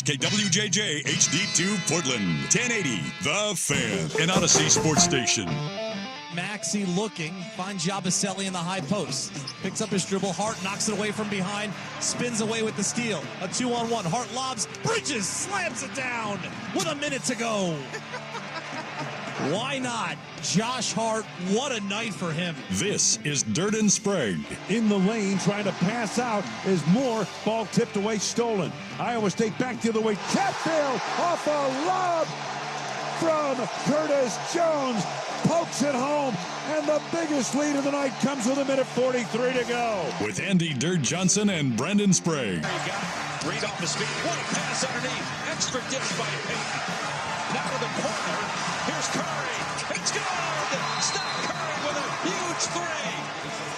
KWJJ HD2 Portland, 1080, The Fan, an Odyssey sports station. Maxey looking, finds Yabusele in the high post. Picks up his dribble, Hart knocks it away from behind, spins away with the steal. A 2-on-1, Hart lobs, Bridges slams it down with a minute to go. Why not? Josh Hart, what a night for him. This is Durant Sprague. In the lane, trying to pass out is Moore. Ball tipped away, stolen. Iowa State back the other way. Chatfield off a lob from Curtis Jones. Pokes it home, and the biggest lead of the night comes with 1:43 to go. With Andy Dirt Johnson and Brendan Sprague. Read off the speed. What a pass underneath. Extra dish by Payton. Now to the corner. Here's Curry. It's good. Steph Curry with a huge three.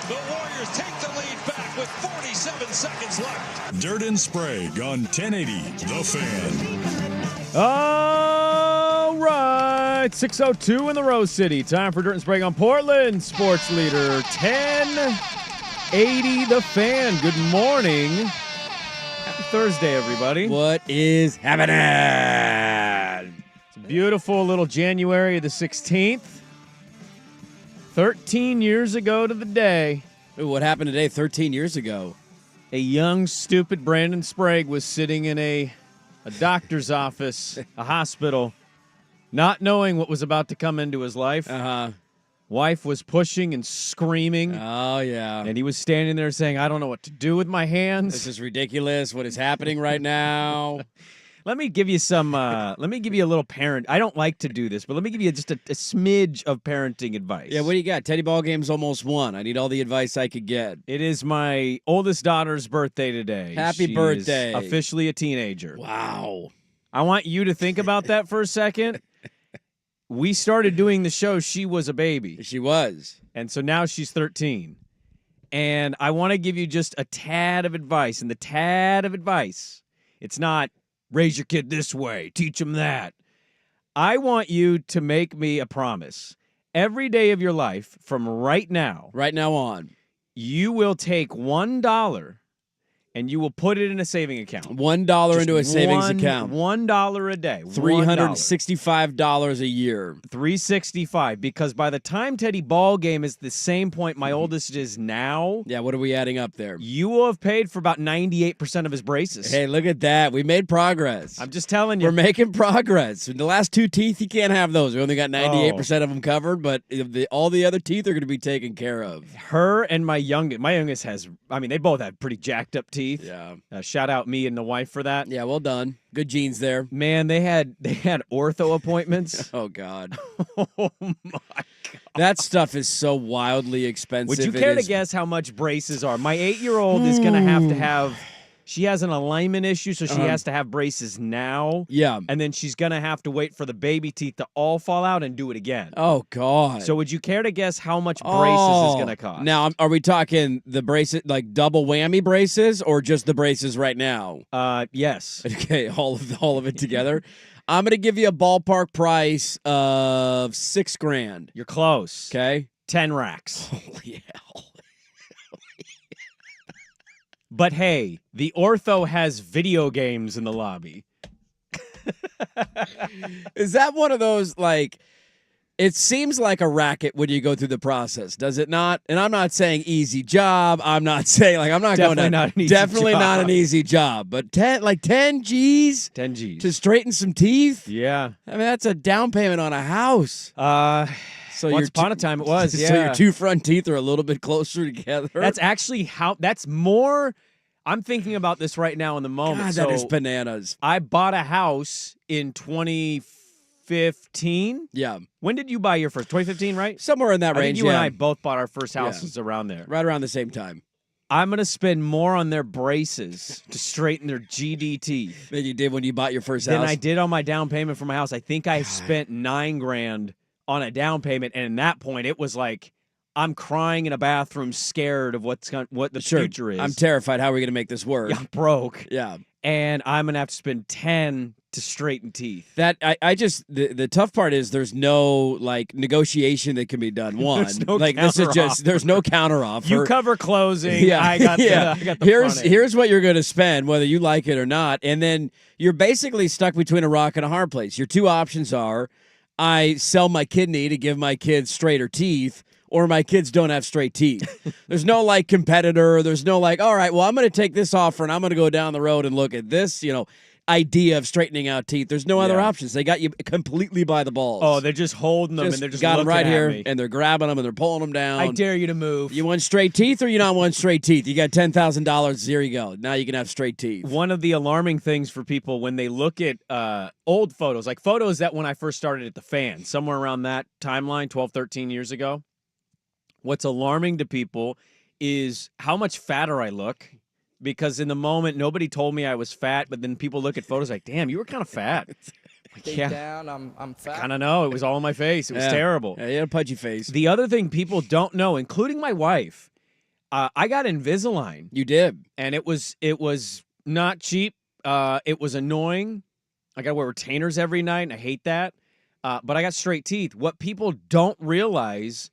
The Warriors take the lead back with 47 seconds left. Dirt and Sprague on 1080 The Fan. All right, 6:02 in the Rose City. Time for Dirt and Sprague on Portland Sports Leader 1080 The Fan. Good morning. Happy Thursday, everybody. What is happening? It's a beautiful little January the 16th. 13 years ago to the day. Ooh, what happened today 13 years ago? A young, stupid Brandon Sprague was sitting in a doctor's office, a hospital, not knowing what was about to come into his life. Uh-huh. Wife was pushing and screaming. Oh, yeah. And he was standing there saying, I don't know what to do with my hands. This is ridiculous. What is happening right now? Let me give you some, let me give you a little parent. I don't like to do this, but let me give you just a smidge of parenting advice. Yeah, what do you got? Teddy ball game's almost won. I need all the advice I could get. It is my oldest daughter's birthday today. Happy She birthday. is officially a teenager. Wow. I want you to think about that for a second. We started doing the show, she was a baby. She was. And so now she's 13. And I want to give you just a tad of advice. And the tad of advice, it's not raise your kid this way, teach him that. I want you to make me a promise. Every day of your life from right now on, you will take $1 and you will put it in a saving account. $1 into a savings account. $1 a day. $365 a year. $365, because by the time Teddy ball game is the same point my oldest is now. Yeah, what are we adding up there? You will have paid for about 98% of his braces. Hey, look at that. We made progress. I'm just telling you. We're making progress. The last two teeth, you can't have those. We only got 98% of them covered, but all the other teeth are going to be taken care of. Her and my youngest has, they both have pretty jacked up teeth. Yeah. Shout out me and the wife for that. Yeah, well done. Good genes there. Man, they had ortho appointments. Oh, God. Oh, my God. That stuff is so wildly expensive. Would you care to guess how much braces are? My 8-year-old is going to have, she has an alignment issue, so she has to have braces now. Yeah. And then she's going to have to wait for the baby teeth to all fall out and do it again. Oh, God. So would you care to guess how much braces is going to cost? Now, are we talking the braces, like double whammy braces, or just the braces right now? Yes. Okay, all of it together. I'm going to give you a ballpark price of $6,000. You're close. Okay. 10 racks. Holy hell. But hey, the ortho has video games in the lobby. Is that one of those, like, it seems like a racket when you go through the process, does it not? And I'm not saying easy job. I'm not saying, Definitely not an easy job. But 10 G's? 10 G's. To straighten some teeth? Yeah. That's a down payment on a house. So once upon a time it was, yeah. So your two front teeth are a little bit closer together. That's actually I'm thinking about this right now in the moment. God, that is bananas. I bought a house in 2015. Yeah. When did you buy your first? 2015, right? Somewhere in that range, I think you and I both bought our first houses around there. Right around the same time. I'm going to spend more on their braces to straighten their GD teeth than you did when you bought your first house? Than I did on my down payment for my house. I think I spent $9,000 on a down payment, and at that point, it was like I'm crying in a bathroom, scared of what the future is. I'm terrified. How are we going to make this work? Yeah, I'm broke. Yeah. and I'm going to have to spend 10 to straighten teeth. That I just the tough part is there's no like negotiation that can be done. One, There's no like this is counteroffer. just there's no counteroffer. You cover closing. Yeah, I got yeah. the front end. Here's what you're going to spend, whether you like it or not, and then you're basically stuck between a rock and a hard place. Your two options are: I sell my kidney to give my kids straighter teeth, or my kids don't have straight teeth. There's no like competitor. There's no like, all right, well, I'm going to take this offer and I'm going to go down the road and look at this, idea of straightening out teeth. There's no other options. They got you completely by the balls. Oh, they're just holding them and they're just got them looking right at here me. and they're grabbing them and they're pulling them down. I dare you to move. You want straight teeth or you not want straight teeth? You got $10,000. Here you go. Now you can have straight teeth. One of the alarming things for people when they look at old photos, like photos that when I first started at the Fan, somewhere around that timeline, 12, 13 years ago, what's alarming to people is how much fatter I look. Because in the moment, nobody told me I was fat, but then people look at photos like, damn, you were kind of fat. Like, Deep down, I'm fat. I kind of know. It was all in my face. It was terrible. Yeah, you had a pudgy face. The other thing people don't know, including my wife, I got Invisalign. You did. And it was not cheap. It was annoying. I got to wear retainers every night, and I hate that. But I got straight teeth. What people don't realize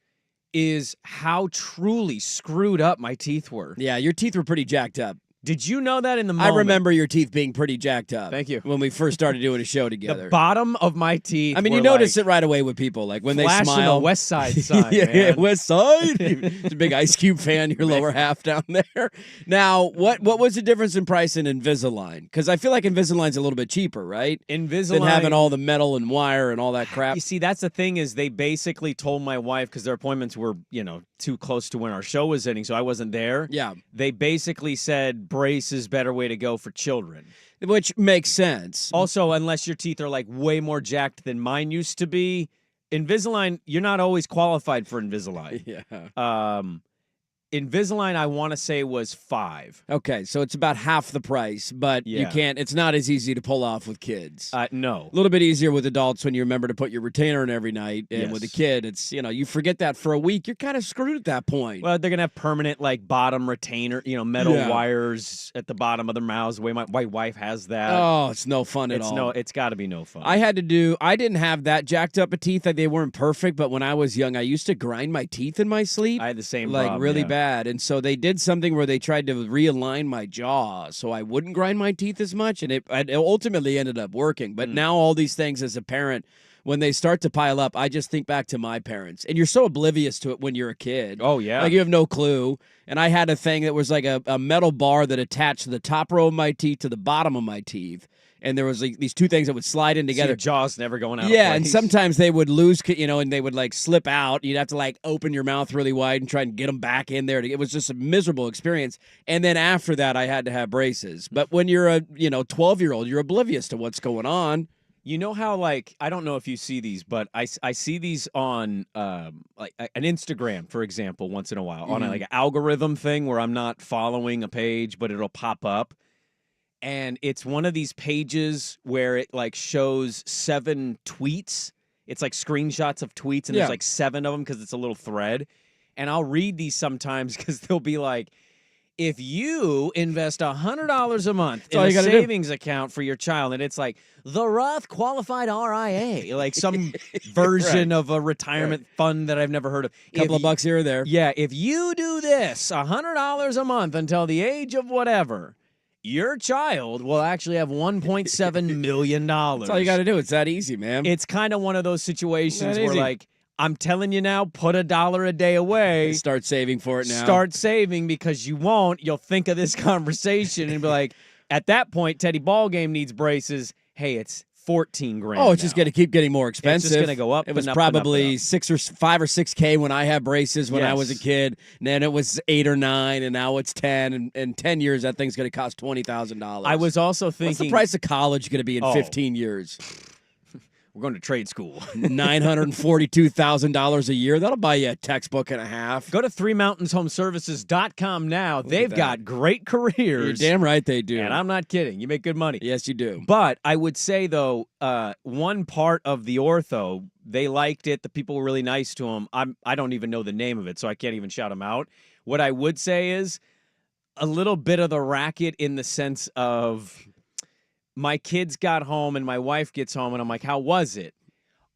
is how truly screwed up my teeth were. Yeah, your teeth were pretty jacked up. Did you know that in the moment? I remember your teeth being pretty jacked up. Thank you. When we first started doing a show together. The bottom of my teeth. I mean, you notice it right away with people, like when they smile. The West Side sign, yeah, West Side. It's a big Ice Cube fan. Your lower half down there. Now, what was the difference in price in Invisalign? Because I feel like Invisalign's a little bit cheaper, right? Invisalign than having all the metal and wire and all that crap. You see, that's the thing is they basically told my wife because their appointments were too close to when our show was ending, so I wasn't there. Yeah, they basically said brace is better way to go for children. Which makes sense. Also, unless your teeth are like way more jacked than mine used to be, Invisalign, you're not always qualified for Invisalign. Yeah. Invisalign, I want to say, was $5. Okay, so it's about half the price, but you can't. It's not as easy to pull off with kids. No, a little bit easier with adults when you remember to put your retainer in every night, and with a kid, it's you forget that for a week, you're kind of screwed at that point. Well, they're gonna have permanent like bottom retainer, metal wires at the bottom of their mouths. The way my wife has that. Oh, it's no fun at all. It's got to be no fun. I didn't have that jacked up of teeth. They weren't perfect, but when I was young, I used to grind my teeth in my sleep. I had the same problem, really bad. And so they did something where they tried to realign my jaw so I wouldn't grind my teeth as much, and it ultimately ended up working. But now all these things as a parent, when they start to pile up, I just think back to my parents. And you're so oblivious to it when you're a kid. Oh, yeah. Like you have no clue. And I had a thing that was like a metal bar that attached the top row of my teeth to the bottom of my teeth. And there was like these two things that would slide in together. So your jaw's never going out. Yeah, and sometimes they would lose, and they would like slip out. You'd have to like open your mouth really wide and try and get them back in there. It was just a miserable experience. And then after that, I had to have braces. But when you're a 12-year-old, you're oblivious to what's going on. You know how like I don't know if you see these, but I see these on like an Instagram, for example, once in a while on like an algorithm thing where I'm not following a page, but it'll pop up. And it's one of these pages where it like shows 7 tweets. It's like screenshots of tweets, and there's like 7 of them because it's a little thread. And I'll read these sometimes because they'll be like, if you invest $100 a month in a savings account for your child, and it's like the Roth Qualified RIA, like some version of a retirement fund that I've never heard of. A couple of bucks here or there. Yeah, if you do this, $100 a month until the age of whatever, your child will actually have $1.7 million. That's all you got to do. It's that easy, man. It's kind of one of those situations where, like, I'm telling you now, put $1 a day away. Start saving for it now. Start saving because you won't. You'll think of this conversation and be like, at that point, Teddy Ballgame needs braces. Hey, it's $14,000. Oh, it's just going to keep getting more expensive. It's just going to go up. It was and up probably and up. $5 or $6K when I had braces when I was a kid. And then it was 8 or 9, and now it's 10. And in 10 years, that thing's going to cost $20,000. I was also thinking, what's the price of college going to be in 15 years? We're going to trade school. $942,000 a year. That'll buy you a textbook and a half. Go to threemountainshomeservices.com now. They've got great careers. You're damn right they do. And I'm not kidding. You make good money. Yes, you do. But I would say, though, one part of the ortho, they liked it. The people were really nice to them. I don't even know the name of it, so I can't even shout them out. What I would say is a little bit of the racket in the sense of my kids got home and my wife gets home and I'm like, how was it?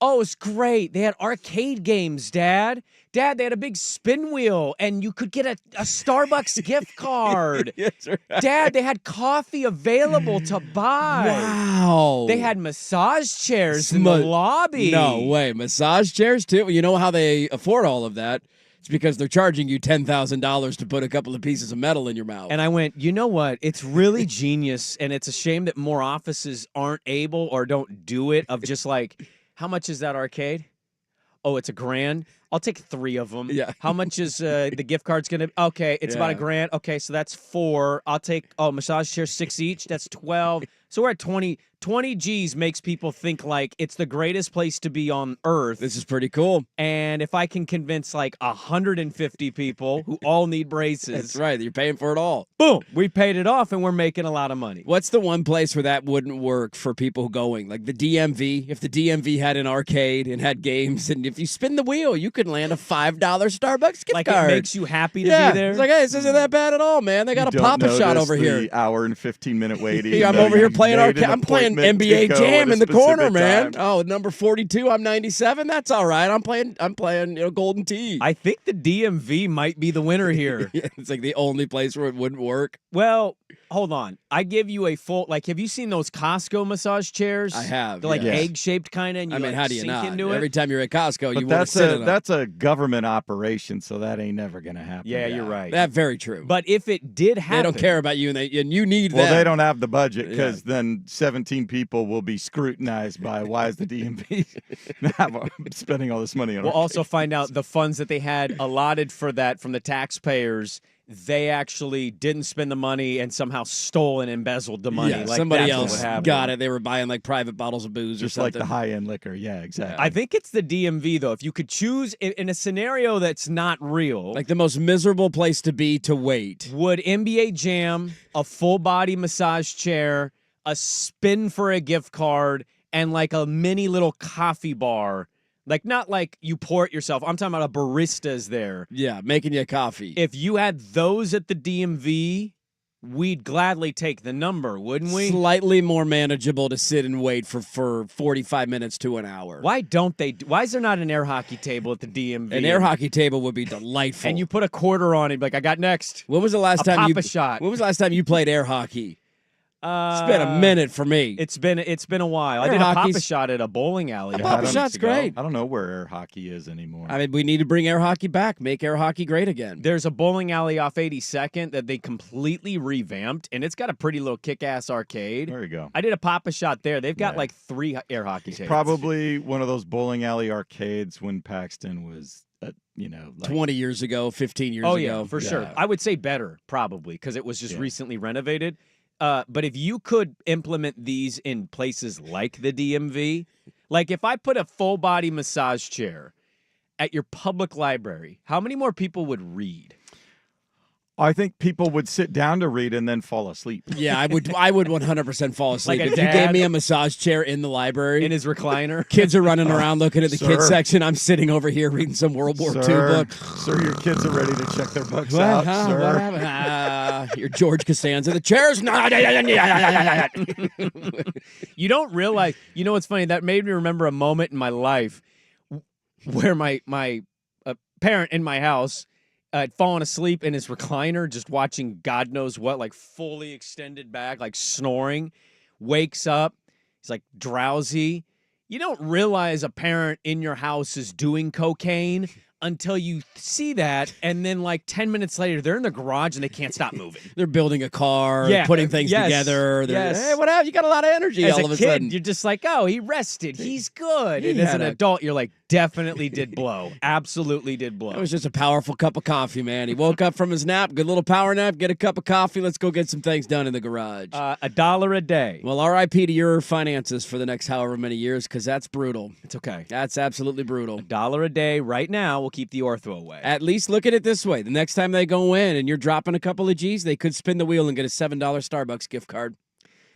Oh, it's great. They had arcade games, Dad. Dad, they had a big spin wheel and you could get a Starbucks gift card. Yes, right. Dad, they had coffee available to buy. Wow. They had massage chairs in the lobby. No way. Massage chairs, too? You know how they afford all of that? It's because they're charging you $10,000 to put a couple of pieces of metal in your mouth. And I went, you know what? It's really genius, and it's a shame that more offices aren't able or don't do it, of just like, how much is that arcade? Oh, it's $1,000. I'll take 3 of them. Yeah. How much is the gift card's going to? Okay, it's about $1,000. Okay, so that's 4. I'll take, massage chairs 6 each. That's 12. So we're at 20. 20 G's makes people think like it's the greatest place to be on earth. This is pretty cool. And if I can convince like 150 people who all need braces. That's right. You're paying for it all. Boom. We paid it off and we're making a lot of money. What's the one place where that wouldn't work for people going? Like the DMV. If the DMV had an arcade and had games, and if you spin the wheel, you could land a $5 Starbucks gift like card. It makes you happy to yeah. be there. It's like, hey, this isn't that bad at all, man. They got a Papa Shot over here. Hour and 15-minute waiting. Yeah, I'm over here playing arcade. I'm playing NBA Jam in the corner, man. Time. Oh, number 42. I'm 97. That's all right. I'm playing. Golden Tee. I think the DMV might be the winner here. Yeah, it's like the only place where it wouldn't work. Well, hold on. I give you a full. Like, have you seen those Costco massage chairs? I have. They're like yes. egg-shaped kind of. And you how do you sink not? into it. Every time you're at Costco, but you want to sit in that's a government operation, so that ain't never gonna happen. Yeah, you're right. That's very true. But if it did happen, they don't care about you, and you need well, them. they don't have the budget because then 17 people will be scrutinized by why is the DMV spending all this money on. We'll also find out the funds that they had allotted for that from the taxpayers. They actually didn't spend the money and somehow stole and embezzled the money. Yeah, like somebody that's else what happened. got it. They were buying like private bottles of booze just or like something. the high-end liquor. Yeah, exactly. I think it's the DMV, though. If you could choose in a scenario that's not real, like the most miserable place to be to wait. would NBA Jam, a full-body massage chair, a spin for a gift card, and like a mini little coffee bar. Like, not like you pour it yourself. I'm talking about a barista's there. Yeah, making you a coffee. If you had those at the DMV, we'd gladly take the number, wouldn't we? Slightly more manageable to sit and wait for 45 minutes to an hour. Why don't they? Why is there not an air hockey table at the DMV? An air hockey table would be delightful. And you put a quarter on it, like, I got next. When was the last A time you Papa Shot. When was the last time you played air hockey? It's been a minute for me. It's been a while. Air I did a Papa hockey's- Shot at a bowling alley. A Papa Shot's great. I don't know where air hockey is anymore. I mean, we need to bring air hockey back. Make air hockey great again. There's a bowling alley off 82nd that they completely revamped, and it's got a pretty little kick-ass arcade. There you go. I did a Papa Shot there. They've got Yeah. like 3 air hockey tables. Probably one of those bowling alley arcades when Paxton was, like 20 years ago, 15 years Oh, ago. yeah, for sure. I would say better, probably, because it was just Yeah. recently renovated. But if you could implement these in places like the DMV, like if I put a full-body massage chair at your public library, how many more people would read? I think people would sit down to read and then fall asleep. Yeah, I would 100% fall asleep. Like a if you dad? gave me a massage chair in the library, In his recliner? kids are running around looking at the kids Sir. section. I'm sitting over here reading some World War II Sir, book. sir, your kids are ready to check their books What? out, Huh? sir. What happened? You're George Costanza. The chair's not. You don't realize, you know what's funny? That made me remember a moment in my life where my parent in my house had fallen asleep in his recliner, just watching God knows what, like fully extended back, like snoring, wakes up, he's like drowsy. You don't realize a parent in your house is doing cocaine until you see that, and then like 10 minutes later, they're in the garage and they can't stop moving. They're building a car, Yeah, putting things yes, together. They're, yes. Hey, what happened? You got a lot of energy As all a of a kid, sudden. you're just like, oh, he rested. He's good. He And as had an a- adult, you're like, definitely did blow. Absolutely did blow. It was just a powerful cup of coffee, man. He woke up from his nap, good little power nap, get a cup of coffee. Let's go get some things done in the garage. $1 a day. Well, RIP to your finances for the next however many years, because that's brutal. It's okay. That's absolutely brutal. $1 a day right now will keep the ortho away. At least look at it this way. The next time they go in and you're dropping a couple of G's, they could spin the wheel and get a $7 Starbucks gift card.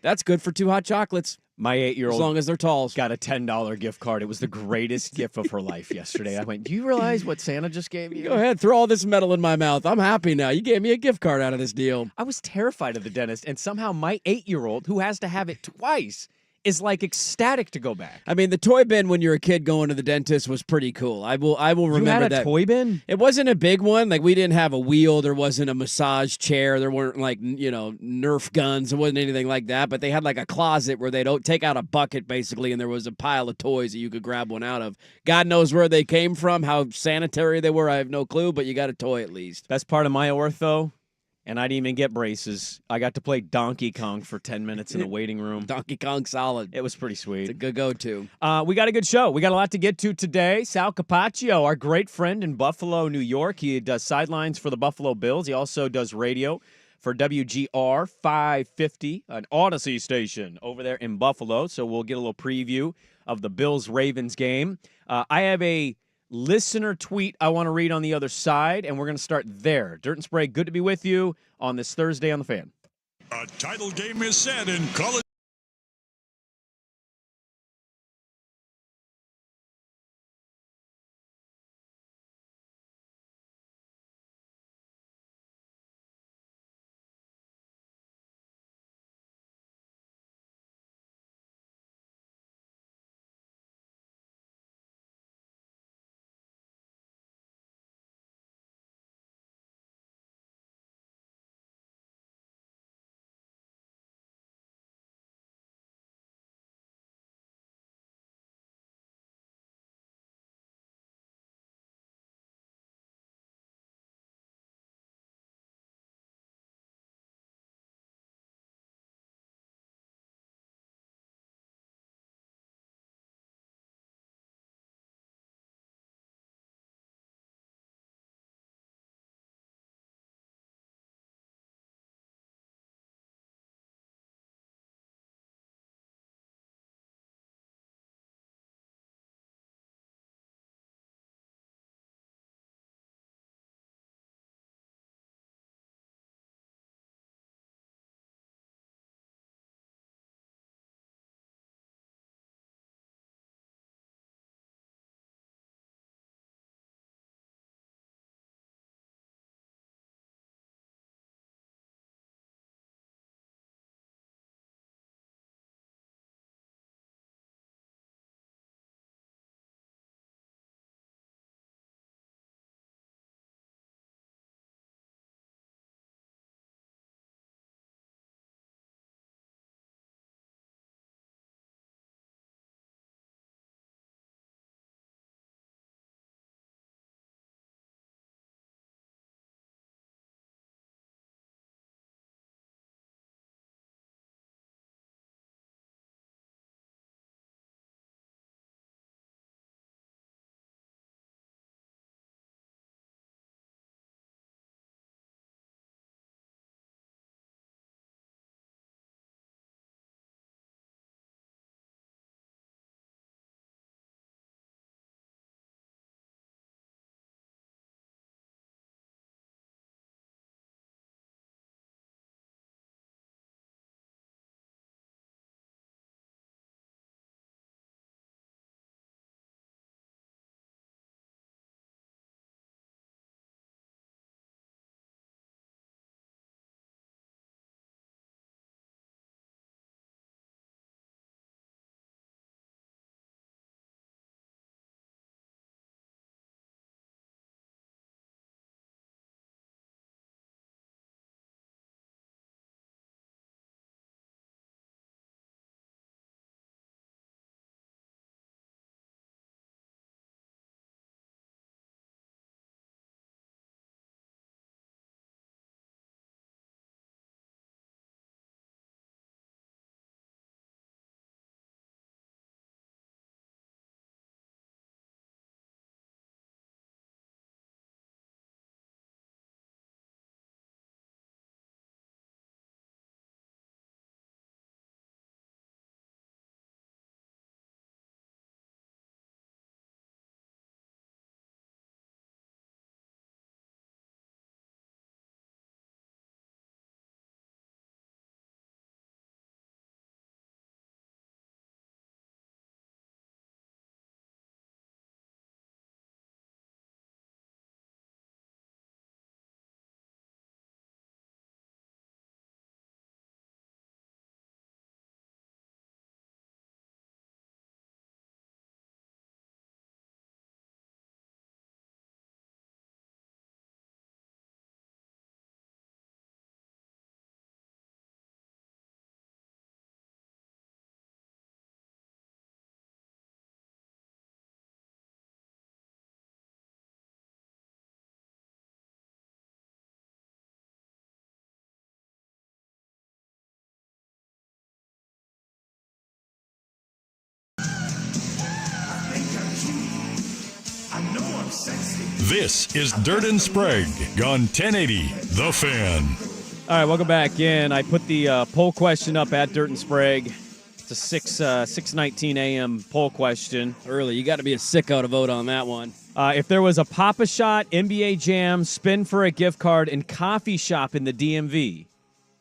That's good for 2 hot chocolates, My as 8-year-old long as they're tall. got a $10 gift card. It was the greatest gift of her life yesterday. I went, do you realize what Santa just gave you? Go ahead, throw all this metal in my mouth. I'm happy now. You gave me a gift card out of this deal. I was terrified of the dentist, and somehow my 8-year-old, who has to have it twice, is like ecstatic to go back. I mean, the toy bin when you're a kid going to the dentist was pretty cool. I will remember You had a that. toy bin? It wasn't a big one. Like, we didn't have a wheel. There wasn't a massage chair. There weren't, like, Nerf guns. It wasn't anything like that. But they had, like, a closet where they'd take out a bucket, basically, and there was a pile of toys that you could grab one out of. God knows where they came from, how sanitary they were. I have no clue, but you got a toy at least. Best part of my ortho, and I didn't even get braces. I got to play Donkey Kong for 10 minutes in the waiting room. Donkey Kong solid. It was pretty sweet. It's a good go-to. We got a good show. We got a lot to get to today. Sal Capacho, our great friend in Buffalo, New York. He does sidelines for the Buffalo Bills. He also does radio for WGR 550, an Odyssey station over there in Buffalo. So we'll get a little preview of the Bills-Ravens game. I have a listener tweet I want to read on the other side, and we're going to start there. Dirt and Sprague, good to be with you on this Thursday on The Fan. A title game is set in college. This is Dirt and Sprague on 1080 The Fan. All right, welcome back in. I put the poll question up at Dirt and Sprague. It's a 6:19 a.m. poll question. Early. You got to be a sicko to vote on that one. If there was a Papa Shot, NBA Jam, spin for a gift card, and coffee shop in the DMV,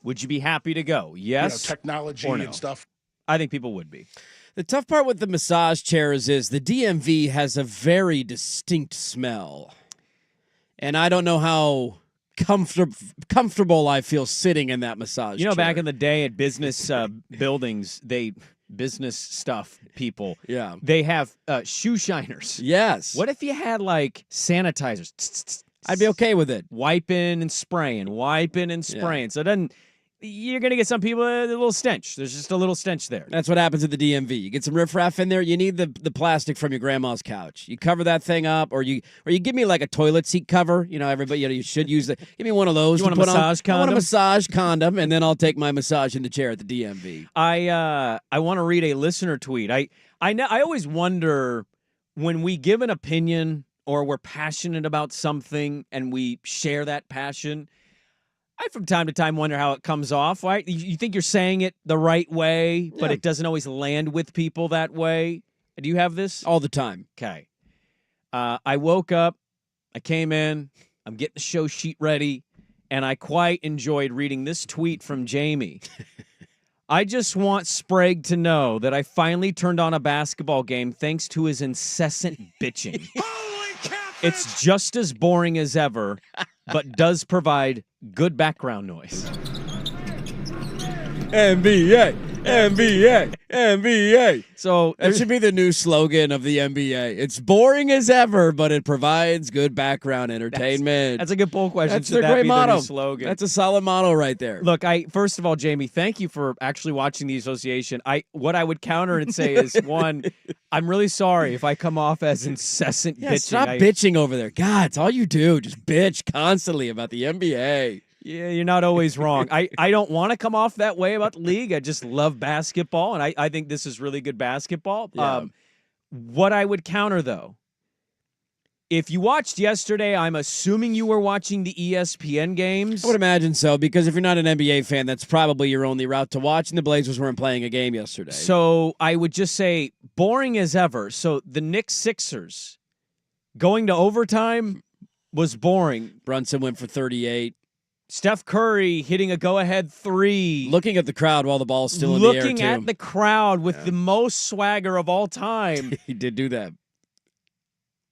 would you be happy to go? Yes, technology or no? and stuff. I think people would be. The tough part with the massage chairs is the DMV has a very distinct smell. And I don't know how comfortable I feel sitting in that massage chair. Back in the day at business buildings, business stuff people, Yeah. they have shoe shiners. Yes. What if you had like sanitizers? I'd be okay with it. Wiping and spraying. So it doesn't. You're going to get some people a little stench. There's just a little stench there. That's what happens at the DMV. You get some riffraff in there. You need the plastic from your grandma's couch. You cover that thing up, or you give me like a toilet seat cover. Everybody, you should use it. Give me one of those. You want a massage condom? I want a massage condom, and then I'll take my massage in the chair at the DMV. I want to read a listener tweet. I always wonder when we give an opinion or we're passionate about something and we share that passion. I, from time to time, wonder how it comes off, right? You think you're saying it the right way, but it doesn't always land with people that way. Do you have this? All the time. Okay. I woke up, I came in, I'm getting the show sheet ready, and I quite enjoyed reading this tweet from Jamie. I just want Sprague to know that I finally turned on a basketball game thanks to his incessant bitching. Holy catfish! It's just as boring as ever, but does provide good background noise. NBA. So That should be the new slogan of the NBA. It's boring as ever, but it provides good background entertainment. that's a good poll question. That's Should their that great be motto. The new slogan? That's a solid motto right there. Look, first of all, Jamie, thank you for actually watching the association. What I would counter and say is, one, I'm really sorry if I come off as incessant bitching. Stop bitching over there. God, it's all you do. Just bitch constantly about the NBA. Yeah, you're not always wrong. I don't want to come off that way about the league. I just love basketball, and I think this is really good basketball. Yeah. What I would counter, though, if you watched yesterday, I'm assuming you were watching the ESPN games. I would imagine so, because if you're not an NBA fan, that's probably your only route to watch, and the Blazers weren't playing a game yesterday. So I would just say boring as ever. So the Knicks-Sixers going to overtime was boring. Brunson went for 38. Steph Curry hitting a go-ahead three. Looking at the crowd while the ball's still in the air, too. Looking at the crowd with the most swagger of all time. He did do that.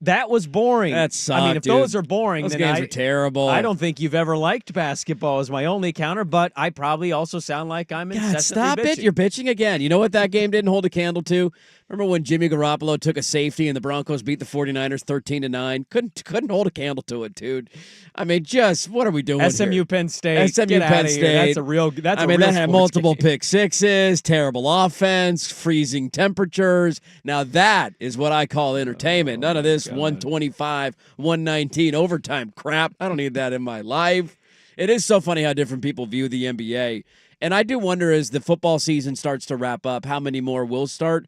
That was boring. That sucked, I mean, if dude. those are boring, Those then games are terrible. I don't think you've ever liked basketball is my only counter, but I probably also sound like I'm God, incessantly stop bitching. it. You're bitching again. You know what that game didn't hold a candle to? Remember when Jimmy Garoppolo took a safety and the Broncos beat the 49ers 13-9? Couldn't hold a candle to it, dude. I mean, what are we doing SMU here? Penn State. SMU Get Penn outta State. here. That's a real that real had sports multiple game. pick sixes, terrible offense, freezing temperatures. Now that is what I call entertainment. None of this 125, 119 overtime crap. I don't need that in my life. It is so funny how different people view the NBA. And I do wonder, as the football season starts to wrap up, how many more will start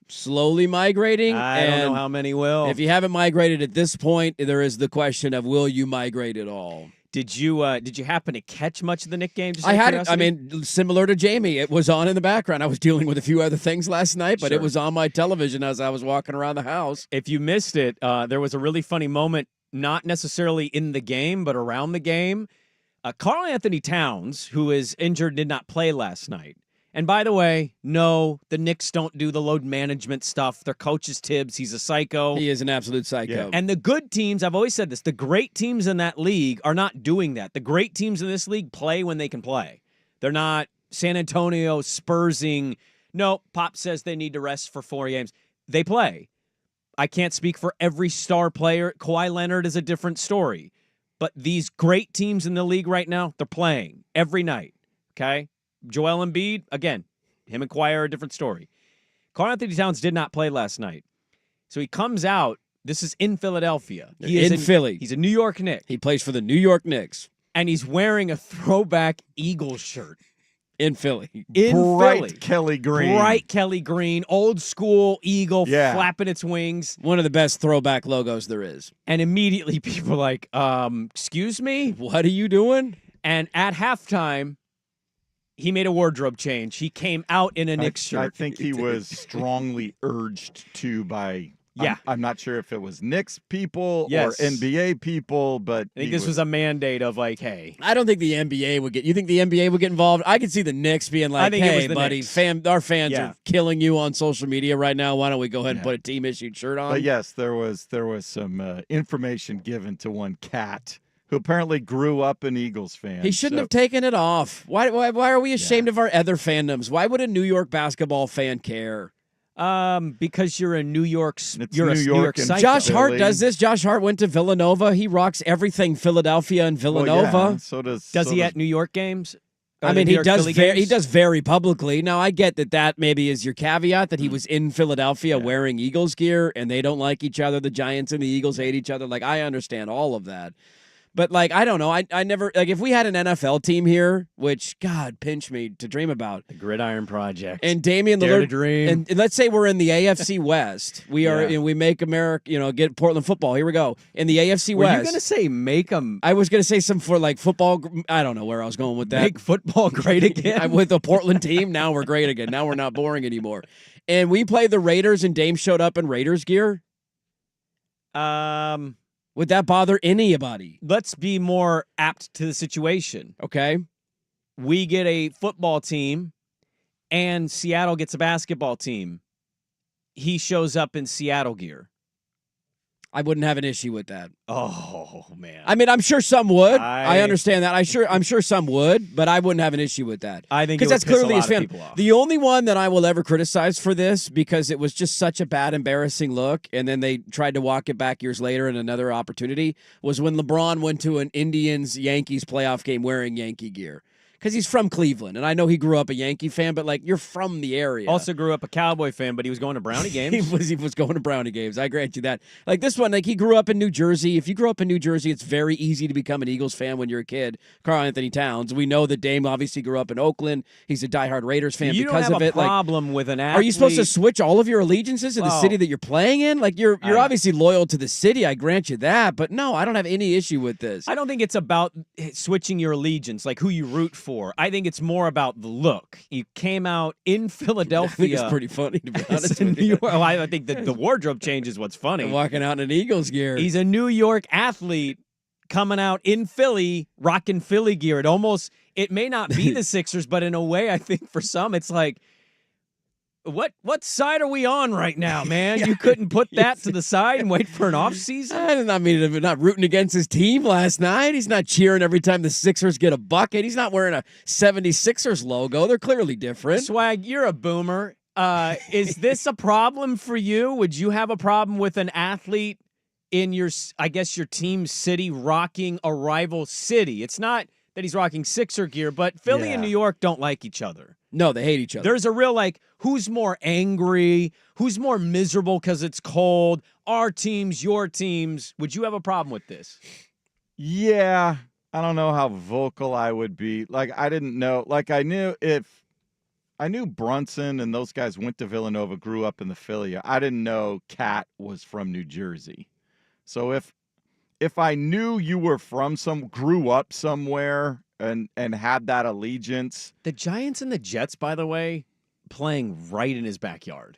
slowly migrating. I don't know how many will. If you haven't migrated at this point, there is the question of, will you migrate at all? Did you happen to catch much of the Knick game? Just I out of had, curiosity? I mean, similar to Jamie, it was on in the background. I was dealing with a few other things last night, but it was on my television as I was walking around the house. If you missed it, there was a really funny moment, not necessarily in the game, but around the game. Karl Anthony Towns, who is injured, did not play last night. And by the way, no, the Knicks don't do the load management stuff. Their coach is Tibbs. He's a psycho. He is an absolute psycho. Yeah. And the good teams, I've always said this, the great teams in that league are not doing that. The great teams in this league play when they can play. They're not San Antonio Spursing. No, Pop says they need to rest for 4 games. They play. I can't speak for every star player. Kawhi Leonard is a different story. But these great teams in the league right now, they're playing every night, okay? Joel Embiid, again, him and Kawhi are a different story. Karl Anthony Towns did not play last night. So he comes out. This is in Philadelphia. He is in Philly. He's a New York Knick. He plays for the New York Knicks. And he's wearing a throwback Eagles shirt. In Philly. In Bright Philly. Kelly Green. Bright Kelly Green, old school eagle flapping its wings. One of the best throwback logos there is. And immediately people are like, excuse me? What are you doing? And at halftime, he made a wardrobe change. He came out in a Knicks shirt. I think he was strongly urged to by. Yeah. I'm not sure if it was Knicks people Yes. or NBA people, but I think this was a mandate of like, hey. I don't think the NBA would get. You think the NBA would get involved? I could see the Knicks being like, think it was "Hey, the buddy, Knicks. our fans Yeah. are killing you on social media right now. Why don't we go ahead and put a team issued shirt on?" But yes, there was some information given to one cat who apparently grew up an Eagles fan. He shouldn't have taken it off. Why are we ashamed of our other fandoms? Why would a New York basketball fan care? Because you're a New York, It's you're a New New York York and psycho. Josh Hart Philly. does this. Josh Hart went to Villanova. He rocks everything Philadelphia and Well, Villanova. yeah, so does he at New York games? I mean, New he York does. Philly He games? does very publicly. Now, I get that maybe is your caveat that he was in Philadelphia wearing Eagles gear, and they don't like each other. The Giants and the Eagles hate each other. Like, I understand all of that. But, like, I don't know. I never, like, if we had an NFL team here, which, God, pinch me to dream about. The Gridiron Project. And Damian Dare to Lillard, dream. and let's say we're in the AFC West. We are, and we make America, get Portland football. Here we go. In the AFC Were West. you going to say make them I was going to say some for, like, football. I don't know where I was going with that. make football great again? I'm with the Portland team. Now we're great again. Now we're not boring anymore. And we played the Raiders, and Dame showed up in Raiders gear. Would that bother anybody? Let's be more apt to the situation. Okay. We get a football team, and Seattle gets a basketball team. He shows up in Seattle gear. I wouldn't have an issue with that. Oh man! I mean, I'm sure some would. I I- understand that. I'm sure some would, but I wouldn't have an issue with that. I think because it would that's piss a clearly lot his of fan. people off. The only one that I will ever criticize for this, because it was just such a bad, embarrassing look, and then they tried to walk it back years later in another opportunity, was when LeBron went to an Indians-Yankees playoff game wearing Yankee gear. Because he's from Cleveland, and I know he grew up a Yankee fan, but, like, you're from the area. Also grew up a Cowboy fan, but he was going to Brownie games. he was going to Brownie games. I grant you that. Like this one, like he grew up in New Jersey. If you grew up in New Jersey, it's very easy to become an Eagles fan when you're a kid. Karl Anthony Towns. We know that Dame obviously grew up in Oakland. He's a diehard Raiders fan You because don't have of a it. problem with an athlete. Are you supposed to switch all of your allegiances to the Well, city that you're playing in? Like you're obviously loyal to the city. I grant you that. But no, I don't have any issue with this. I don't think it's about switching your allegiance, like who you root for. I think it's more about the look. You came out in I Philadelphia. think it's pretty funny to be as honest a with New you. York. Well, I think that the wardrobe change is what's funny. Walking out in an Eagles gear. He's a New York athlete coming out in Philly, rocking Philly gear. It may not be the Sixers, but in a way, I think for some, it's like, what side are we on right now, man? You couldn't put that to the side and wait for an off season? I mean, not rooting against his team last night. He's not cheering every time the Sixers get a bucket. He's not wearing a 76ers logo. They're clearly different. Swag, you're a boomer. Is this a problem for you? Would you have a problem with an athlete in your team city rocking a rival city? It's not that he's rocking Sixer gear, but Philly and New York don't like each other. No, they hate each other. There's a real, like, who's more angry, who's more miserable because it's cold, our teams, your teams. Would you have a problem with this? Yeah, I don't know how vocal I would be. Like, I didn't know. Like, I knew Brunson and those guys went to Villanova, grew up in the Philly. I didn't know Cat was from New Jersey. So if I knew you were grew up somewhere and had that allegiance. The Giants and the Jets, by the way, playing right in his backyard.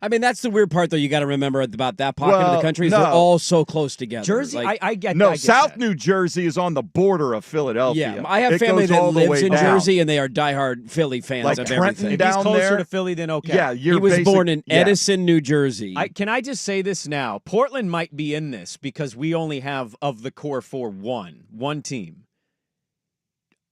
I mean, that's the weird part, though. You got to remember about that pocket of the country is they're all so close together. Jersey, Like, I get No, I get South that. New Jersey is on the border of Philadelphia. yeah, I have It family goes that all the lives way in down. Jersey, and they are diehard Philly fans Like of Trenton everything. If down he's closer there. to Philly, then okay. Yeah, He was born in Edison, New Jersey. Can I just say this now? Portland might be in this because we only have, of the core four, one team.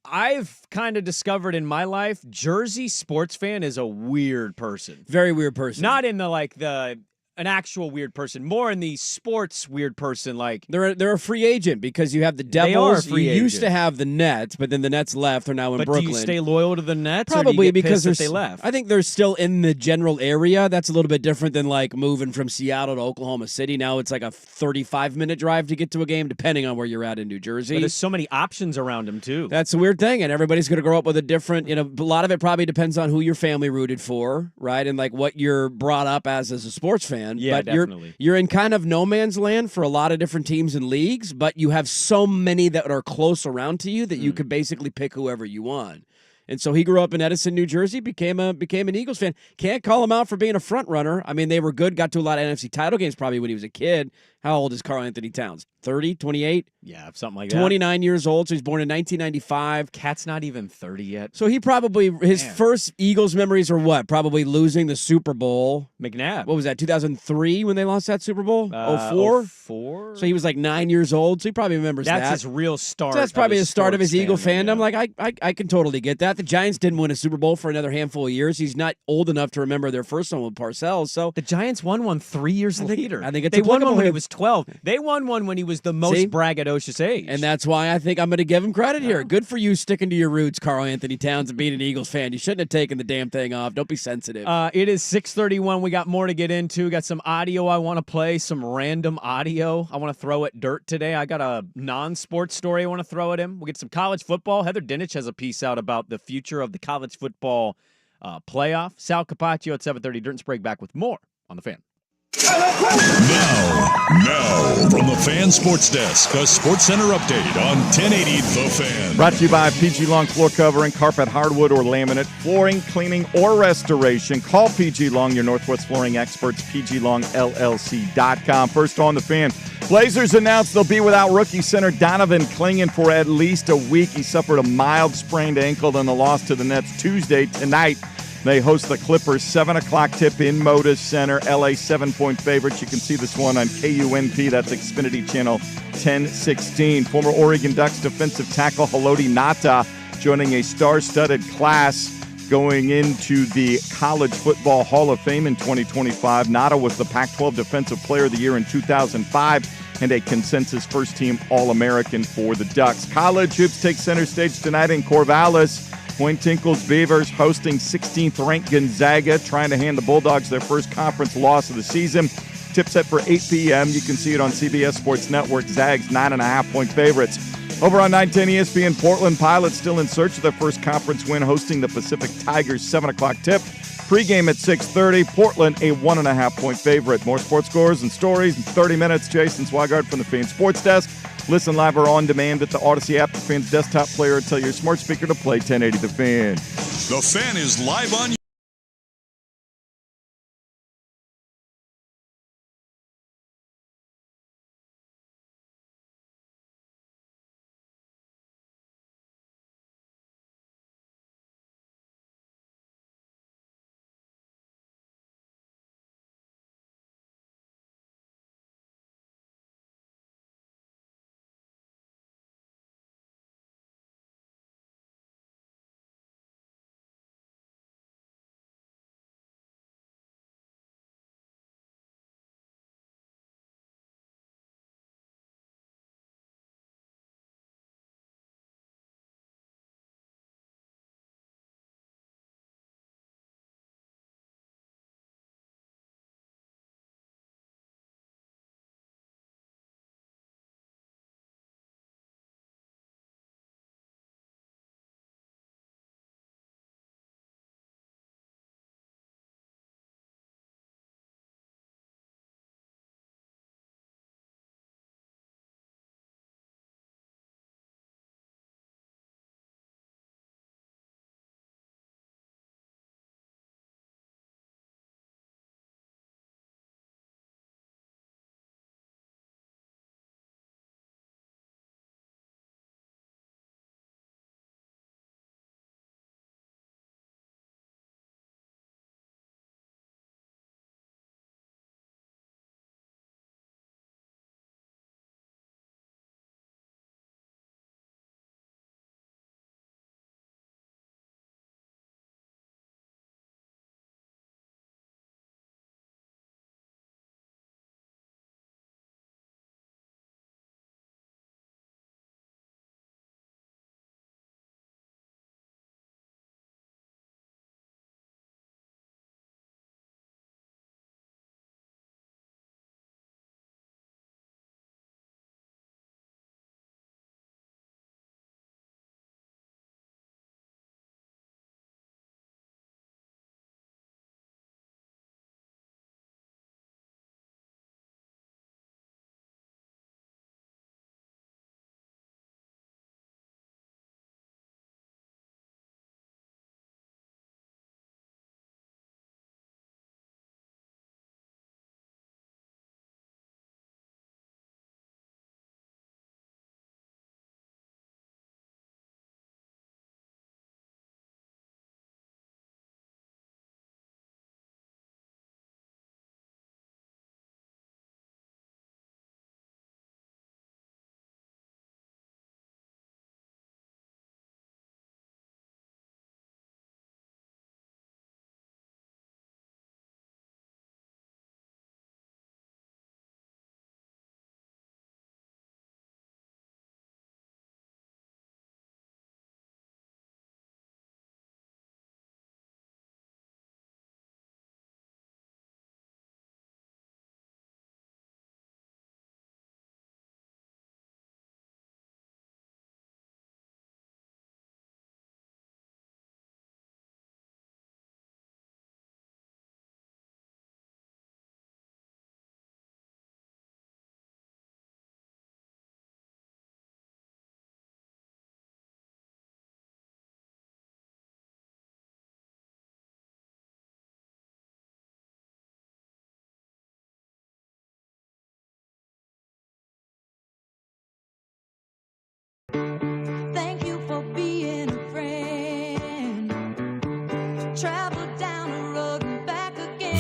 I've kind of discovered in my life, Jersey sports fan is a weird person. Very weird person. Not in the an actual weird person, more in the sports weird person. Like They're a free agent because you have the They Devils. are free You used to agent. have the Nets, but then the Nets left. They're now in but Brooklyn. do you stay loyal to the Nets? or do you Probably get because pissed that they left. I think they're still in the general area. That's a little bit different than like moving from Seattle to Oklahoma City. Now it's like a 35-minute drive to get to a game, depending on where you're at in New Jersey. But there's so many options around him too. That's a weird thing, and everybody's going to grow up with a different. A lot of it probably depends on who your family rooted for, right, and like what you're brought up as a sports fan. Yeah, but definitely. You're in kind of no man's land for a lot of different teams and leagues, but you have so many that are close around to you that you could basically pick whoever you want. And so he grew up in Edison, New Jersey, became an Eagles fan. Can't call him out for being a front runner. I mean, they were good, got to a lot of NFC title games probably when he was a kid. How old is Karl Anthony Towns? 30, 28? Yeah, something like that. 29 years old, so he's born in 1995. Cat's not even 30 yet. So he probably, his first Eagles memories are what? Probably losing the Super Bowl. McNabb. What was that, 2003 when they lost that Super Bowl? 04? 04? So he was like 9 years old, so he probably remembers That's that. his real start. So that's probably the start of his sports Eagle fandom. fandom. Like, I can totally get that. The Giants didn't win a Super Bowl for another handful of years. He's not old enough to remember their first one with Parcells. So The Giants won one 3 years later. I think it's they won applicable one when he here. was 12. They won one when he was the most See? braggadocious age. And that's why I think I'm going to give him credit here. Good for you sticking to your roots, Karl Anthony Towns, and being an Eagles fan. You shouldn't have taken the damn thing off. Don't be sensitive. It is 6:31. We got more to get into. Got some audio I want to play, some random audio I want to throw at Dirt today. I got a non-sports story I want to throw at him. We'll get some college football. Heather Dinich has a piece out about the future of the college football playoff. Sal Capacho at 7:30. Dirt and Sprague back with more on The Fan. Now, from the Fan Sports Desk, a Sports Center update on 1080 The Fan. Brought to you by PG Long Floor Covering, Carpet, Hardwood, or Laminate, Flooring, Cleaning, or Restoration. Call PG Long, your Northwest flooring experts, pglongllc.com. First on The Fan. Blazers announced they'll be without rookie center Donovan Clingan for at least a week. He suffered a mild sprained ankle in the loss to the Nets Tuesday. Tonight, they host the Clippers, 7 o'clock tip in Moda Center. LA 7-point favorites. You can see this one on KUNP. That's Xfinity Channel 1016. Former Oregon Ducks defensive tackle Haloti Ngata joining a star-studded class going into the College Football Hall of Fame in 2025. Ngata was the Pac-12 Defensive Player of the Year in 2005 and a consensus first-team All-American for the Ducks. College hoops take center stage tonight in Corvallis. Point Tinkle's Beavers hosting 16th-ranked Gonzaga, trying to hand the Bulldogs their first conference loss of the season. Tip set for 8 p.m. You can see it on CBS Sports Network. Zags 9.5-point favorites. Over on 910 ESPN, Portland Pilots still in search of their first conference win, hosting the Pacific Tigers, 7 o'clock tip. Pre-game at 6:30. Portland a 1.5-point favorite. More sports scores and stories in 30 minutes. Jason Swigard from the Fan Sports Desk. Listen live or on demand at the Odyssey app, the Fan's desktop player, or tell your smart speaker to play 1080 The Fan. The Fan is live on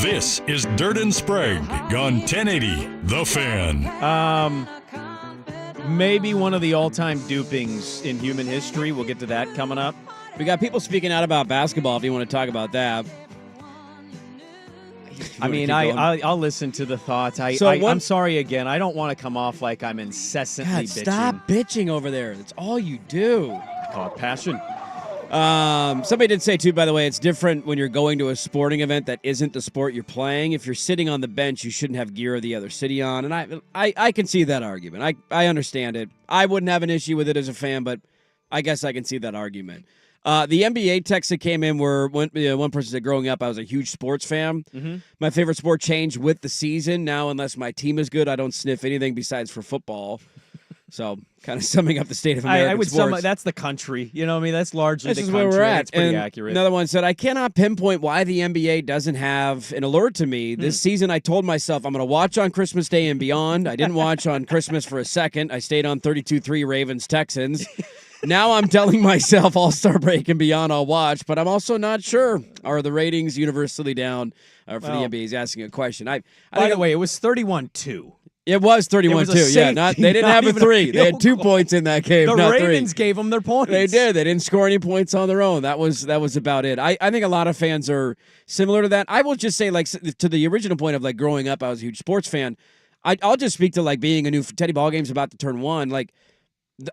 This is Dirt and Sprague on 1080 The Fan. Maybe one of the all-time dupings in human history. We'll get to that coming up. We got people speaking out about basketball if you want to talk about that. I mean, I'll listen to the thoughts. I'm sorry again. I don't want to come off like I'm incessantly bitching. Stop bitching over there. That's all you do. I call it passion. Somebody did say, too, by the way, it's different when you're going to a sporting event that isn't the sport you're playing. If you're sitting on the bench, you shouldn't have gear of the other city on. And I can see that argument. I understand it. I wouldn't have an issue with it as a fan, but I guess I can see that argument. The NBA texts that came in were one person said, growing up, I was a huge sports fan. Mm-hmm. My favorite sport changed with the season. Now, unless my team is good, I don't sniff anything besides for football. So, kind of summing up the state of American I would sports. That's the country. You know what I mean? That's largely this the is country. Where we're at. That's pretty and accurate. Another one said, I cannot pinpoint why the NBA doesn't have an alert to me. This season, I told myself I'm going to watch on Christmas Day and beyond. I didn't watch on Christmas for a second. I stayed on 32-3 Ravens-Texans. Now I'm telling myself All-Star break and beyond I'll watch, but I'm also not sure. Are the ratings universally down for the NBA? He's asking a question. By the way, it was 31-2. It was 31-2. Yeah, they didn't have a 3. They had 2 points in that game. The not Ravens 3. gave them their points. They did. They didn't score any points on their own. That was about it. I think a lot of fans are similar to that. I will just say, like, to the original point of like growing up, I was a huge sports fan. I'll just speak to like being a new Teddy Ball Game's about to turn 1. Like,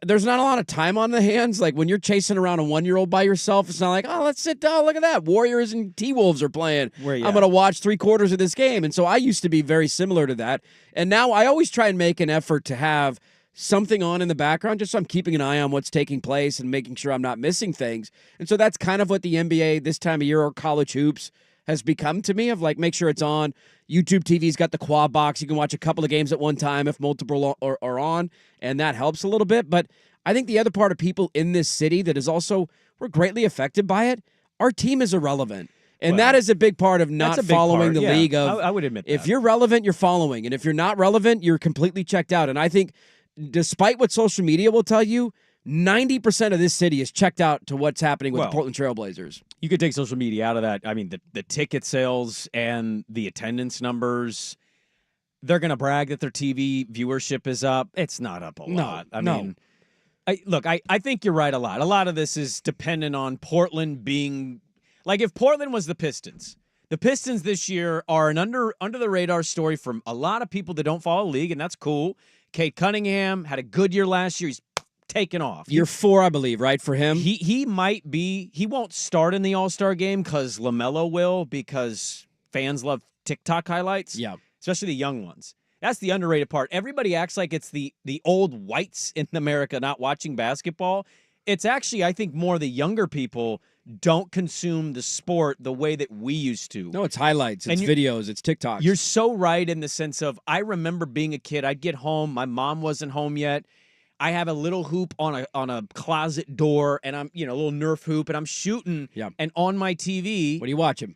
there's not a lot of time on the hands. Like when you're chasing around a 1-year-old by yourself, it's not like, oh, let's sit down. Look at that. Warriors and T-Wolves are playing. I'm going to watch 3/4 of this game. And so I used to be very similar to that. And now I always try and make an effort to have something on in the background just so I'm keeping an eye on what's taking place and making sure I'm not missing things. And so that's kind of what the NBA this time of year or college hoops has become to me, of like, make sure it's on. YouTube TV's got the quad box. You can watch a couple of games at one time if multiple are on, and that helps a little bit. But I think the other part of people in this city that is also, we're greatly affected by it, our team is irrelevant. And that is a big part of not following the league. I would admit that. If you're relevant, you're following. And if you're not relevant, you're completely checked out. And I think despite what social media will tell you, 90% of this city is checked out to what's happening with the Portland Trailblazers. You could take social media out of that. I mean, the ticket sales and the attendance numbers, they're going to brag that their TV viewership is up. It's not up a lot. I mean, I think you're right a lot. A lot of this is dependent on Portland being – like if Portland was the Pistons this year are an under-the-radar story from a lot of people that don't follow the league, and that's cool. Cade Cunningham had a good year last year. He's taken off. Year 4, I believe, right, for him? He might be. He won't start in the All-Star game because LaMelo will, because fans love TikTok highlights. Yeah. Especially the young ones. That's the underrated part. Everybody acts like it's the old whites in America not watching basketball. It's actually, I think, more the younger people don't consume the sport the way that we used to. No, it's highlights, it's videos, it's TikToks. You're so right in the sense of, I remember being a kid, I'd get home, my mom wasn't home yet. I have a little hoop on a closet door, and I'm, a little Nerf hoop, and I'm shooting. Yeah. And on my TV. What are you watching?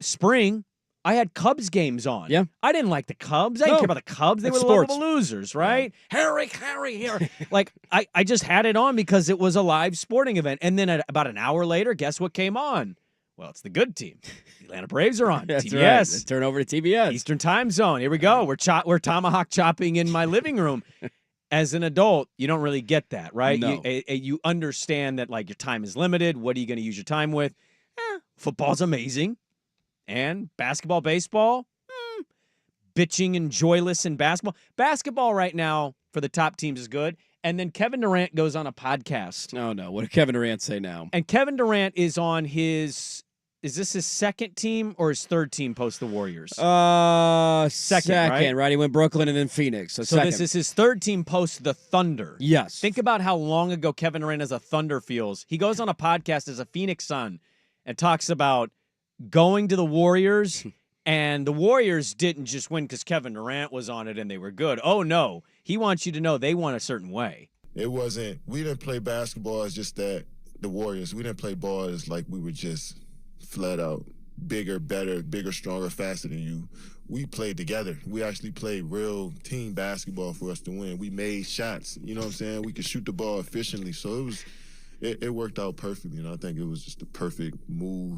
Spring, I had Cubs games on. Yeah. I didn't like the Cubs. I didn't care about the Cubs. They were the lovable losers, right? Yeah. Harry, here. Like, I just had it on because it was a live sporting event. And then about an hour later, guess what came on? Well, it's the good team. The Atlanta Braves are on. That's TBS. Right. Turn over to TBS. Eastern Time Zone. Here we go. We're tomahawk chopping in my living room. As an adult, you don't really get that, right? No. You understand that, like, your time is limited. What are you going to use your time with? Football's amazing. And basketball, baseball, bitching and joyless in basketball. Basketball right now for the top teams is good. And then Kevin Durant goes on a podcast. Oh, no. What did Kevin Durant say now? And Kevin Durant is on is this his second team or his third team post the Warriors? Second, right? He went Brooklyn and then Phoenix. So this is his third team post the Thunder. Yes. Think about how long ago Kevin Durant as a Thunder feels. He goes on a podcast as a Phoenix Sun and talks about going to the Warriors, and the Warriors didn't just win because Kevin Durant was on it and they were good. Oh, no. He wants you to know they won a certain way. It wasn't – we didn't play basketball as just that the Warriors. We didn't play ball as like we were just – flat out bigger, better, bigger, stronger, faster than you. We played together. We actually played real team basketball for us to win. We made shots. You know what I'm saying? We could shoot the ball efficiently. So it worked out perfectly. And I think it was just the perfect move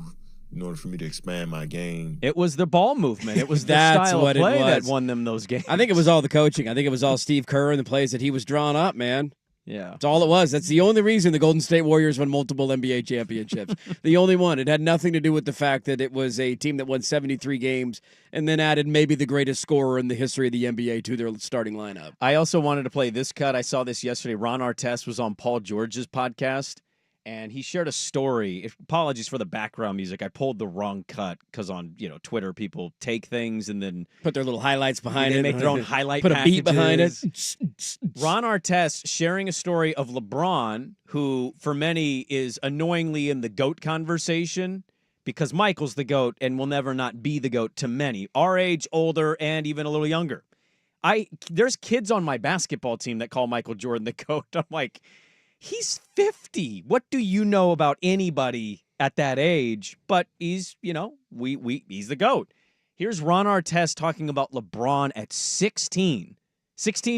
in order for me to expand my game. It was the ball movement. It was the That's style what of it play that was. won them those games. I think it was all the coaching. I think it was all Steve Kerr and the plays that he was drawing up, man. Yeah. That's all it was. That's the only reason the Golden State Warriors won multiple NBA championships. The only one. It had nothing to do with the fact that it was a team that won 73 games and then added maybe the greatest scorer in the history of the NBA to their starting lineup. I also wanted to play this cut. I saw this yesterday. Ron Artest was on Paul George's podcast, and he shared a story. Apologies for the background music. I pulled the wrong cut because on Twitter, people take things and then Put their little highlights behind they it. make their own highlight Put a beat behind it. packages. Ron Artest sharing a story of LeBron, who for many is annoyingly in the GOAT conversation because Michael's the GOAT and will never not be the GOAT to many, our age, older, and even a little younger. There's kids on my basketball team that call Michael Jordan the GOAT. I'm like, he's 50. What do you know about anybody at that age? But he's, he's the GOAT. Here's Ron Artest talking about LeBron at 16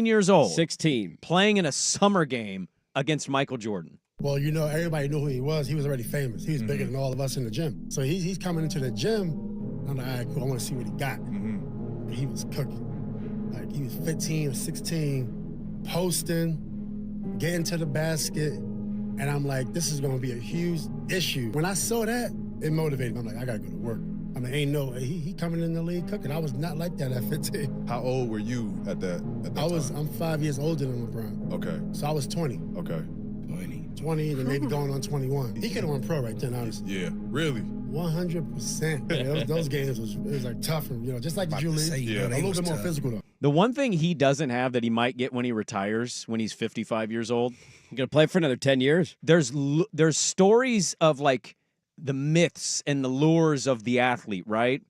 years old. 16. Playing in a summer game against Michael Jordan. Well, everybody knew who he was. He was already famous. He was bigger than all of us in the gym. So he's coming into the gym. I'm like, all right, cool. I want to see what he got. He was cooking. Like, he was 15 or 16, posting, getting to the basket. And I'm like, this is going to be a huge issue. When I saw that, it motivated me. I'm like, I got to go to work. I mean, he coming in the league cooking. I was not like that at 15. How old were you at that time? I'm 5 years older than LeBron. Okay. So I was 20. Okay. 20, and maybe going on 21. He could have won pro right then, honestly. Yeah, really? 100%. Those games was like tough, and just like the Drew League. Yeah. A little bit more physical though. The one thing he doesn't have that he might get when he retires, when he's 55 years old, You're going to play for another 10 years? there's stories of like the myths and the lures of the athlete, right?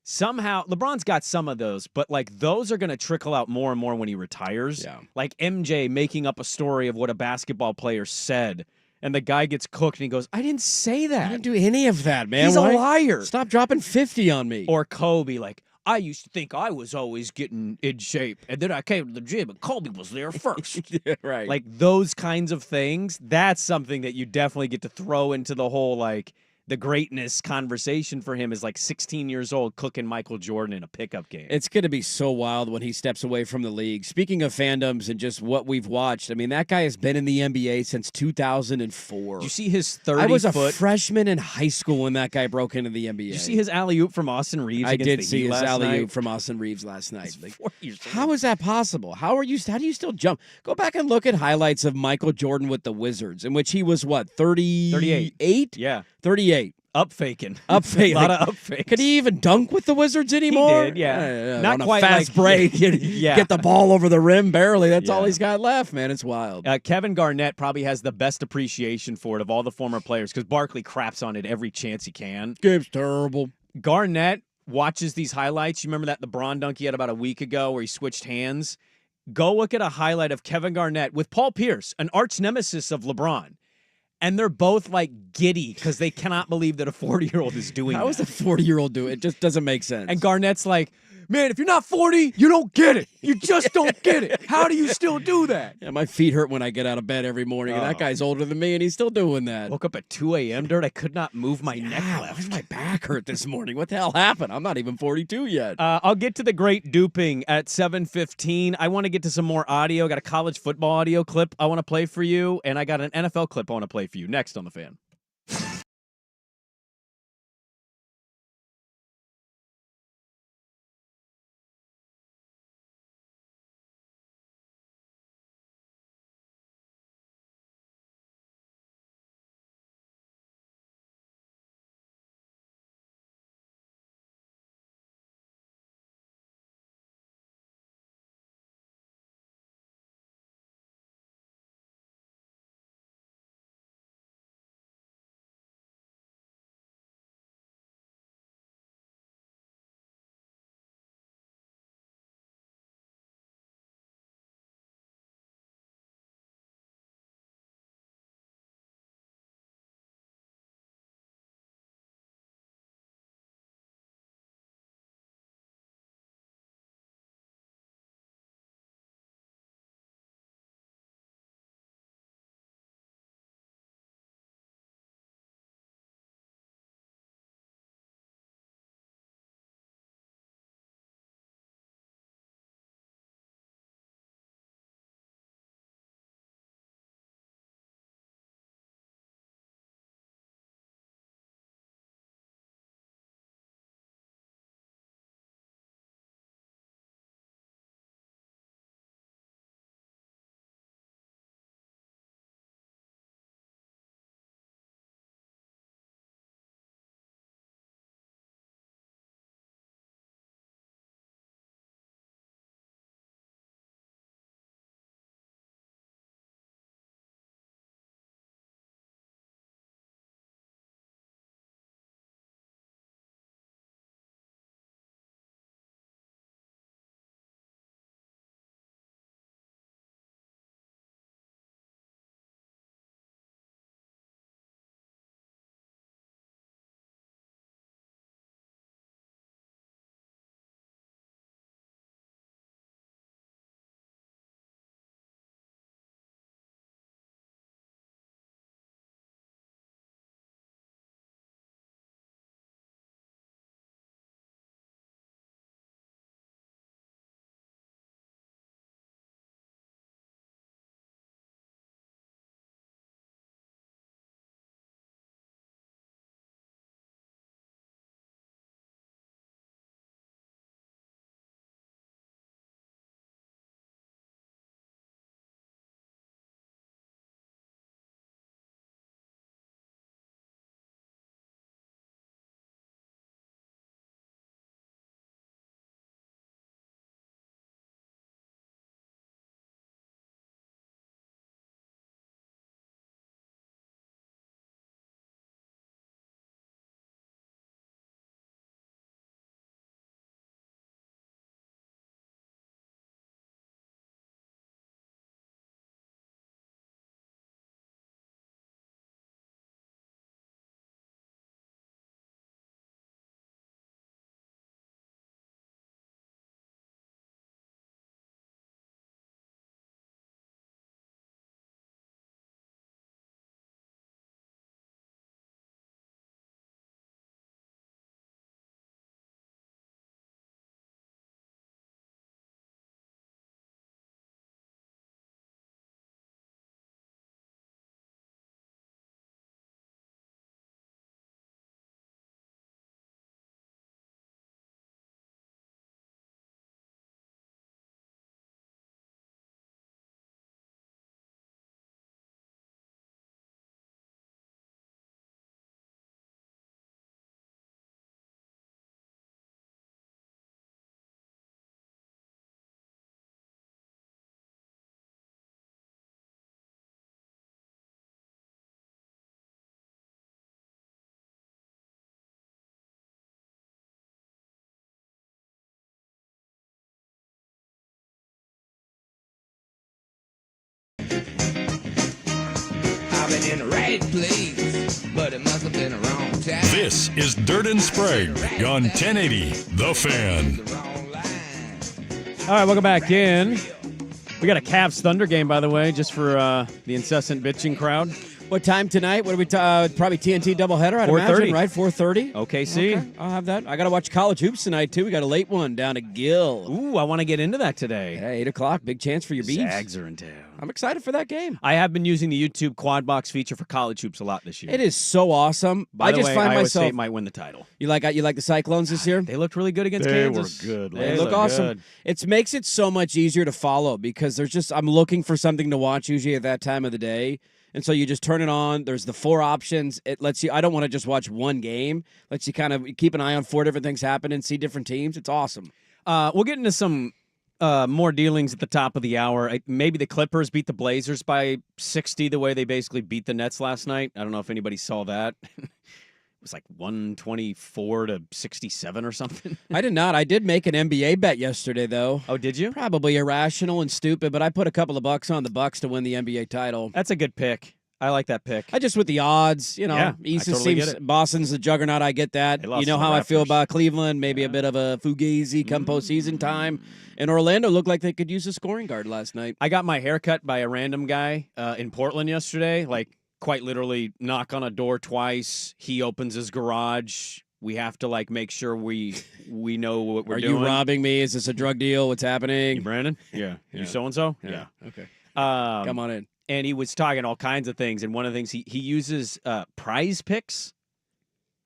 Somehow, LeBron's got some of those, but like those are going to trickle out more and more when he retires. Yeah. Like MJ making up a story of what a basketball player said, and the guy gets cooked and he goes, I didn't say that. I didn't do any of that, man. He's a liar. Stop dropping 50 on me. Or Kobe, like, I used to think I was always getting in shape, and then I came to the gym and Kobe was there first. Yeah, right. Like those kinds of things, that's something that you definitely get to throw into the whole, like, the greatness conversation for him is like 16 years old cooking Michael Jordan in a pickup game. It's going to be so wild when he steps away from the league. Speaking of fandoms and just what we've watched, I mean, that guy has been in the NBA since 2004. Did you see his 30-foot? I was a freshman in high school when that guy broke into the NBA. Did you see his alley-oop from Austin Reeves I against did the see Heat his last alley-oop night? from Austin Reeves last night. He's Like, 4 years old. how is that possible? How do you still jump? Go back and look at highlights of Michael Jordan with the Wizards, in which he was, what, 38? Yeah. 38. Up faking. Up fake. A lot of up fakes. Could he even dunk with the Wizards anymore? He did, yeah. Not Not on quite a fast like- break. Yeah. Get the ball over the rim barely. That's all Yeah. he's got left, man. It's wild. Kevin Garnett probably has the best appreciation for it of all the former players because Barkley craps on it every chance he can. Game's terrible. Garnett watches these highlights. You remember that LeBron dunk he had about a week ago where he switched hands? Go look at a highlight of Kevin Garnett with Paul Pierce, an arch nemesis of LeBron. And they're both like giddy because they cannot believe that a 40-year-old is doing How that. is a 40-year-old doing it? It just doesn't make sense. And Garnett's like, man, if you're not 40, you don't get it. You just don't get it. How do you still do that? Yeah, my feet hurt when I get out of bed every morning, and that guy's older than me, and he's still doing that. Woke up at 2 a.m., Dirt. I could not move my neck Why left. does my back hurt this morning? What the hell happened? I'm not even 42 yet. I'll get to the great duping at 7:15. I want to get to some more audio. I got a college football audio clip I want to play for you, and I got an NFL clip I want to play for you next on The Fan. been in the right place, but it must have been the wrong time. This is Dirt and Sprague on 1080 The Fan. All right, welcome back in. We got a Cavs Thunder game, by the way, just for the incessant bitching crowd. What time tonight? What are we? Probably TNT doubleheader. I'd 4:30. imagine, right? 4:30. OKC. Okay, I'll have that. I got to watch college hoops tonight too. We got a late one down at Gill. Ooh, I want to get into that today. Hey, 8:00. Big chance for your beats. Zags are in town. I'm excited for that game. I have been using the YouTube quad box feature for college hoops a lot this year. It is so awesome. By the I just way, find Iowa myself. State might win the title. You like the Cyclones this year? They looked really good against They Kansas. were good. They look awesome. Good. It makes it so much easier to follow because I'm looking for something to watch usually at that time of the day. And so you just turn it on. There's the 4 options. It lets you, I don't want to just watch one game. Lets you kind of keep an eye on 4 different things happen and see different teams. It's awesome. We'll get into some more dealings at the top of the hour. Maybe the Clippers beat the Blazers by 60 the way they basically beat the Nets last night. I don't know if anybody saw that. It was like 124-67 or something. I did not. I did make an NBA bet yesterday, though. Oh, did you? Probably irrational and stupid, but I put a couple of bucks on the Bucks to win the NBA title. That's a good pick. I like that pick. I just with the odds, Yeah, East I totally seems get it. Boston's the juggernaut. I get that. They lost You know to the how I feel Raptors. about Cleveland. Maybe a bit of a fugazi come postseason time. And Orlando looked like they could use a scoring guard last night. I got my hair cut by a random guy in Portland yesterday. Like, quite literally, knock on a door twice. He opens his garage. We have to make sure we know what we're doing. Are you robbing me? Is this a drug deal? What's happening? You Brandon? Yeah. You so and so? Yeah. Okay. Come on in. And he was talking all kinds of things. And one of the things he uses prize picks,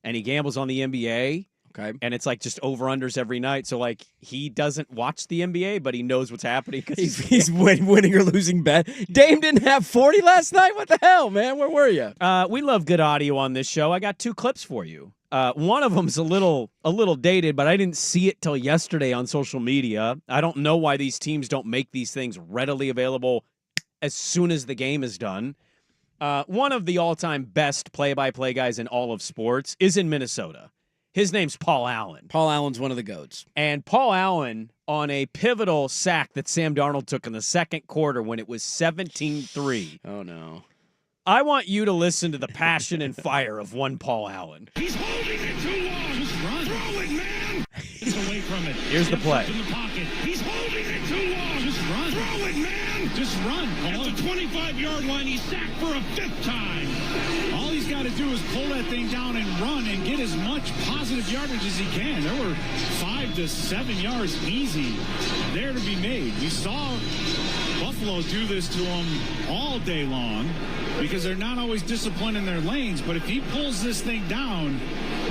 and he gambles on the NBA. Okay. And it's just over-unders every night. So, he doesn't watch the NBA, but he knows what's happening. He's winning or losing bet. Dame didn't have 40 last night? What the hell, man? Where were you? We love good audio on this show. I got 2 clips for you. One of them's a little dated, but I didn't see it till yesterday on social media. I don't know why these teams don't make these things readily available as soon as the game is done. One of the all-time best play-by-play guys in all of sports is in Minnesota. His name's Paul Allen. Paul Allen's one of the GOATs. And Paul Allen, on a pivotal sack that Sam Darnold took in the second quarter when it was 17-3. Oh, no. I want you to listen to the passion and fire of one Paul Allen. He's holding it too long. Just run. Throw it, man. He's away from it. Here's the play. In the pocket. He's holding it too long. Just run. Throw it, man. Just run. At the 25-yard line, he's sacked for a 5th time. All he's got to do is pull that thing down and run and get as much positive yardage as he can. There were 5 to 7 yards easy there to be made. We saw Buffalo do this to him all day long because they're not always disciplined in their lanes. But if he pulls this thing down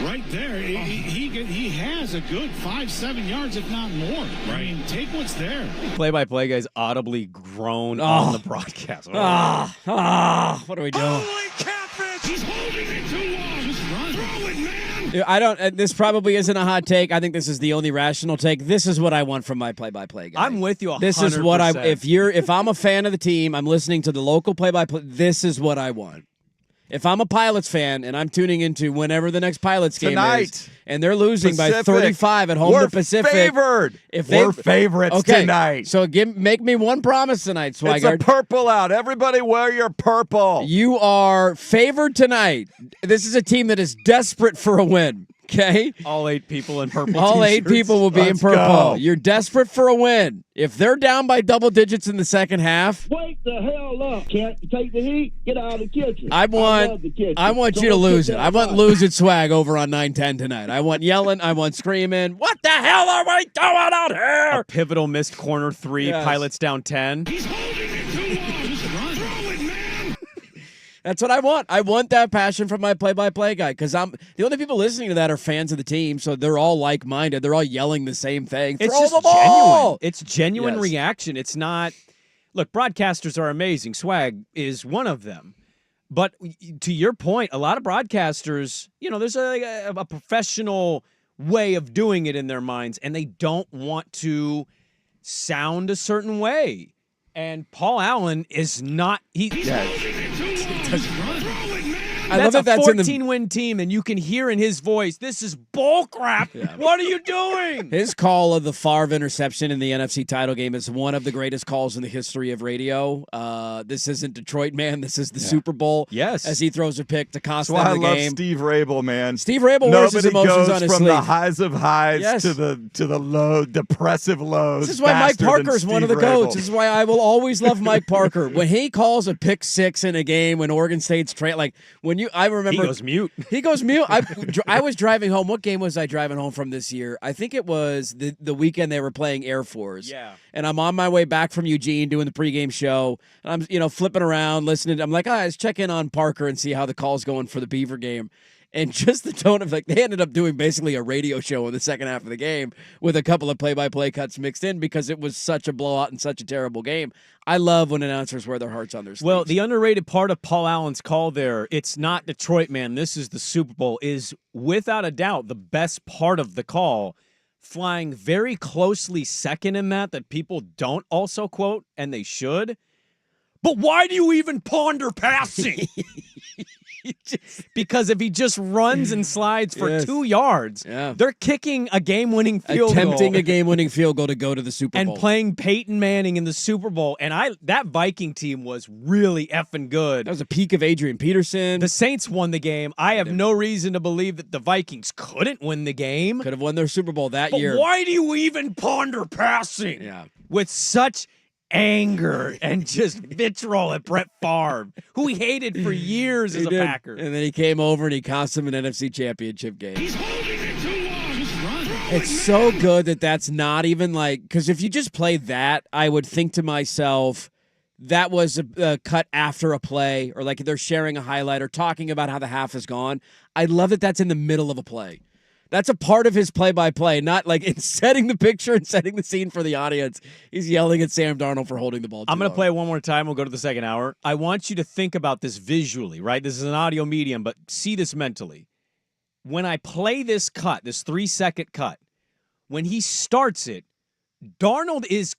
right there, he has a good 5-7 yards, if not more. Right. I mean, take what's there. Play-by-play guys audibly groan on the broadcast. What are we doing? Holy catfish! He's holding it too long. Just run. Throw it, man. I don't. This probably isn't a hot take. I think this is the only rational take. This is what I want from my play-by-play guy. I'm with you 100%. This is what I. If I'm a fan of the team, I'm listening to the local play-by-play. This is what I want. If I'm a Pilots fan and I'm tuning into whenever the next Pilots game is, and they're losing by 35 at home to Pacific, favored. We're favorites tonight. So make me one promise tonight, Swigert. It's a purple out. Everybody wear your purple. You are favored tonight. This is a team that is desperate for a win. Okay? All 8 people in purple. All t-shirts. 8 people will be in Let's purple. go. You're desperate for a win. If they're down by double digits in the second half, wake the hell up, cat. Take the heat. Get out of the kitchen. I want you to lose it. I want lose it swag over on 910 tonight. I want yelling. I want screaming. What the hell are we doing out here? A pivotal missed corner 3. Yes. Pilots down 10. He's holding it too long. Just run. Throw it, man. That's what I want. I want that passion from my play-by-play guy because the only people listening to that are fans of the team, so they're all like-minded. They're all yelling the same thing. It's Throw just the ball! genuine. It's genuine Yes. reaction. It's not. Look, broadcasters are amazing. Swag is one of them. But to your point, a lot of broadcasters, there's a professional way of doing it in their minds, and they don't want to sound a certain way. And Paul Allen is not. I love that that's that's a 14-win team, and you can hear in his voice, this is bull crap. Yeah. What are you doing? His call of the Favre interception in the NFC title game is one of the greatest calls in the history of radio. this isn't Detroit, man. This is the Super Bowl. Yes. As he throws a pick to cost That's them why I the love game. Steve Rabel, man. Steve Rabel wears his Nobody emotions goes on his from sleeve. the highs of highs Yes. to the low, depressive lows. This is why Mike faster Parker is than one of the Steve Rabel. GOATs. This is why I will always love Mike Parker. When he calls a pick six in a game when Oregon State's I remember He goes mute. He goes mute. I was driving home. What game was I driving home from this year? I think it was the weekend they were playing Air Force. Yeah. And I'm on my way back from Eugene doing the pregame show. And I'm, flipping around, listening. I'm like, let's check in on Parker and see how the call's going for the Beaver game. And just the tone of, they ended up doing basically a radio show in the second half of the game with a couple of play-by-play cuts mixed in because it was such a blowout and such a terrible game. I love when announcers wear their hearts on their sleeves. Well, the underrated part of Paul Allen's call there, it's not Detroit, man, this is the Super Bowl, is without a doubt the best part of the call, flying very closely second in that people don't also quote, and they should. But why do you even ponder passing? Because if he just runs and slides for 2 yards, they're kicking a game-winning field goal. Attempting a game-winning field goal to go to the Super Bowl. And playing Peyton Manning in the Super Bowl. And that Viking team was really effing good. That was a peak of Adrian Peterson. The Saints won the game. I have no reason to believe that the Vikings couldn't win the game. Could have won their Super Bowl that year. Why do you even ponder passing? Yeah. With such anger and just vitriol at Brett Favre, who he hated for years as a Packer. And then he came over and he cost him an NFC Championship game. He's holding it too long. Just run. It's so good that's not even because if you just play that, I would think to myself, that was a cut after a play, or they're sharing a highlight or talking about how the half is gone. I love that that's in the middle of a play. That's a part of his play-by-play, not in setting the picture and setting the scene for the audience. He's yelling at Sam Darnold for holding the ball too I'm going to long. play it one more time. We'll go to the second hour. I want you to think about this visually, right? This is an audio medium, but see this mentally. When I play this cut, this 3-second cut, when he starts it, Darnold is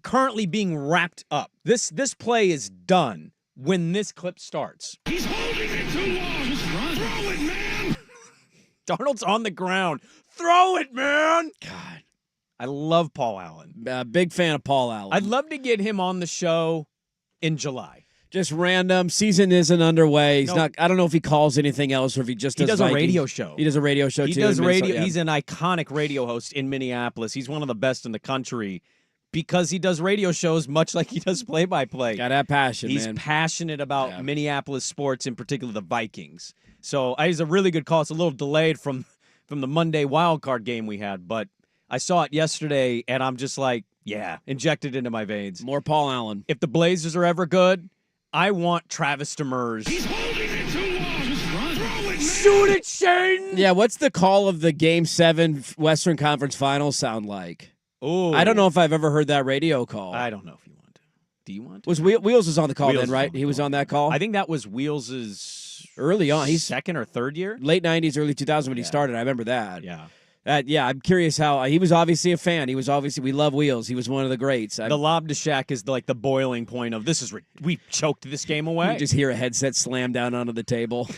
currently being wrapped up. This play is done when this clip starts. He's holding it too long. Just run. Throw it, man. Darnold's on the ground. Throw it, man. God, I love Paul Allen. Big fan of Paul Allen. I'd love to get him on the show in July. Just random. Season isn't underway. He's not. I don't know if he calls anything else or if he just does. He does Vikings. a radio show. He does a radio show too. He does in radio. Minnesota, yeah. He's an iconic radio host in Minneapolis. He's one of the best in the country because he does radio shows much like he does play-by-play. Got that passion, He's man. passionate about Minneapolis sports, in particular the Vikings. So it's a really good call. It's a little delayed from the Monday wild card game we had, but I saw it yesterday, and I'm just like, injected into my veins. More Paul Allen. If the Blazers are ever good, I want Travis Demers. He's holding it too long. Just run. Throw it, man. Shoot it, Shane! Yeah, what's the call of the Game 7 Western Conference Finals sound like? Oh, I don't know if I've ever heard that radio call. I don't know if you want to. Do you want to? Wheels was on the call Wheels then, right? He was on that call? I think that was Wheels' early on. He's second or third year? Late 90s, early 2000s when he started. I remember that. Yeah. I'm curious how he was obviously a fan. We love Wheels. He was one of the greats. The lob to Shaq is the boiling point of we choked this game away. You just hear a headset slam down onto the table.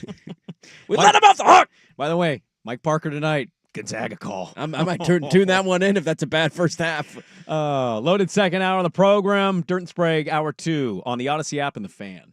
We let him off the hook. By the way, Mike Parker tonight, Gonzaga call. I might tune that one in if that's a bad first half. Loaded second hour of the program. Durant and Sprague, hour 2 on the Odyssey app and the Fan.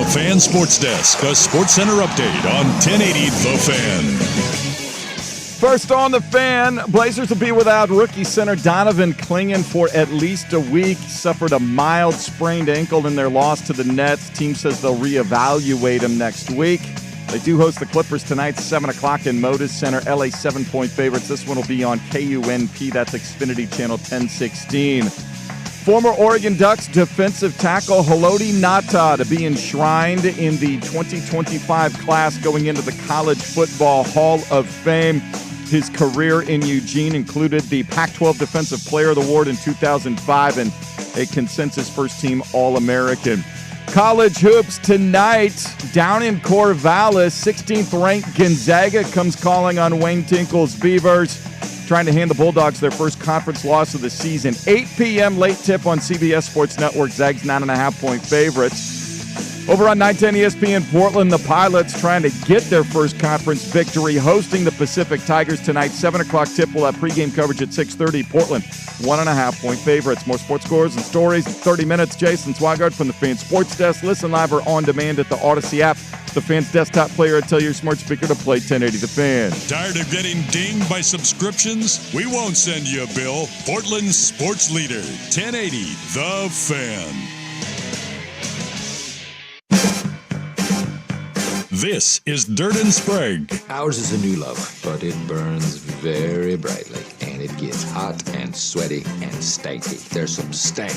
The Fan Sports Desk, a SportsCenter update on 1080 The Fan. First on The Fan, Blazers will be without rookie center Donovan Clingan for at least a week. Suffered a mild sprained ankle in their loss to the Nets. Team says they'll reevaluate him next week. They do host the Clippers tonight, 7 o'clock in Moda Center. LA 7-point favorites. This one will be on KUNP. That's Xfinity Channel 1016. Former Oregon Ducks defensive tackle Haloti Ngata to be enshrined in the 2025 class going into the College Football Hall of Fame. His career in Eugene included the Pac-12 Defensive Player of the Award in 2005 and a consensus first-team All-American. College hoops tonight down in Corvallis. 16th-ranked Gonzaga comes calling on Wayne Tinkle's Beavers, trying to hand the Bulldogs their first conference loss of the season. 8 p.m. late tip on CBS Sports Network. Zags 9.5-point favorites. Over on 910 ESPN Portland, the Pilots trying to get their first conference victory, hosting the Pacific Tigers tonight. 7 o'clock tip. We'll have pregame coverage at 6:30. Portland, 1.5-point favorites. More sports scores and stories in 30 minutes. Jason Swigard from the Fan Sports Desk. Listen live or on demand at the Odyssey app, the Fan's desktop player, and tell your smart speaker to play 1080 The Fan. Tired of getting dinged by subscriptions? We won't send you a bill. Portland's sports leader, 1080 The Fan. This is Dirt and Sprague. Ours is a new love, but it burns very brightly, and it gets hot and sweaty and stanky. There's some stank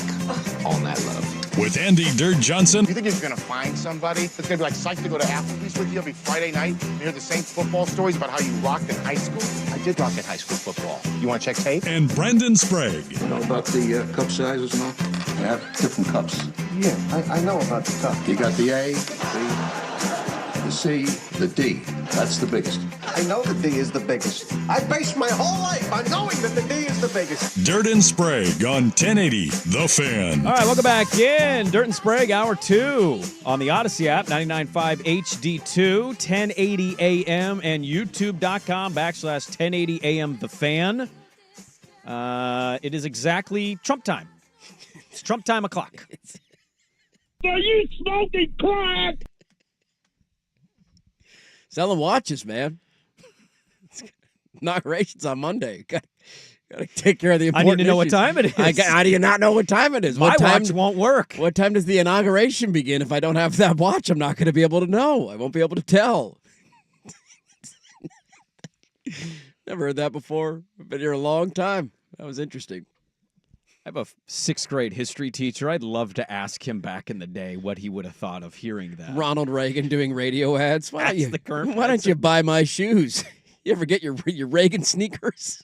on that love. With Andy Dirt Johnson. You think you're going to find somebody that's going to be like psyched to go to Applebee's with you every Friday night and hear the same football stories about how you rocked in high school? I did rock in high school football. You want to check tape? And Brendan Sprague. You know about the cup sizes and all? They have different cups. Yeah, I know about the cup. You got the A, the C, the D. That's the biggest. I know the D is the biggest. I based my whole life on knowing that the D is the biggest. Dirt and Sprague on 1080 The Fan. All right, welcome back in. Dirt and Sprague, Hour 2 on the Odyssey app, 99.5 HD2, 1080 AM, and YouTube.com/1080 AM The Fan. It is exactly Trump time. It's Trump time o'clock. Are you smoking crack? Selling watches, man. Inauguration's on Monday. Got to take care of the important I need to know issues. what time it is. How do you not know what time it is? My what time watch won't work. What time does the inauguration begin? If I don't have that watch, I'm not going to be able to know. I won't be able to tell. Never heard that before. I've been here a long time. That was interesting. I have a 6th grade history teacher. I'd love to ask him back in the day what he would have thought of hearing that. Ronald Reagan doing radio ads. Why That's don't you buy my shoes? You ever get your Reagan sneakers?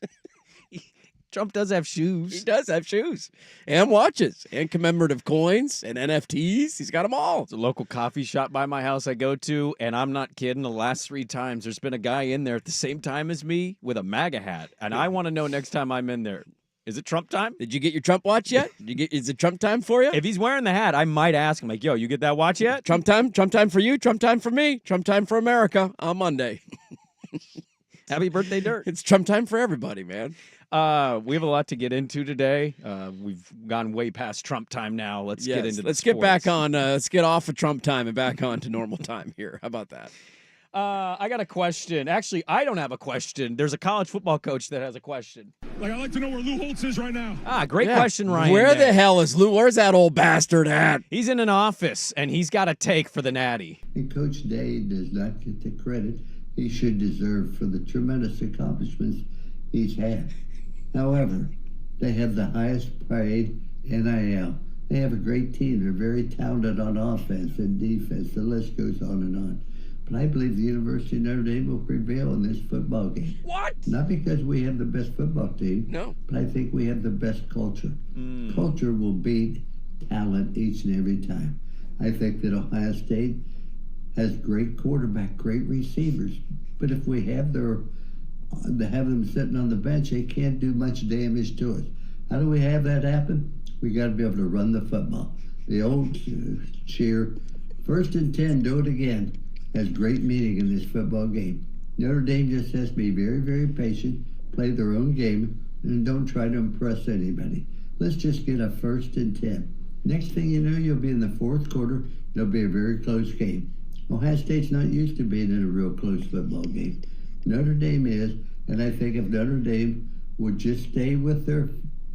Trump does have shoes. He does have shoes and watches and commemorative coins and NFTs. He's got them all. It's a local coffee shop by my house I go to, and I'm not kidding. The last 3 times, there's been a guy in there at the same time as me with a MAGA hat, and I want to know next time I'm in there. Is it Trump time? Did you get your Trump watch yet? Is it Trump time for you? If he's wearing the hat, I might ask him, like, yo, you get that watch yet? Trump time for you, Trump time for me, Trump time for America on Monday. Happy birthday, Dirt. It's Trump time for everybody, man. We have a lot to get into today. We've gone way past Trump time now. Let's get into Let's the get back on, let's get off of Trump time and back on to normal time here. How about that? I got a question. Actually, I don't have a question. There's a college football coach that has a question. I'd like to know where Lou Holtz is right now. Great question, Ryan. Where the hell is Lou? Where's that old bastard at? He's in an office, and he's got a take for the Natty. And Coach Day does not get the credit he should deserve for the tremendous accomplishments he's had. However, they have the highest paid NIL. They have a great team. They're very talented on offense and defense. The list goes on and on. But I believe the University of Notre Dame will prevail in this football game. What? Not because we have the best football team. No. But I think we have the best culture. Culture will beat talent each and every time. I think that Ohio State has great quarterback, great receivers. But if we have them sitting on the bench, they can't do much damage to us. How do we have that happen? We got to be able to run the football. The old cheer, 1st and 10, do it again, has great meaning in this football game. Notre Dame just has to be very, very patient, play their own game, and don't try to impress anybody. Let's just get a 1st and 10. Next thing you know, you'll be in the fourth quarter. It'll be a very close game. Ohio State's not used to being in a real close football game. Notre Dame is, and I think if Notre Dame would just stay with their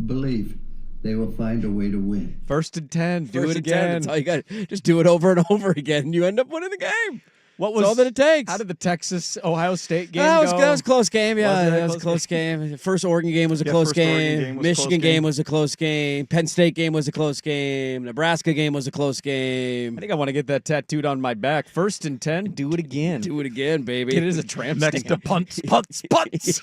belief, they will find a way to win. 1st and 10. Do First it and 10, again. that's all you got. Just do it over and over again, and you end up winning the game. What That's all that it takes. How did the Texas-Ohio State game that go? was a close game. Yeah, Was that was a close game. First Oregon game was a Yeah, close first Oregon game. game was a Michigan close game game. was a close game. Penn State game was a close game. Nebraska game was a close game. I think I want to get that tattooed on my back. 1st and 10, do it again. Do it again, baby. Get it as a tramp Next to stamp. punts.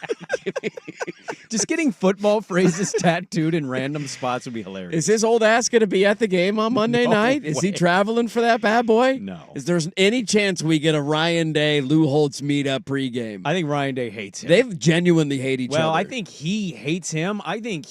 Just getting football phrases tattooed in random spots would be hilarious. Is his old ass going to be at the game on Monday No night? Is he way. traveling for that bad boy? No. Is there any chance we get a Ryan Day, Lou Holtz meetup pregame? I think Ryan Day hates him. They genuinely hate each other. Well, I think he hates him. I think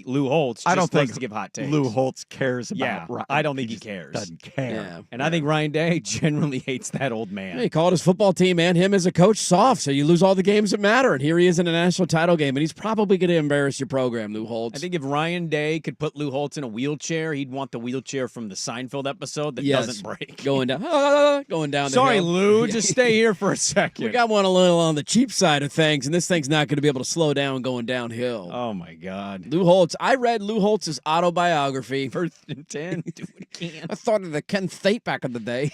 Lou Holtz, just I don't likes think to give hot takes. Lou Holtz cares about Yeah, Ryan. I don't think he just cares. Doesn't care. Yeah. And I think Ryan Day generally hates that old man. He called his football team and him as a coach soft, so you lose all the games that matter. And here he is in a national title game, and he's probably going to embarrass your program, Lou Holtz. I think if Ryan Day could put Lou Holtz in a wheelchair, he'd want the wheelchair from the Seinfeld episode that doesn't break. Going down, going down. Sorry, the hill. Lou. Just stay here for a second. We got one a little on the cheap side of things, and this thing's not going to be able to slow down going downhill. Oh my God. Lou Holtz. I read Lou Holtz's autobiography. 1st and 10, do it again. I thought of the Kent State back in the day.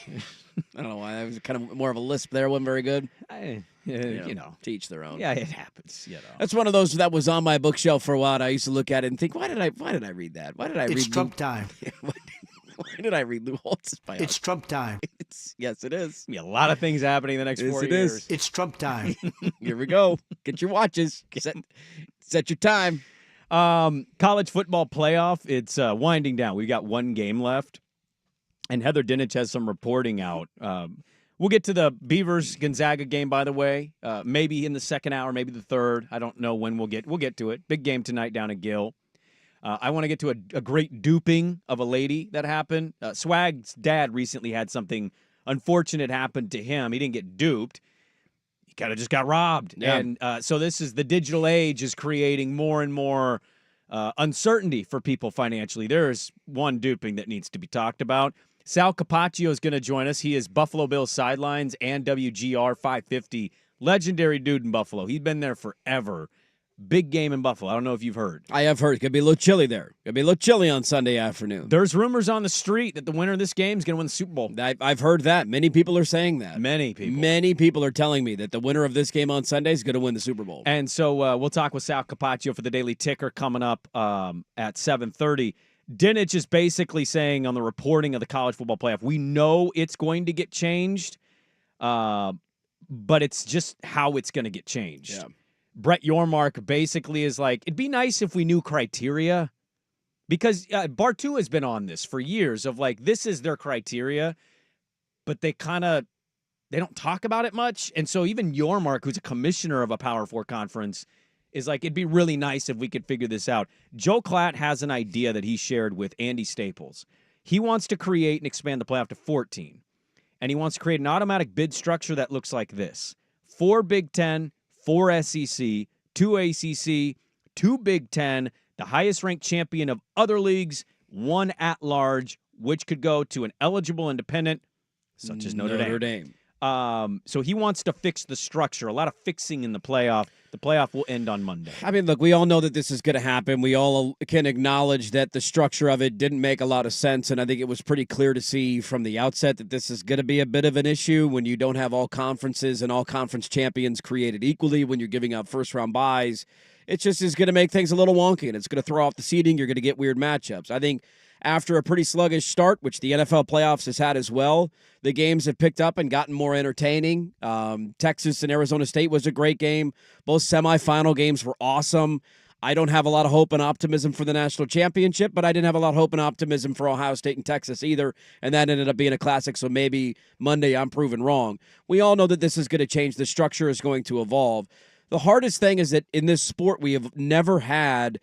I don't know why. That was kind of more of a lisp there. Wasn't very good. You know. To each their own. Yeah, it happens. You know. That's one of those that was on my bookshelf for a while. And I used to look at it and think, why did I read that? Why did I read It's Trump time. Why did I read Lou Holtz's biography? It's Trump time. Yes, it is. Be a lot of things happening the next 4 years. It's Trump time. Here we go. Get your watches. Set your time. College football playoff. It's winding down. We've got one game left, and Heather Dinich has some reporting out. We'll get to the Beavers-Gonzaga game, by the way. Maybe in the second hour, maybe the third. I don't know when we'll get to it. Big game tonight down at Gill. I want to get to a great duping of a lady that happened. Swag's dad recently had something unfortunate happen to him. He didn't get duped. He kind of just got robbed. Yeah. And so this is the digital age is creating more and more uncertainty for people financially. There is one duping that needs to be talked about. Sal Capacho is going to join us. He is Buffalo Bills sidelines and WGR 550. Legendary dude in Buffalo. He's been there forever. Big game in Buffalo. I don't know if you've heard. I have heard. It's going to be a little chilly there. Going to be a little chilly on Sunday afternoon. There's rumors on the street that the winner of this game is going to win the Super Bowl. I've heard that. Many people are saying that. Many people. Many people are telling me that the winner of this game on Sunday is going to win the Super Bowl. And so we'll talk with Sal Capacho for the Daily Ticker coming up at 7:30. Dinich is basically saying on the reporting of the college football playoff, we know it's going to get changed, but it's just how it's going to get changed. Yeah. Brett Yormark basically is like, it'd be nice if we knew criteria, because Bartu has been on this for years of like, this is their criteria, but they don't talk about it much. And so even Yormark, who's a commissioner of a Power 4 conference, is like, it'd be really nice if we could figure this out. Joe Klatt has an idea that he shared with Andy Staples. He wants to create and expand the playoff to 14. And he wants to create an automatic bid structure that looks like this: 4 Big Ten, 4 SEC, 2 ACC, 2 Big Ten, the highest-ranked champion of other leagues, 1 at-large, which could go to an eligible independent, such as Notre Dame. So he wants to fix the structure. A lot of fixing in the playoff. The playoff will end on Monday. I mean, look, we all know that this is going to happen. We all can acknowledge that the structure of it didn't make a lot of sense, and I think it was pretty clear to see from the outset that this is going to be a bit of an issue when you don't have all conferences and all conference champions created equally, when you're giving out first-round buys. It just is going to make things a little wonky, and it's going to throw off the seeding. You're going to get weird matchups. I think after a pretty sluggish start, which the NFL playoffs has had as well, the games have picked up and gotten more entertaining. Texas and Arizona State was a great game. Both semifinal games were awesome. I don't have a lot of hope and optimism for the national championship, but I didn't have a lot of hope and optimism for Ohio State and Texas either, and that ended up being a classic, so maybe Monday I'm proven wrong. We all know that this is going to change. The structure is going to evolve. The hardest thing is that in this sport, we have never had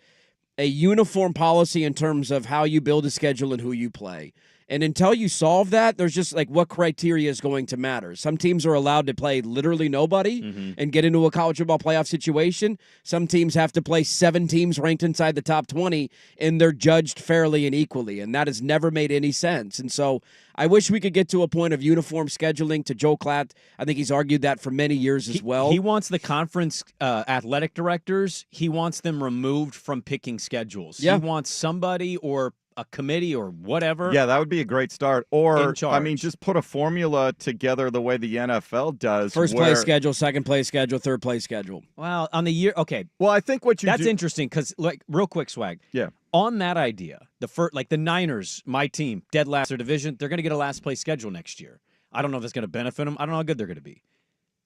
a uniform policy in terms of how you build a schedule and who you play. And until you solve that, there's just like what criteria is going to matter. Some teams are allowed to play literally nobody and get into a college football playoff situation. Some teams have to play 7 teams ranked inside the top 20, and they're judged fairly and equally. And that has never made any sense. And so I wish we could get to a point of uniform scheduling. To Joe Klatt, I think he's argued that for many years as well. He wants the conference athletic directors, he wants them removed from picking schedules. Yeah. He wants somebody or a committee or whatever. Yeah, that would be a great start. Or, in charge. I mean, just put a formula together the way the NFL does. First place schedule, second place schedule, third place schedule. Well, on the year, okay. Well, I think what you That's do... interesting because, like, real quick, Swag. Yeah. On that idea, the Niners, my team, dead last in their division, they're going to get a last place schedule next year. I don't know if it's going to benefit them. I don't know how good they're going to be.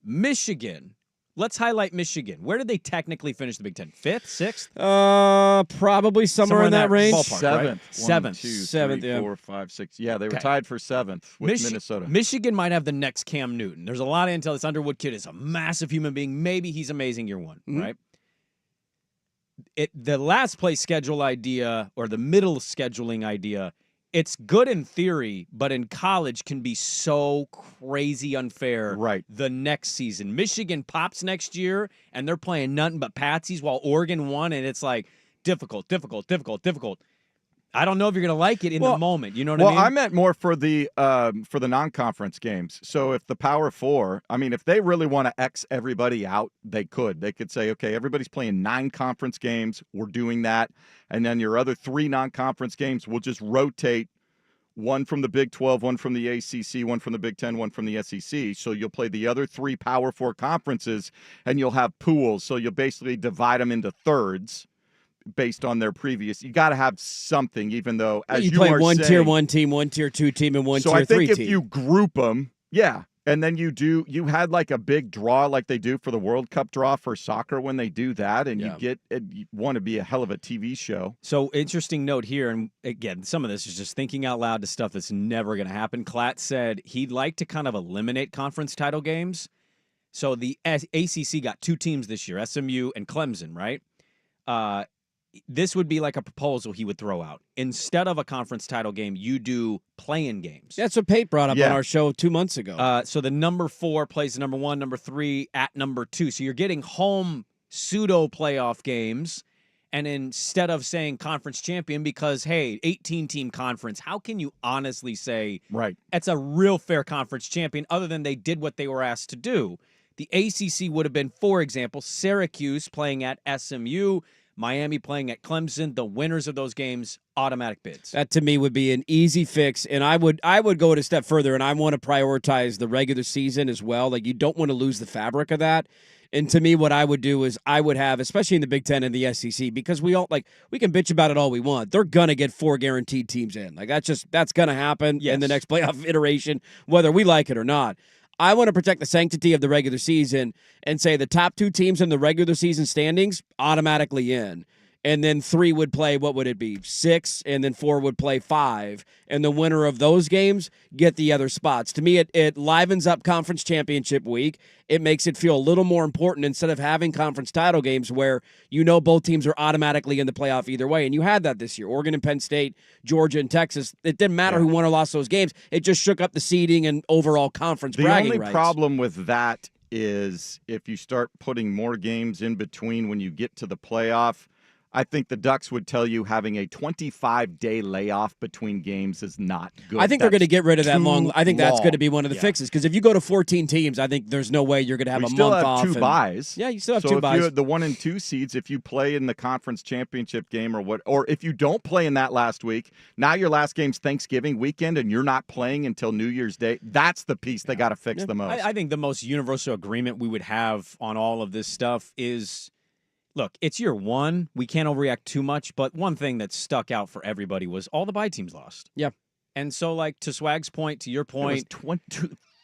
Michigan. Let's highlight Michigan. Where did they technically finish the Big Ten? 5th, 6th? Probably somewhere in that range. Ballpark, 7th. right? 7th. 1, 2, 7th, 3, yeah. 4, 5, 6. Yeah, they were tied for 7th with Minnesota. Michigan might have the next Cam Newton. There's a lot of intel. This Underwood kid is a massive human being. Maybe he's amazing year one, right? The last place schedule idea or the middle scheduling idea, it's good in theory, but in college can be so crazy unfair. Right. The next season. Michigan pops next year, and they're playing nothing but patsies while Oregon won, and it's like difficult. I don't know if you're going to like it in the moment. You know what I mean? Well, I meant more for the non-conference games. So if the Power Four, I mean, if they really want to X everybody out, they could. They could say, okay, everybody's playing 9 conference games. We're doing that. And then your other 3 non-conference games, we'll just rotate one from the Big 12, one from the ACC, one from the Big 10, one from the SEC. So you'll play the other 3 Power Four conferences, and you'll have pools. So you'll basically divide them into thirds based on their previous. You got to have something, even though, as you play are one saying, tier 1 team, 1 tier 2 team, and 1 so tier 3 team. I think if you group them, yeah, and then you had like a big draw like they do for the World Cup draw for soccer when they do that, and you want to be a hell of a TV show. So, interesting note here, and again, some of this is just thinking out loud to stuff that's never going to happen. Klatt said he'd like to kind of eliminate conference title games. So the ACC got 2 teams this year, SMU and Clemson, right? This would be like a proposal he would throw out. Instead of a conference title game, you do play-in games. That's what Pate brought up on our show 2 months ago. So the number 4 plays the number 1, number 3 at number 2. So you're getting home pseudo-playoff games. And instead of saying conference champion because, hey, 18-team conference, how can you honestly say it's a real fair conference champion other than they did what they were asked to do? The ACC would have been, for example, Syracuse playing at SMU, Miami playing at Clemson. The winners of those games, automatic bids. That to me would be an easy fix, and I would go it a step further, and I want to prioritize the regular season as well. Like, you don't want to lose the fabric of that. And to me, what I would do is I would have, especially in the Big Ten and the SEC, because we can bitch about it all we want. They're gonna get 4 guaranteed teams in. Like that's gonna happen in the next playoff iteration, whether we like it or not. I want to protect the sanctity of the regular season and say the top 2 teams in the regular season standings automatically in. And then 3 would play, what would it be, 6, and then 4 would play 5. And the winner of those games get the other spots. To me, it livens up conference championship week. It makes it feel a little more important instead of having conference title games where both teams are automatically in the playoff either way. And you had that this year. Oregon and Penn State, Georgia and Texas. It didn't matter who won or lost those games. It just shook up the seeding and overall conference bragging rights. The only problem with that is if you start putting more games in between when you get to the playoff, I think the Ducks would tell you having a 25-day layoff between games is not good. I think they're going to get rid of that long. I think that's going to be one of the fixes, because if you go to 14 teams, I think there's no way you're going to have a month off. You still have 2 buys. Yeah, you still have so 2 buys. So the 1 and 2 seeds, if you play in the conference championship game or if you don't play in that last week, now your last game's Thanksgiving weekend and you're not playing until New Year's Day. That's the piece they got to fix the most. I think the most universal agreement we would have on all of this stuff is, look, it's year 1. We can't overreact too much, but one thing that stuck out for everybody was all the bye teams lost. Yeah. And so, like, to Swag's point, to your point, it was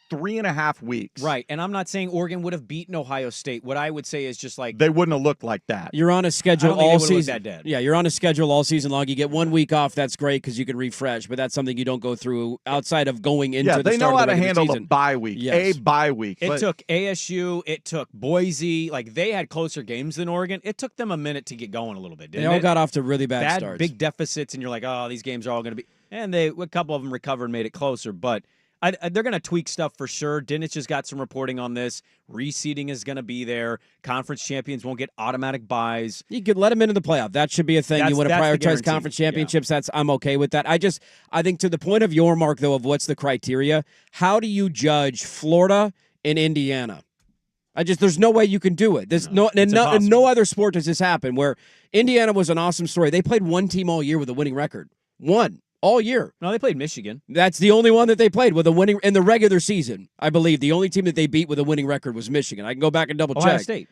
3.5 weeks. Right. And I'm not saying Oregon would have beaten Ohio State. What I would say is just like, they wouldn't have looked like that. You're on a schedule all season. That dead. Yeah, you're on a schedule all season long. You get 1 week off. That's great because you can refresh, but that's something you don't go through outside of going into the start of the they know how to handle season. a bye week. Yes. A bye week. It took ASU, it took Boise. Like, they had closer games than Oregon. It took them a minute to get going a little bit, didn't it? They all got off to really bad starts. Big deficits, and you're like, oh, these games are all going to be. And a couple of them recovered and made it closer, but they're going to tweak stuff for sure. Dinich has got some reporting on this. Reseeding is going to be there. Conference champions won't get automatic buys. You could let them into the playoff. That should be a thing. You want to prioritize conference championships. I'm okay with that. I think to the point of your mark, though, of what's the criteria, how do you judge Florida and Indiana? There's no way you can do it. There's no other sport does this happen, where Indiana was an awesome story. They played one team all year with a winning record. One. All year. No, they played Michigan. That's the only one that they played with a winning in the regular season. I believe the only team that they beat with a winning record was Michigan. I can go back and double Ohio check. State.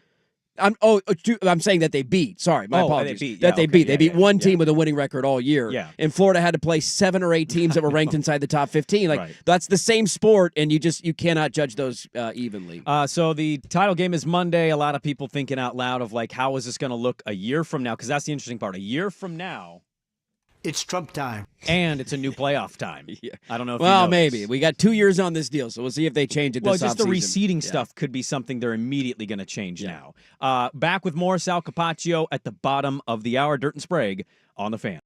I'm saying that they beat. Sorry, my apologies. They beat. They beat one team with a winning record all year. Yeah. And Florida had to play 7 or 8 teams that were ranked inside the top 15. That's the same sport, and you cannot judge those evenly. So the title game is Monday. A lot of people thinking out loud of how is this going to look a year from now? Because that's the interesting part. A year from now. It's Trump time. And it's a new playoff time. I don't know if maybe. We got 2 years on this deal, so we'll see if they change it this offseason. Well, just the reseeding stuff could be something they're immediately going to change now. Back with more Sal Capacho at the bottom of the hour. Dirt and Sprague on the Fan.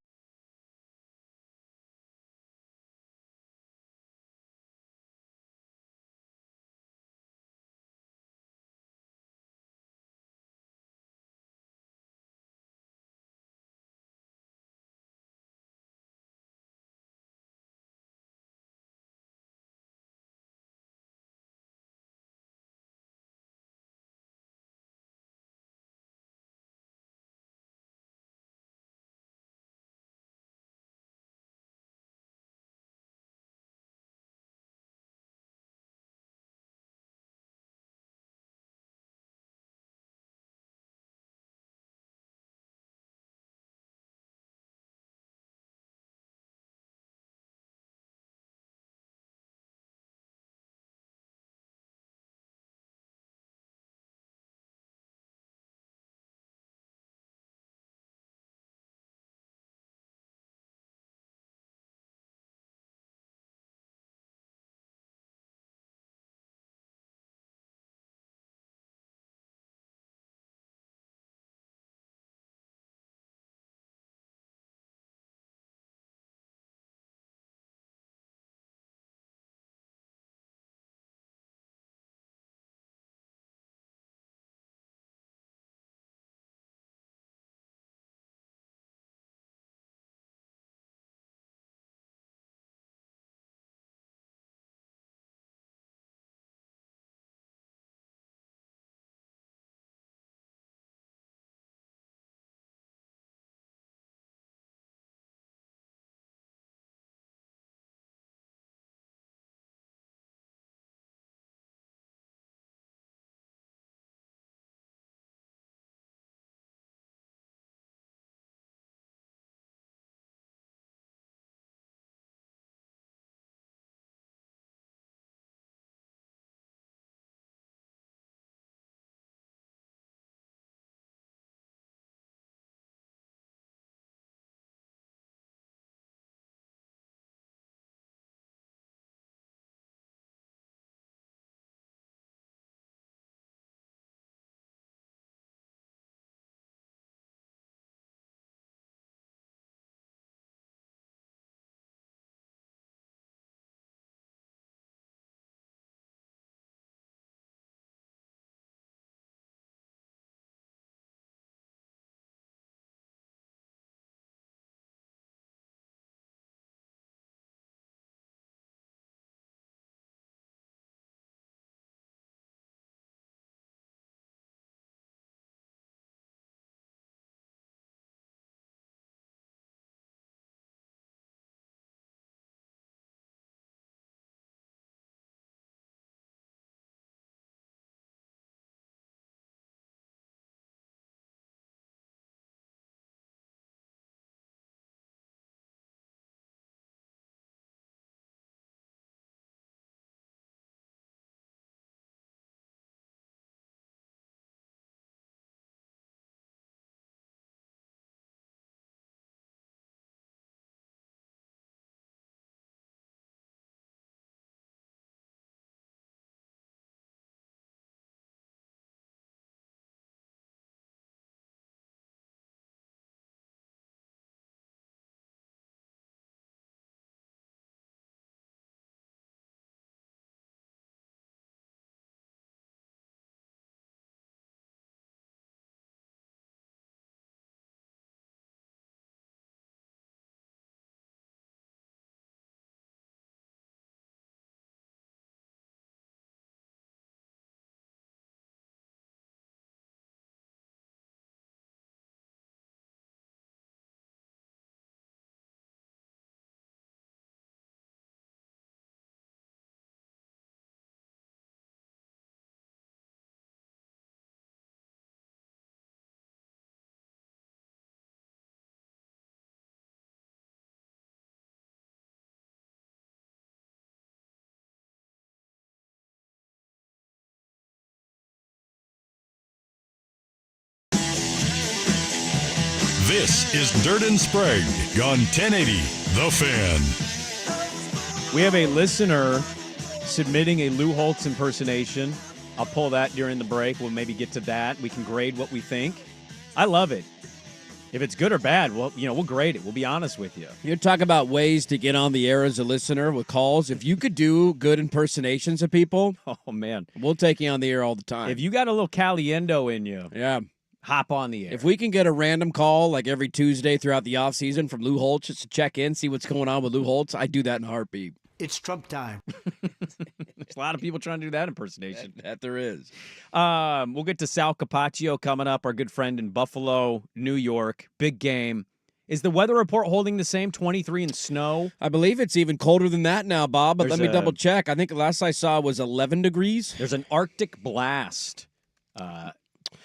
This is Dirt and Sprague on 1080 The Fan. We have a listener submitting a Lou Holtz impersonation. I'll pull that during the break. We'll maybe get to that. We can grade what we think. I love it. If it's good or bad, well, we'll grade it. We'll be honest with you. You're talking about ways to get on the air as a listener with calls. If you could do good impersonations of people, oh man, we'll take you on the air all the time. If you got a little caliendo in you, yeah, hop on the air. If we can get a random call like every Tuesday throughout the off season from Lou Holtz just to check in, see what's going on with Lou Holtz, I do that in a heartbeat. It's Trump time. There's a lot of people trying to do that impersonation. That there is. We'll get to Sal Capacho coming up, our good friend in Buffalo, New York. Big game. Is the weather report holding the same, 23 and snow? I believe it's even colder than that now, Bob, but let me double check. I think the last I saw was 11 degrees. There's an Arctic blast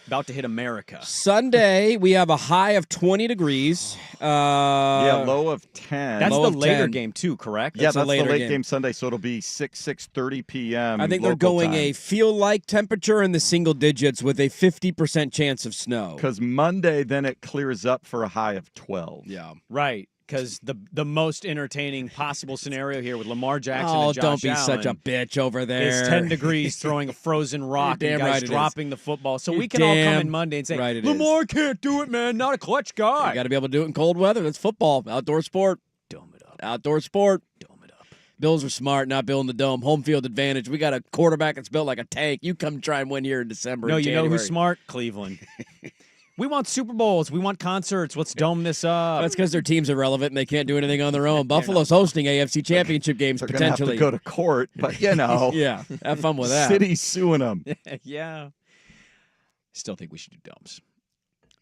about to hit America. Sunday, we have a high of 20 degrees. Low of 10. That's low the of later 10. game, too, correct? Yeah, that's the later late game Sunday, so it'll be 6:30 p.m. I think they're going time. a feel-like temperature in the single digits with a 50% chance of snow. Because Monday, then it clears up for a high of 12. Yeah. Right. Because the most entertaining possible scenario here with Lamar Jackson Oh, and Josh don't be Allen such a bitch over there. is 10 degrees throwing a frozen rock You're and damn guys right it dropping the football. So You're we can all come damn in Monday and say, right it Lamar can't do it, man. Not a clutch guy. You got to be able to do it in cold weather. That's football. Outdoor sport. Dome it up. Outdoor sport. Dome it up. Bills are smart, not building the dome. Home field advantage. We got a quarterback that's built like a tank. You come try and win here in December. No, and you know January. who's smart? Cleveland. We want Super Bowls. We want concerts. Let's dome this up. That's because their team's irrelevant and they can't do anything on their own. Buffalo's hosting AFC Championship games They're potentially. Gonna have to go to court, but Yeah, have fun with that. City's suing them. Yeah. Still think we should do domes.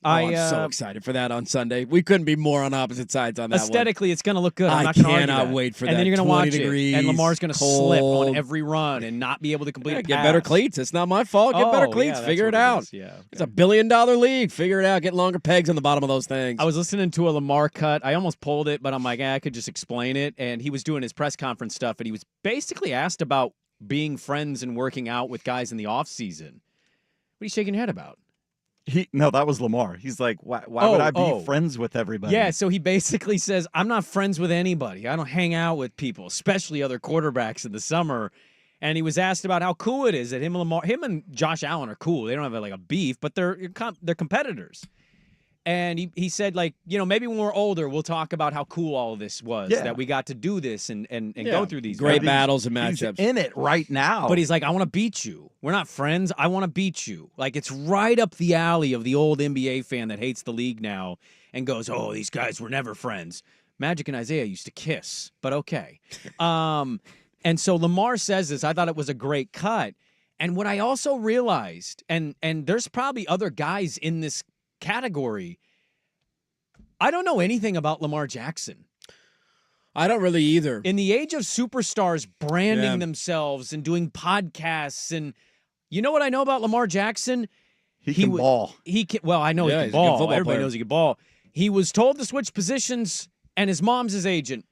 I'm so excited for that on Sunday. We couldn't be more on opposite sides on that Aesthetically, it's going to look good. I'm I not going to argue cannot that. wait for and that. then you're going to watch 20 degrees, it, and Lamar's going to slip cold. on every run and not be able to complete a Get pass. better cleats. It's not my fault. Get better Oh, cleats. yeah, Figure it that's what out. is. Yeah. It's a $1 billion league. Figure it out. Get longer pegs on the bottom of those things. I was listening to a Lamar cut. I almost pulled it, but I'm like, I could just explain it. And he was doing his press conference stuff, and he was basically asked about being friends and working out with guys in the off season. What are you shaking your head about? No, that was Lamar. He's like, why would I be friends with everybody? Yeah, so he basically says, I'm not friends with anybody. I don't hang out with people, especially other quarterbacks in the summer. And he was asked about how cool it is that him and Josh Allen are cool. They don't have like a beef, but they're competitors. And he said, like, maybe when we're older, we'll talk about how cool all of this was, that we got to do this and go through these great battles and matchups. He's in it right now. But he's like, I want to beat you. We're not friends. I want to beat you. Like, it's right up the alley of the old NBA fan that hates the league now and goes, oh, these guys were never friends. Magic and Isaiah used to kiss, but okay. And so Lamar says this. I thought it was a great cut. And what I also realized, and there's probably other guys in this category, I don't know anything about Lamar Jackson. I don't really either. In the age of superstars branding themselves and doing podcasts, and you know what I know about Lamar Jackson? He can ball. I know he can he's a good ball. football Everybody player. knows he can ball. He was told to switch positions, and his mom's his agent.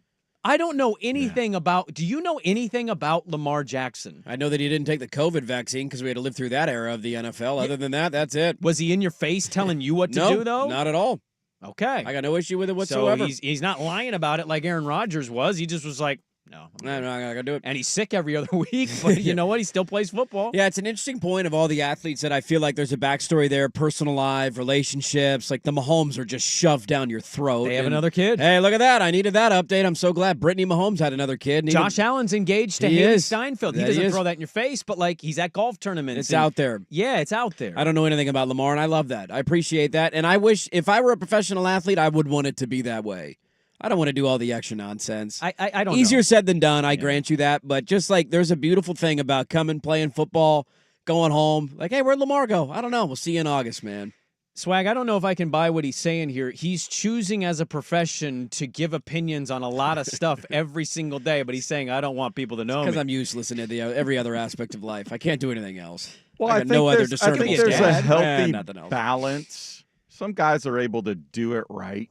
I don't know anything about. Do you know anything about Lamar Jackson? I know that he didn't take the COVID vaccine because we had to live through that era of the NFL. Other than that, that's it. Was he in your face telling you what to do, though? Not at all. Okay. I got no issue with it whatsoever. So he's not lying about it like Aaron Rodgers was. He just was like, no, I'm not going to do it. And he's sick every other week, but you know what? He still plays football. Yeah, it's an interesting point of all the athletes that I feel like there's a backstory there, personal life, relationships. Like the Mahomes are just shoved down your throat. They have another kid. Hey, look at that. I needed that update. I'm so glad Brittany Mahomes had another kid. Josh Allen's engaged to He Haley is. Steinfeld. He That doesn't he is. throw that in your face, but like he's at golf tournaments. It's out there. Yeah, it's out there. I don't know anything about Lamar, and I love that. I appreciate that. And I wish if I were a professional athlete, I would want it to be that way. I don't want to do all the extra nonsense. I don't Easier know. said than done, I grant you that. But just like there's a beautiful thing about coming, playing football, going home. Like, hey, where'd Lamar go? I don't know. We'll see you in August, man. Swag, I don't know if I can buy what he's saying here. He's choosing as a profession to give opinions on a lot of stuff every single day, but he's saying, I don't want people to know Because me. I'm useless in every other aspect of life. I can't do anything else. Well, I I got think no other there's, I discernible think there's a skills. healthy Nothing else. balance. Some guys are able to do it right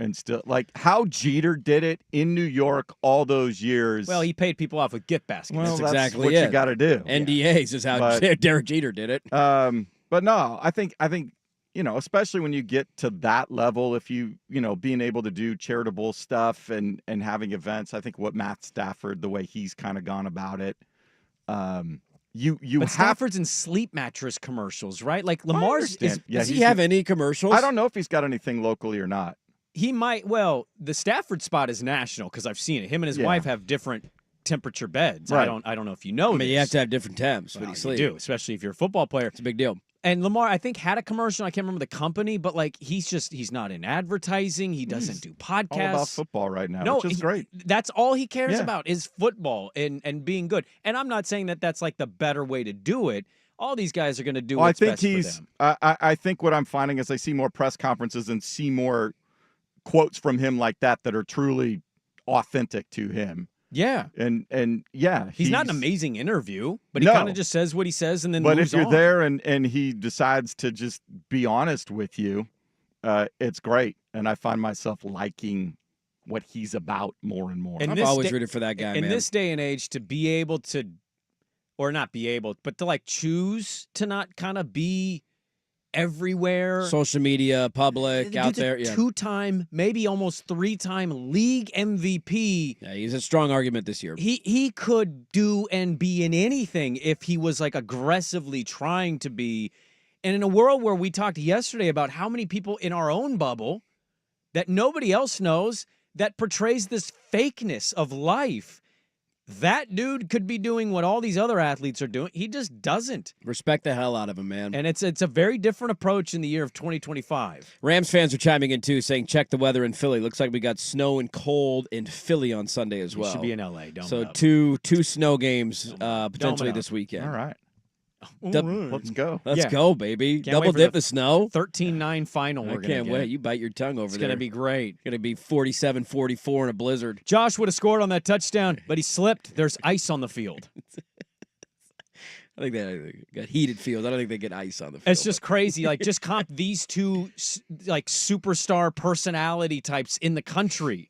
and still, like how Jeter did it in New York all those years. Well, he paid people off with gift baskets. Well, That's that's exactly what it. you got to do. NDAs is how But- Derek Jeter did it. But no, I think especially when you get to that level, if being able to do charitable stuff and having events, I think what Matt Stafford, the way he's kind of gone about it, But Stafford's in sleep mattress commercials, right? Like Lamar's does he have any commercials? I don't know if he's got anything locally or not. He might. Well, the Stafford spot is national because I've seen it. Him and his wife have different temperature beds. Right. I don't know if you know. I mean, you have to have different temps when you sleep. You do, especially if you're a football player. It's a big deal. And Lamar, I think, had a commercial. I can't remember the company, but like he's not in advertising. He doesn't do podcasts. All about football right now, No, which is great. That's all he cares about is football and being good. And I'm not saying that that's like the better way to do it. All these guys are going to do what's best for them. I think what I'm finding is I see more press conferences and see more quotes from him like that are truly authentic to him. Yeah. And yeah. He's not an amazing interview, but he kind of just says what he says and then moves on. But if you're there and he decides to just be honest with you, it's great. And I find myself liking what he's about more and more. And I've always rooted for that guy, in man. this day and age, to be able to, or not be able, but to like choose to not kind of be everywhere. Social media, public, out there. Yeah. 2-time, maybe almost 3-time league MVP. Yeah, he's a strong argument this year. He could do and be in anything if he was like aggressively trying to be. And in a world where we talked yesterday about how many people in our own bubble that nobody else knows that portrays this fakeness of life. That dude could be doing what all these other athletes are doing. He just doesn't. Respect the hell out of him, man. And it's a very different approach in the year of 2025. Rams fans are chiming in, too, saying check the weather in Philly. Looks like we got snow and cold in Philly on Sunday as well. We should be in L.A. So two snow games potentially this weekend. All right. Let's go. Let's go, baby. Can't Double wait for dip the snow. 13-9 final. I can't wait. You bite your tongue over there. It's going to be great. It's going to be 47-44 in a blizzard. Josh would have scored on that touchdown, but he slipped. There's ice on the field. I think they got heated fields. I don't think they get ice on the field. It's just crazy. Like, just comp these two, like, superstar personality types in the country.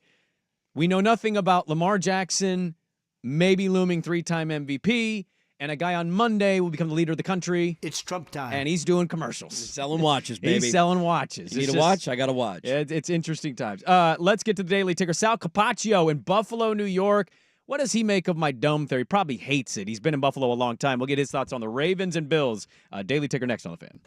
We know nothing about Lamar Jackson, maybe looming 3-time MVP, and a guy on Monday will become the leader of the country. It's Trump time. And he's doing commercials. He's selling watches, baby. He's selling watches. You need a watch? I got a watch. It's interesting times. Let's get to the Daily Ticker. Sal Capacho in Buffalo, New York. What does he make of my dome theory? Probably hates it. He's been in Buffalo a long time. We'll get his thoughts on the Ravens and Bills. Daily Ticker next on The Fan.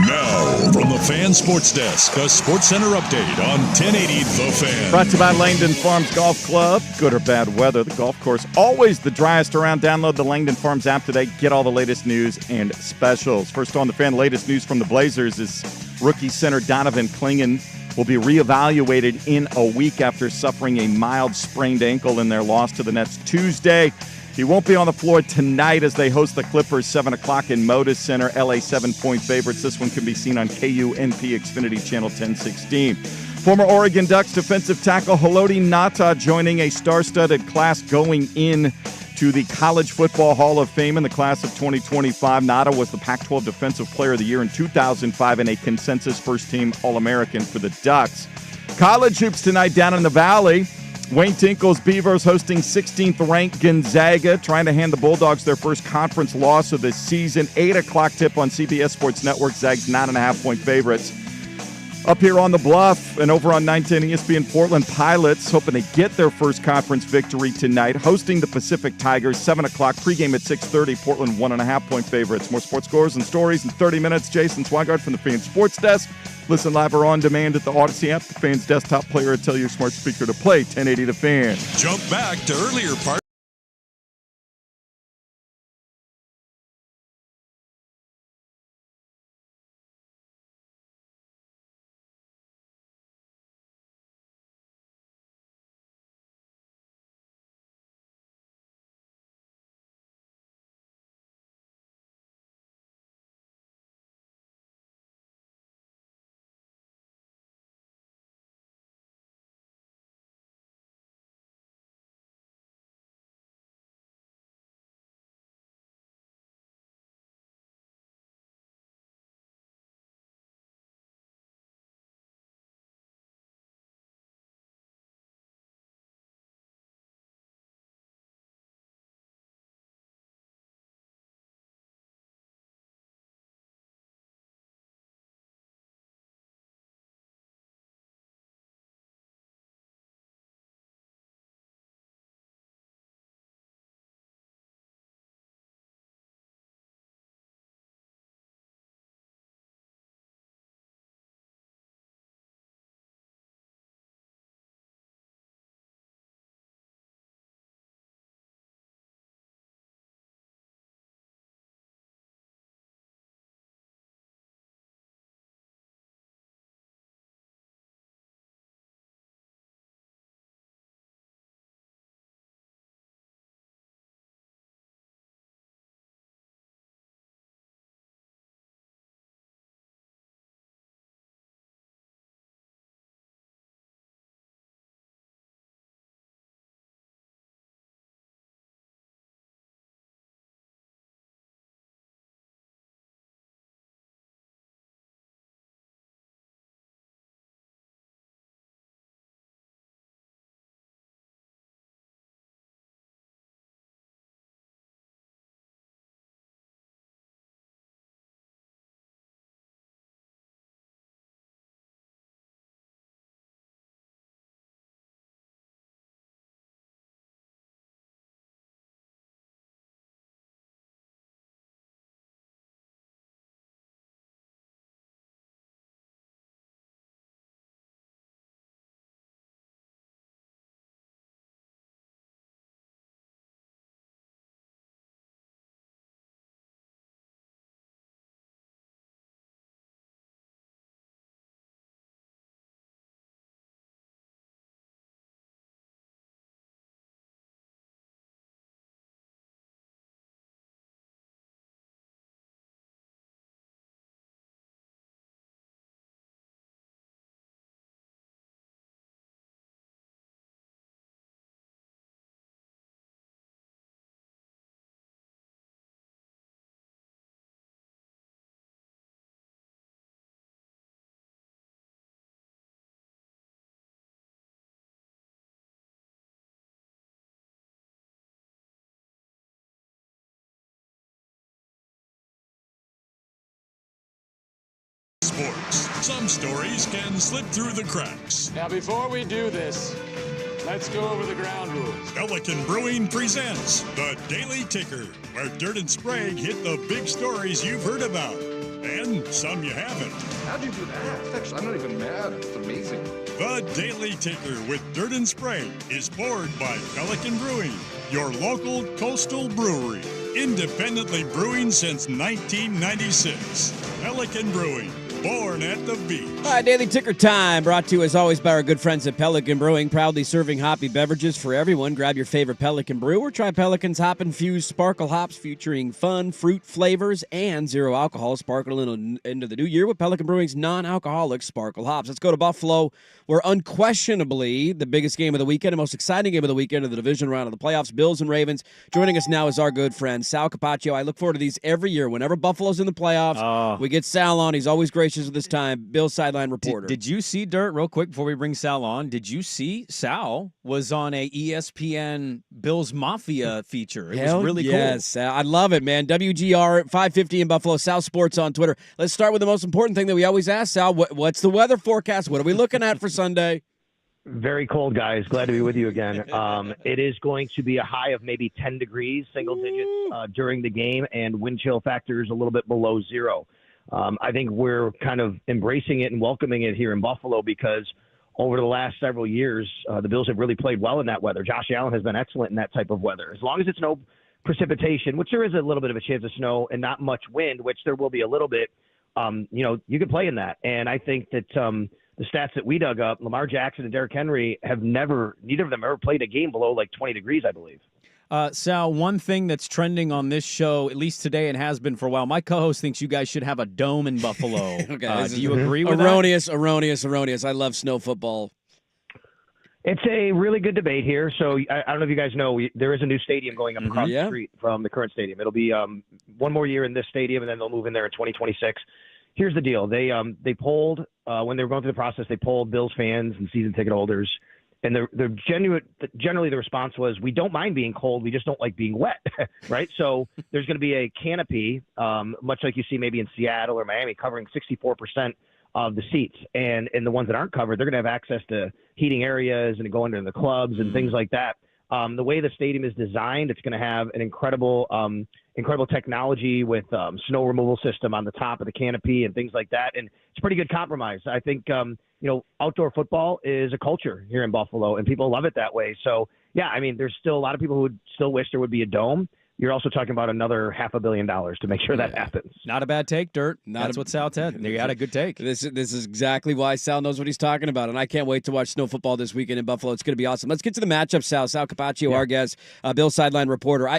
Now, from the Fan Sports Desk, a Sports Center update on 1080 The Fan. Brought to you by Langdon Farms Golf Club. Good or bad weather, the golf course always the driest around. Download the Langdon Farms app today. Get all the latest news and specials. First on The Fan, latest news from the Blazers is rookie center Donovan Clingan will be reevaluated in a week after suffering a mild sprained ankle in their loss to the Nets Tuesday. He won't be on the floor tonight as they host the Clippers 7 o'clock in Moda Center. LA 7-point favorites. This one can be seen on KUNP Xfinity Channel 1016. Former Oregon Ducks defensive tackle Haloti Ngata joining a star-studded class going in to the College Football Hall of Fame in the class of 2025. Ngata was the Pac-12 Defensive Player of the Year in 2005 and a consensus first-team All-American for the Ducks. College hoops tonight down in the Valley. Wayne Tinkle's Beavers hosting 16th-ranked Gonzaga, trying to hand the Bulldogs their first conference loss of the season. 8 o'clock tip on CBS Sports Network. Zags 9.5-point favorites. Up here on the Bluff and over on 910 ESPN, Portland Pilots hoping to get their first conference victory tonight, hosting the Pacific Tigers. 7 o'clock, pregame at 6:30. Portland 1.5-point favorites. More sports scores and stories in 30 minutes. Jason Swigard from the Fan Sports Desk. Listen live or on demand at the Odyssey app, the Fan's desktop player, or tell your smart speaker to play 1080 The Fan. Jump back to earlier parts. sports. Some stories can slip through the cracks. Now, before we do this, let's go over the ground rules. Pelican Brewing presents The Daily Ticker, where Dirt and Sprague hit the big stories you've heard about, and some you haven't. How'd you do that? Actually, I'm not even mad. It's amazing. The Daily Ticker with Dirt and Sprague is poured by Pelican Brewing, your local coastal brewery. Independently brewing since 1996. Pelican Brewing, born at the beach. All right, Daily Ticker time, brought to you as always by our good friends at Pelican Brewing, proudly serving hoppy beverages for everyone. Grab your favorite Pelican brew or try Pelican's hop-infused sparkle hops featuring fun fruit flavors and zero alcohol. Sparkle into the new year with Pelican Brewing's non-alcoholic sparkle hops. Let's go to Buffalo, where unquestionably the biggest game of the weekend, the most exciting game of the weekend of the division round of the playoffs, Bills and Ravens. Joining us now is our good friend, Sal Capacho. I look forward to these every year. Whenever Buffalo's in the playoffs, we get Sal on. He's always gracious at this time. Bill's sideline reporter. Did you see, Dirt, real quick before we bring Sal on, did you see Sal was on a ESPN Bills Mafia feature? It was really cool. Yes, I love it, man. WGR 550 in Buffalo, Sal Sports on Twitter. Let's start with the most important thing that we always ask, Sal. What's the weather forecast? What are we looking at for Sunday? Very cold, guys. Glad to be with you again. It is going to be a high of maybe 10 degrees, single digits during the game, and wind chill factors a little bit below zero. I think we're kind of embracing it and welcoming it here in Buffalo because over the last several years, the Bills have really played well in that weather. Josh Allen has been excellent in that type of weather. As long as it's no precipitation, which there is a little bit of a chance of snow, and not much wind, which there will be a little bit, you can play in that. And I think that the stats that we dug up, Lamar Jackson and Derrick Henry neither of them ever played a game below like 20 degrees, I believe. Sal, one thing that's trending on this show, at least today and has been for a while, my co-host thinks you guys should have a dome in Buffalo. Okay, do you agree with erroneous, that? Erroneous. I love snow football. It's a really good debate here. So I don't know if you guys know, there is a new stadium going up across the street from the current stadium. It'll be one more year in this stadium, and then they'll move in there in 2026. Here's the deal. They polled, when they were going through the process, they polled Bills fans and season ticket holders. And generally the response was, we don't mind being cold, we just don't like being wet, right? So there's going to be a canopy, much like you see maybe in Seattle or Miami, covering 64% of the seats. And the ones that aren't covered, they're going to have access to heating areas and go into the clubs and things like that. The way the stadium is designed, it's going to have an incredible technology with snow removal system on the top of the canopy and things like that. And it's a pretty good compromise. I think, outdoor football is a culture here in Buffalo, and people love it that way. So, yeah, I mean, there's still a lot of people who would still wish there would be a dome. You're also talking about another $500 million to make sure that happens. Not a bad take, Dirt. That's what Sal said. You had a good take. This is exactly why Sal knows what he's talking about, and I can't wait to watch snow football this weekend in Buffalo. It's going to be awesome. Let's get to the matchup, Sal. Sal Capacho, our guest, Bill sideline reporter.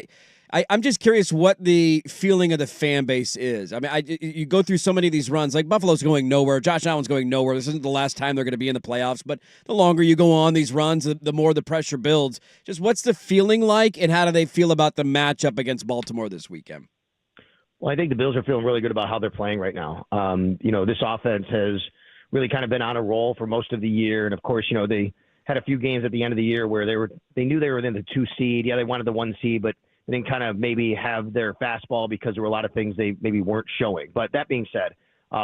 I'm just curious what the feeling of the fan base is. I mean, you go through so many of these runs. Like Buffalo's going nowhere. Josh Allen's going nowhere. This isn't the last time they're going to be in the playoffs. But the longer you go on these runs, the more the pressure builds. Just what's the feeling like, and how do they feel about the matchup against Baltimore this weekend? Well, I think the Bills are feeling really good about how they're playing right now. This offense has really kind of been on a roll for most of the year. And, of course, they had a few games at the end of the year where they knew they were in the 2 seed. Yeah, they wanted the 1 seed, but they didn't kind of maybe have their fastball because there were a lot of things they maybe weren't showing. But that being said,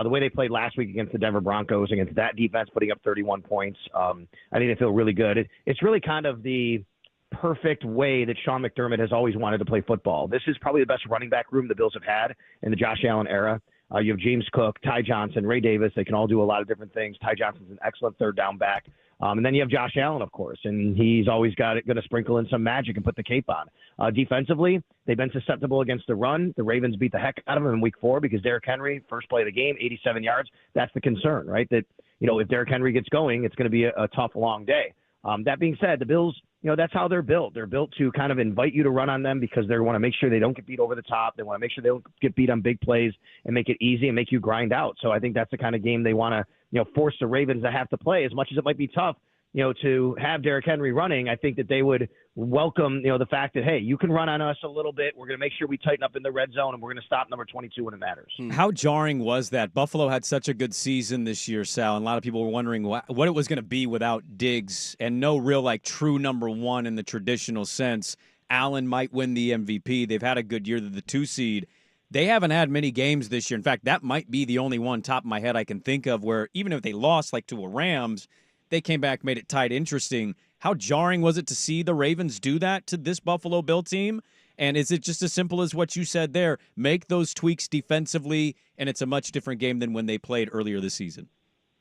the way they played last week against the Denver Broncos, against that defense putting up 31 points, I think they feel really good. It's really kind of the perfect way that Sean McDermott has always wanted to play football. This is probably the best running back room the Bills have had in the Josh Allen era. You have James Cook, Ty Johnson, Ray Davis. They can all do a lot of different things. Ty Johnson's an excellent third down back. And then you have Josh Allen, of course, and he's always going to sprinkle in some magic and put the cape on. Defensively, they've been susceptible against the run. The Ravens beat the heck out of them in week 4 because Derrick Henry, first play of the game, 87 yards. That's the concern, right? That, if Derrick Henry gets going, it's going to be a tough, long day. That being said, the Bills, that's how they're built. They're built to kind of invite you to run on them because they want to make sure they don't get beat over the top. They want to make sure they don't get beat on big plays and make it easy and make you grind out. So I think that's the kind of game they want to, force the Ravens to have to play. As much as it might be tough, to have Derrick Henry running, I think that they would welcome, the fact that, hey, you can run on us a little bit. We're going to make sure we tighten up in the red zone, and we're going to stop number 22 when it matters. How jarring was that? Buffalo had such a good season this year, Sal, and a lot of people were wondering what it was going to be without Diggs and no real, true number 1 in the traditional sense. Allen might win the MVP. They've had a good year. They're the 2 seed. they haven't had many games this year. In fact, that might be the only one top of my head I can think of where even if they lost like to a Rams, they came back, made it tight, interesting. How jarring was it to see the Ravens do that to this Buffalo Bill team? And is it just as simple as what you said there? Make those tweaks defensively, and it's a much different game than when they played earlier this season.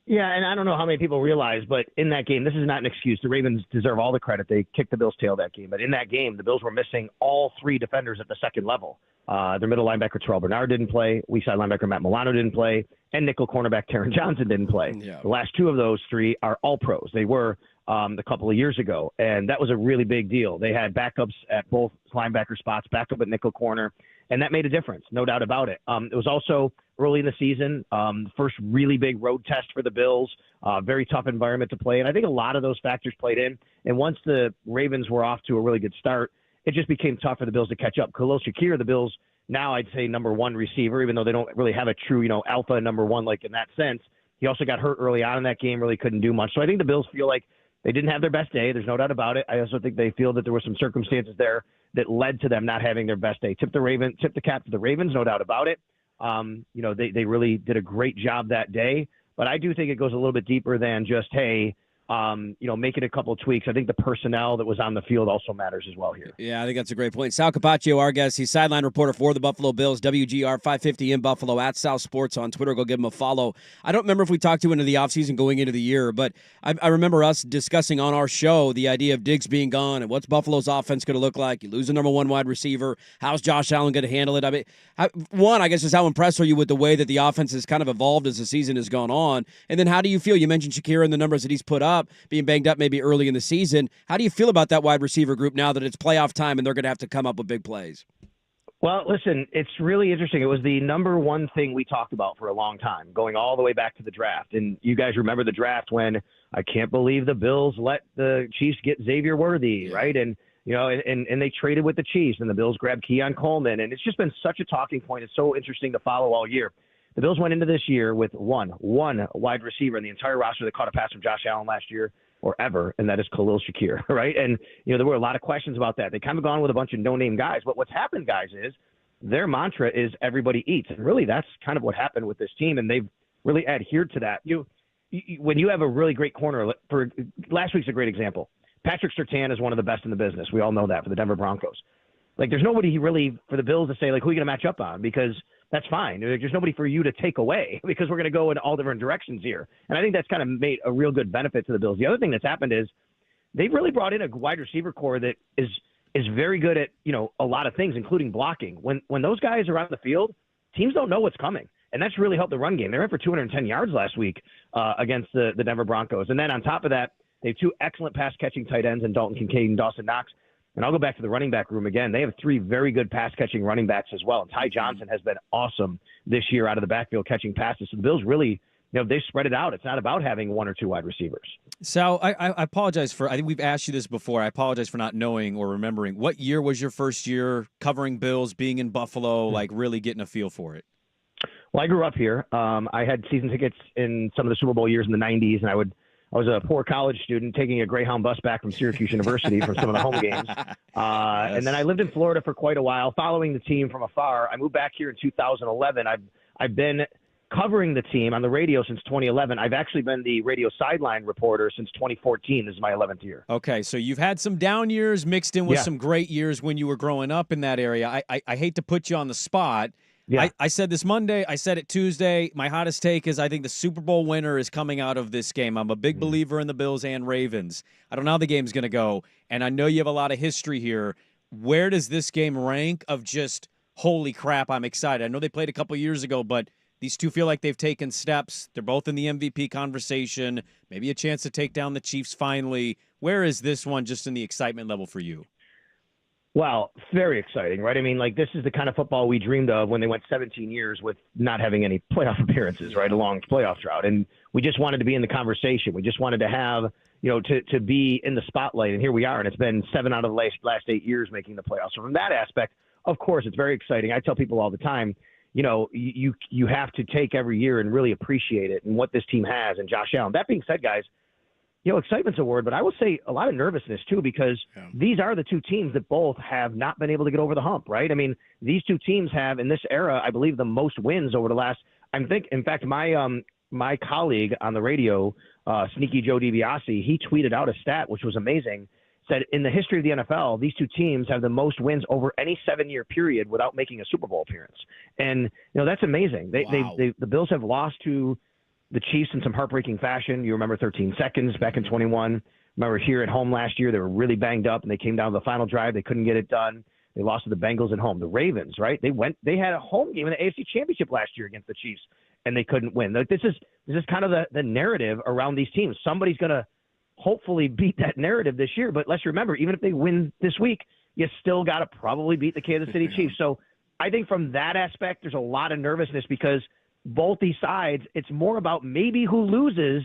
Yeah, and I don't know how many people realize, but in that game, this is not an excuse. The Ravens deserve all the credit. They kicked the Bills' tail that game. But in that game, the Bills were missing all three defenders at the second level. Their middle linebacker, Terrell Bernard, didn't play. Weak side linebacker, Matt Milano, didn't play. And nickel cornerback, Taron Johnson, didn't play. Yeah. The last two of those three are all pros. They were a couple of years ago, and that was a really big deal. They had backups at both linebacker spots, backup at nickel corner, and that made a difference, no doubt about it. It was also early in the season, first really big road test for the Bills, very tough environment to play, and I think a lot of those factors played in. And once the Ravens were off to a really good start, it just became tough for the Bills to catch up. Khalil Shakir, the Bills' now I'd say number one receiver, even though they don't really have a true, alpha number one like in that sense. He also got hurt early on in that game, really couldn't do much. So I think the Bills feel like they didn't have their best day. There's no doubt about it. I also think they feel that there were some circumstances there that led to them not having their best day. Tip the cap to the Ravens, no doubt about it. They really did a great job that day. But I do think it goes a little bit deeper than just, hey, making a couple of tweaks. I think the personnel that was on the field also matters as well here. Yeah, I think that's a great point. Sal Capacho, our guest, he's sideline reporter for the Buffalo Bills, WGR 550 in Buffalo, at Sal Sports on Twitter. Go give him a follow. I don't remember if we talked to him into the offseason going into the year, but I remember us discussing on our show the idea of Diggs being gone and what's Buffalo's offense going to look like. You lose the number one wide receiver. How's Josh Allen going to handle it? I mean, I guess, is how impressed are you with the way that the offense has kind of evolved as the season has gone on? And then how do you feel? You mentioned Shakir and the numbers that he's put up, being banged up maybe early in the season. How do you feel about that wide receiver group now that it's playoff time and they're going to have to come up with big plays? Well, listen, it's really interesting. It was the number one thing we talked about for a long time, going all the way back to the draft. And you guys remember the draft when I can't believe the Bills let the Chiefs get Xavier Worthy, right? And and they traded with the Chiefs, and the Bills grabbed Keon Coleman. And it's just been such a talking point. It's so interesting to follow all year. The Bills went into this year with one wide receiver in the entire roster that caught a pass from Josh Allen last year or ever, and that is Khalil Shakir, right? And, there were a lot of questions about that. They kind of gone with a bunch of no-name guys. But what's happened, guys, is their mantra is everybody eats. And really that's kind of what happened with this team, and they've really adhered to that. When you have a really great corner, for last week's a great example. Patrick Surtain is one of the best in the business. We all know that for the Denver Broncos. Like, there's nobody really for the Bills to say, like, who are you going to match up on? Because that's fine. There's nobody for you to take away because we're going to go in all different directions here. And I think that's kind of made a real good benefit to the Bills. The other thing that's happened is they've really brought in a wide receiver core that is very good at, a lot of things, including blocking. When those guys are on the field, teams don't know what's coming. And that's really helped the run game. They ran for 210 yards last week against the Denver Broncos. And then on top of that, they have two excellent pass-catching tight ends in Dalton Kincaid and Dawson Knox. And I'll go back to the running back room again. They have three very good pass-catching running backs as well. And Ty Johnson has been awesome this year out of the backfield catching passes. So the Bills really, they spread it out. It's not about having one or two wide receivers. So I apologize for, I think we've asked you this before. I apologize for not knowing or remembering. What year was your first year covering Bills, being in Buffalo, like really getting a feel for it? Well, I grew up here. I had season tickets in some of the Super Bowl years in the 90s, and I was a poor college student taking a Greyhound bus back from Syracuse University for some of the home games. Yes. And then I lived in Florida for quite a while, following the team from afar. I moved back here in 2011. I've been covering the team on the radio since 2011. I've actually been the radio sideline reporter since 2014. This is my 11th year. Okay, so you've had some down years mixed in with some great years when you were growing up in that area. I hate to put you on the spot. Yeah. I said this Monday. I said it Tuesday. My hottest take is I think the Super Bowl winner is coming out of this game. I'm a big believer in the Bills and Ravens. I don't know how the game's going to go, and I know you have a lot of history here. Where does this game rank of just, holy crap, I'm excited? I know they played a couple years ago, but these two feel like they've taken steps. They're both in the MVP conversation, maybe a chance to take down the Chiefs finally. Where is this one just in the excitement level for you? Well, very exciting, right? I mean, like, this is the kind of football we dreamed of when they went 17 years with not having any playoff appearances, right, a long playoff drought. And we just wanted to be in the conversation. We just wanted to have, to be in the spotlight. And here we are. And it's been 7 out of the last 8 years making the playoffs. So from that aspect, of course, it's very exciting. I tell people all the time, you have to take every year and really appreciate it and what this team has and Josh Allen. That being said, guys, excitement's a word, but I will say a lot of nervousness too, because these are the two teams that both have not been able to get over the hump, right? I mean, these two teams have in this era, I believe, the most wins over the last. In fact, my colleague on the radio, Sneaky Joe DiBiase, he tweeted out a stat which was amazing. Said in the history of the NFL, these two teams have the most wins over any 7-year period without making a Super Bowl appearance, and that's amazing. The Bills have lost to the Chiefs in some heartbreaking fashion. You remember 13 seconds back in 21. Remember here at home last year, they were really banged up and they came down to the final drive. They couldn't get it done. They lost to the Bengals at home. The Ravens, right? They had a home game in the AFC Championship last year against the Chiefs and they couldn't win. This is kind of the narrative around these teams. Somebody's going to hopefully beat that narrative this year. But let's remember, even if they win this week, you still got to probably beat the Kansas City Chiefs. So I think from that aspect, there's a lot of nervousness because both these sides, it's more about maybe who loses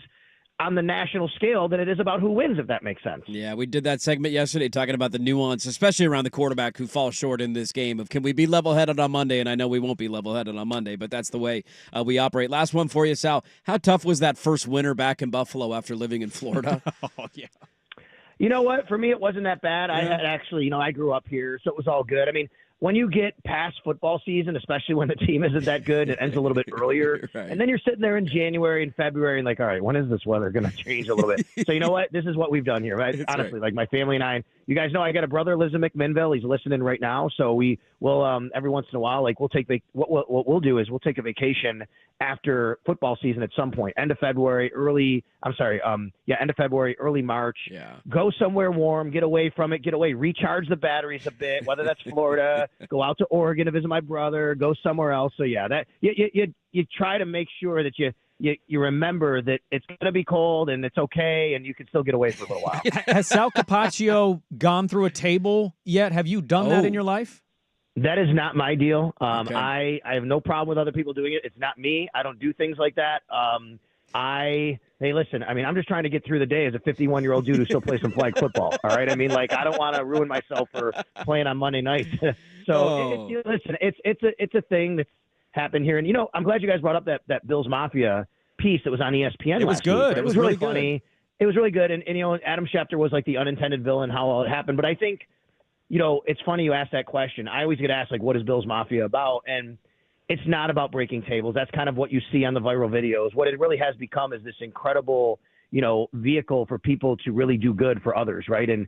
on the national scale than it is about who wins, if that makes sense. Yeah, we did that segment yesterday talking about the nuance, especially around the quarterback who falls short in this game of can we be level-headed on Monday? And I know we won't be level-headed on Monday, but that's the way we operate. Last one for you, Sal. How tough was that first winter back in Buffalo after living in Florida? Oh, yeah. You know what? For me, it wasn't that bad. I had actually, I grew up here, so it was all good. I mean, when you get past football season, especially when the team isn't that good, it ends a little bit earlier. Right. And then you're sitting there in January and February and like, all right, when is this weather going to change a little bit? So you know what? This is what we've done here, right? Honestly, like my family and I, you guys know I got a brother who lives in McMinnville. He's listening right now. So we will every once in a while, like what we'll do is we'll take a vacation after football season at some point, end of February, early March. Yeah. Go somewhere warm, get away from it, recharge the batteries a bit, whether that's Florida, go out to Oregon to visit my brother, go somewhere else. So yeah, that you try to make sure that you remember that it's going to be cold and it's okay and you can still get away for a little while. Has Sal Capacho gone through a table yet? Have you done that in your life? That is not my deal. Okay. I have no problem with other people doing it. It's not me. I don't do things like that. Hey, listen, I mean, I'm just trying to get through the day as a 51-year-old dude who still plays some flag football. All right. I mean, like, I don't want to ruin myself for playing on Monday night. So listen, it's a thing that's happened here. And, I'm glad you guys brought up that Bills Mafia piece that was on ESPN. It was good. It was really funny. It was really good. And Adam Schefter was like the unintended villain, how all it happened. But I think, it's funny you asked that question. I always get asked, like, what is Bills Mafia about? And it's not about breaking tables. That's kind of what you see on the viral videos. What it really has become is this incredible, vehicle for people to really do good for others, right? And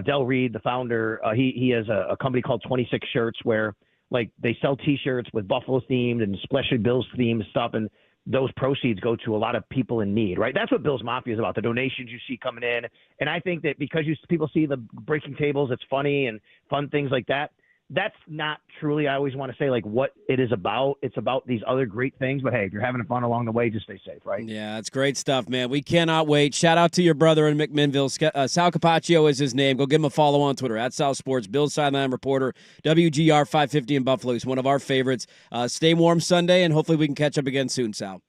Del Reed, the founder, he has a company called 26 Shirts where, like, they sell T-shirts with Buffalo themed and especially Bills themed stuff, and those proceeds go to a lot of people in need, right? That's what Bills Mafia is about, the donations you see coming in. And I think that because people see the breaking tables, it's funny and fun things like that. That's not truly, I always want to say, like, what it is about. It's about these other great things. But, hey, if you're having fun along the way, just stay safe, right? Yeah, it's great stuff, man. We cannot wait. Shout out to your brother in McMinnville. Sal Capacho is his name. Go give him a follow on Twitter, @SalSports. Bills sideline reporter, WGR 550 in Buffalo. He's one of our favorites. Stay warm Sunday, and hopefully we can catch up again soon, Sal.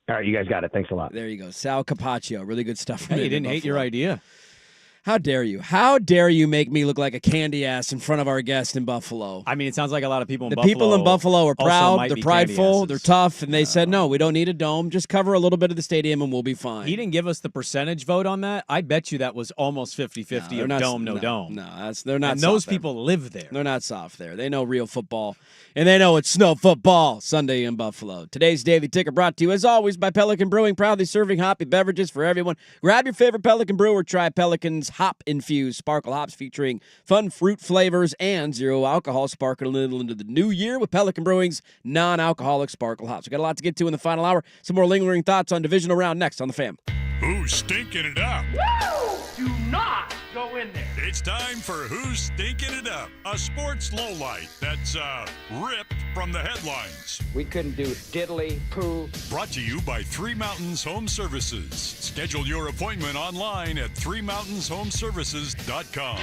All right, you guys got it. Thanks a lot. There you go. Sal Capacho. Really good stuff. Hey, you didn't hate your idea. How dare you? How dare you make me look like a candy ass in front of our guest in Buffalo? I mean, it sounds like a lot of people in the Buffalo. The people in Buffalo are proud, they're prideful, they're tough, and they said, no, we don't need a dome. Just cover a little bit of the stadium and we'll be fine. He didn't give us the percentage vote on that. I bet you that was almost 50-50 of dome, no dome. No, they're not and soft those there. people live there. They're not soft there. They know real football, and they know it's snow football Sunday in Buffalo. Today's Daily Ticker brought to you, as always, by Pelican Brewing, proudly serving hoppy beverages for everyone. Grab your favorite Pelican brewer. Try Pelican's hop-infused sparkle hops featuring fun fruit flavors and zero alcohol. Sparkle a little into the new year with Pelican Brewing's non-alcoholic sparkle hops. We got a lot to get to in the final hour. Some more lingering thoughts on divisional round next on The Fam. Who's stinking it up? Woo! Do not go in there. It's time for Who's Stinking It Up, a sports lowlight that's ripped from the headlines. We couldn't do diddly poo. Brought to you by Three Mountains Home Services. Schedule your appointment online at threemountainshomservices.com.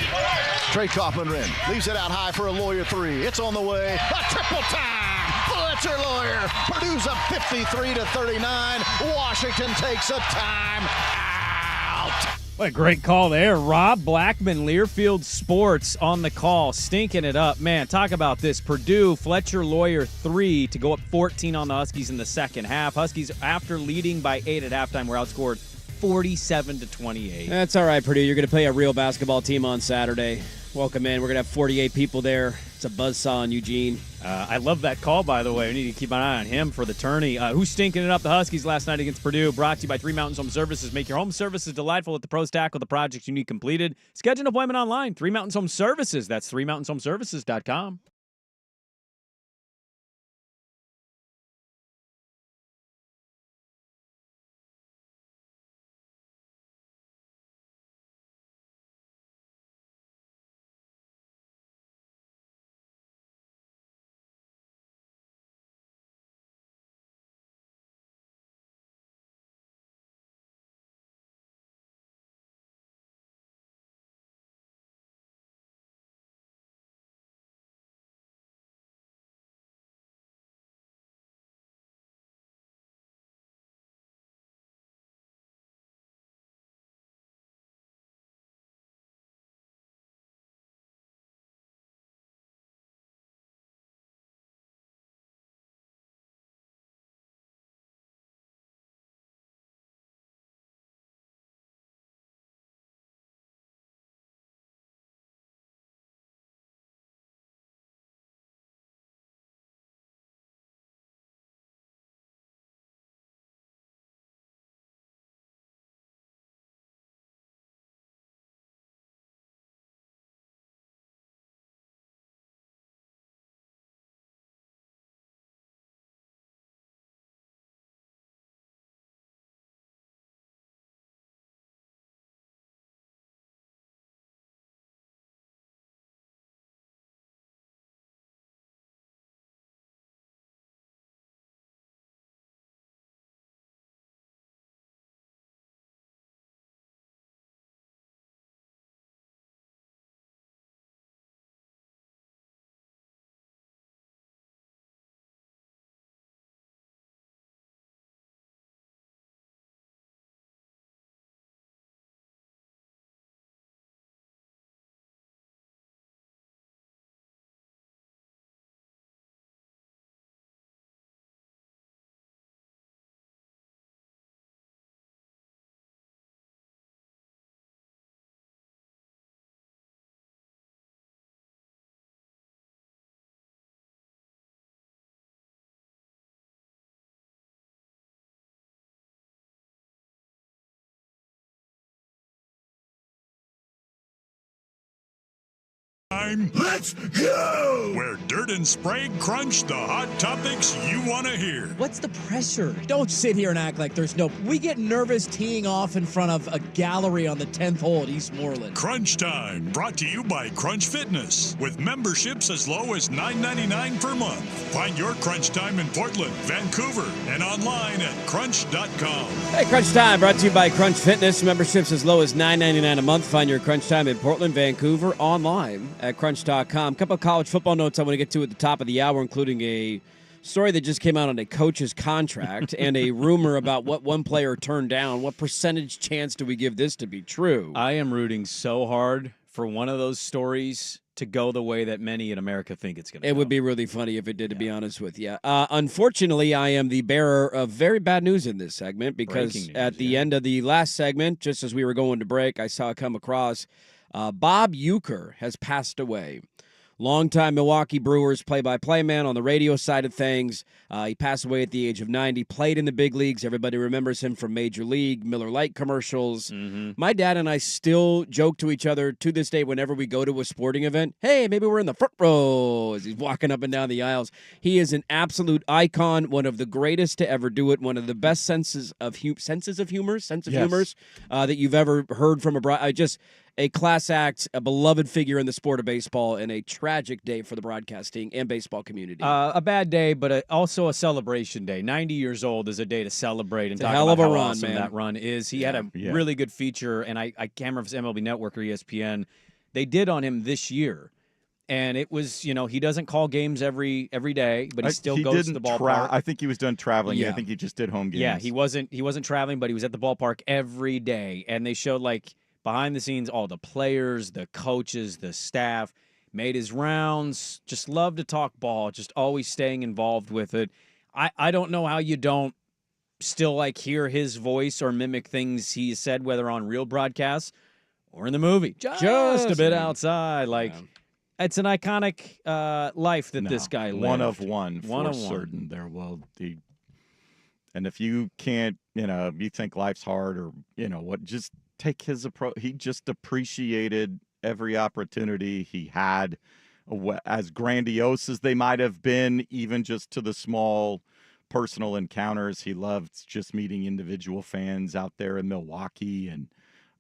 Trey Kaufman-Wren leaves it out high for a Lawyer three. It's on the way. A triple time. Fletcher Lawyer. Purdue's up 53-39. Washington takes a time out. What a great call there. Rob Blackman, Learfield Sports on the call, stinking it up. Man, talk about this. Purdue, Fletcher Lawyer 3 to go up 14 on the Huskies in the second half. Huskies, after leading by 8 at halftime, were outscored 47-28. That's all right, Purdue. You're going to play a real basketball team on Saturday. Welcome in. We're going to have 48 people there. It's a buzzsaw in Eugene. I love that call, by the way. We need to keep an eye on him for the tourney. Who's stinking it up? The Huskies last night against Purdue. Brought to you by Three Mountains Home Services. Make your home services delightful at the pros tackle the projects you need completed. Schedule an appointment online. Three Mountains Home Services. That's threemountainshomservices.com. Let's go! Where Dirt and Sprague crunch the hot topics you want to hear. What's the pressure? Don't sit here and act like there's no... We get nervous teeing off in front of a gallery on the 10th hole at Eastmoreland. Crunch Time, brought to you by Crunch Fitness, with memberships as low as $9.99 per month. Find your Crunch Time in Portland, Vancouver, and online at crunch.com. Hey, Crunch Time, brought to you by Crunch Fitness. Memberships as low as $9.99 a month. Find your Crunch Time in Portland, Vancouver, online at crunch.com. A couple of college football notes I want to get to at the top of the hour, including a story that just came out on a coach's contract and a rumor about what one player turned down. What percentage chance do we give this to be true? I am rooting so hard for one of those stories to go the way that many in America think it's going to go. It would be really funny if it did, to be honest with you. Unfortunately, I am the bearer of very bad news in this segment because Breaking news, at the end of the last segment, just as we were going to break, I saw it come across. Bob Uecker has passed away. Longtime Milwaukee Brewers play-by-play man on the radio side of things. He passed away at the age of 90, played in the big leagues. Everybody remembers him from Major League, Miller Lite commercials. Mm-hmm. My dad and I still joke to each other to this day whenever we go to a sporting event. Hey, maybe we're in the front row as he's walking up and down the aisles. He is an absolute icon, one of the greatest to ever do it, one of the best sense of humor that you've ever heard from a class act, a beloved figure in the sport of baseball, and a tragic day for the broadcasting and baseball community. A bad day, but also a celebration day. 90 years old is a day to celebrate and It's a talk hell about of a how run, awesome man. that run is. He had a really good feature, and I can't remember if it's MLB Network or ESPN. They did on him this year. And it was, he doesn't call games every day, but he still goes to the ballpark. I think he was done traveling. Yeah. I think he just did home games. Yeah, he wasn't traveling, but he was at the ballpark every day. And they showed, behind the scenes, all the players, the coaches, the staff, made his rounds, just loved to talk ball, just always staying involved with it. I don't know how you don't still like hear his voice or mimic things he said, whether on real broadcasts or in the movie. Just a bit outside. Like, it's an iconic life that this guy lived. One of one for certain there. Well, and if you can't, you think life's hard or, what, just take his approach. He just appreciated every opportunity he had, as grandiose as they might have been, even just to the small personal encounters. He loved just meeting individual fans out there in Milwaukee and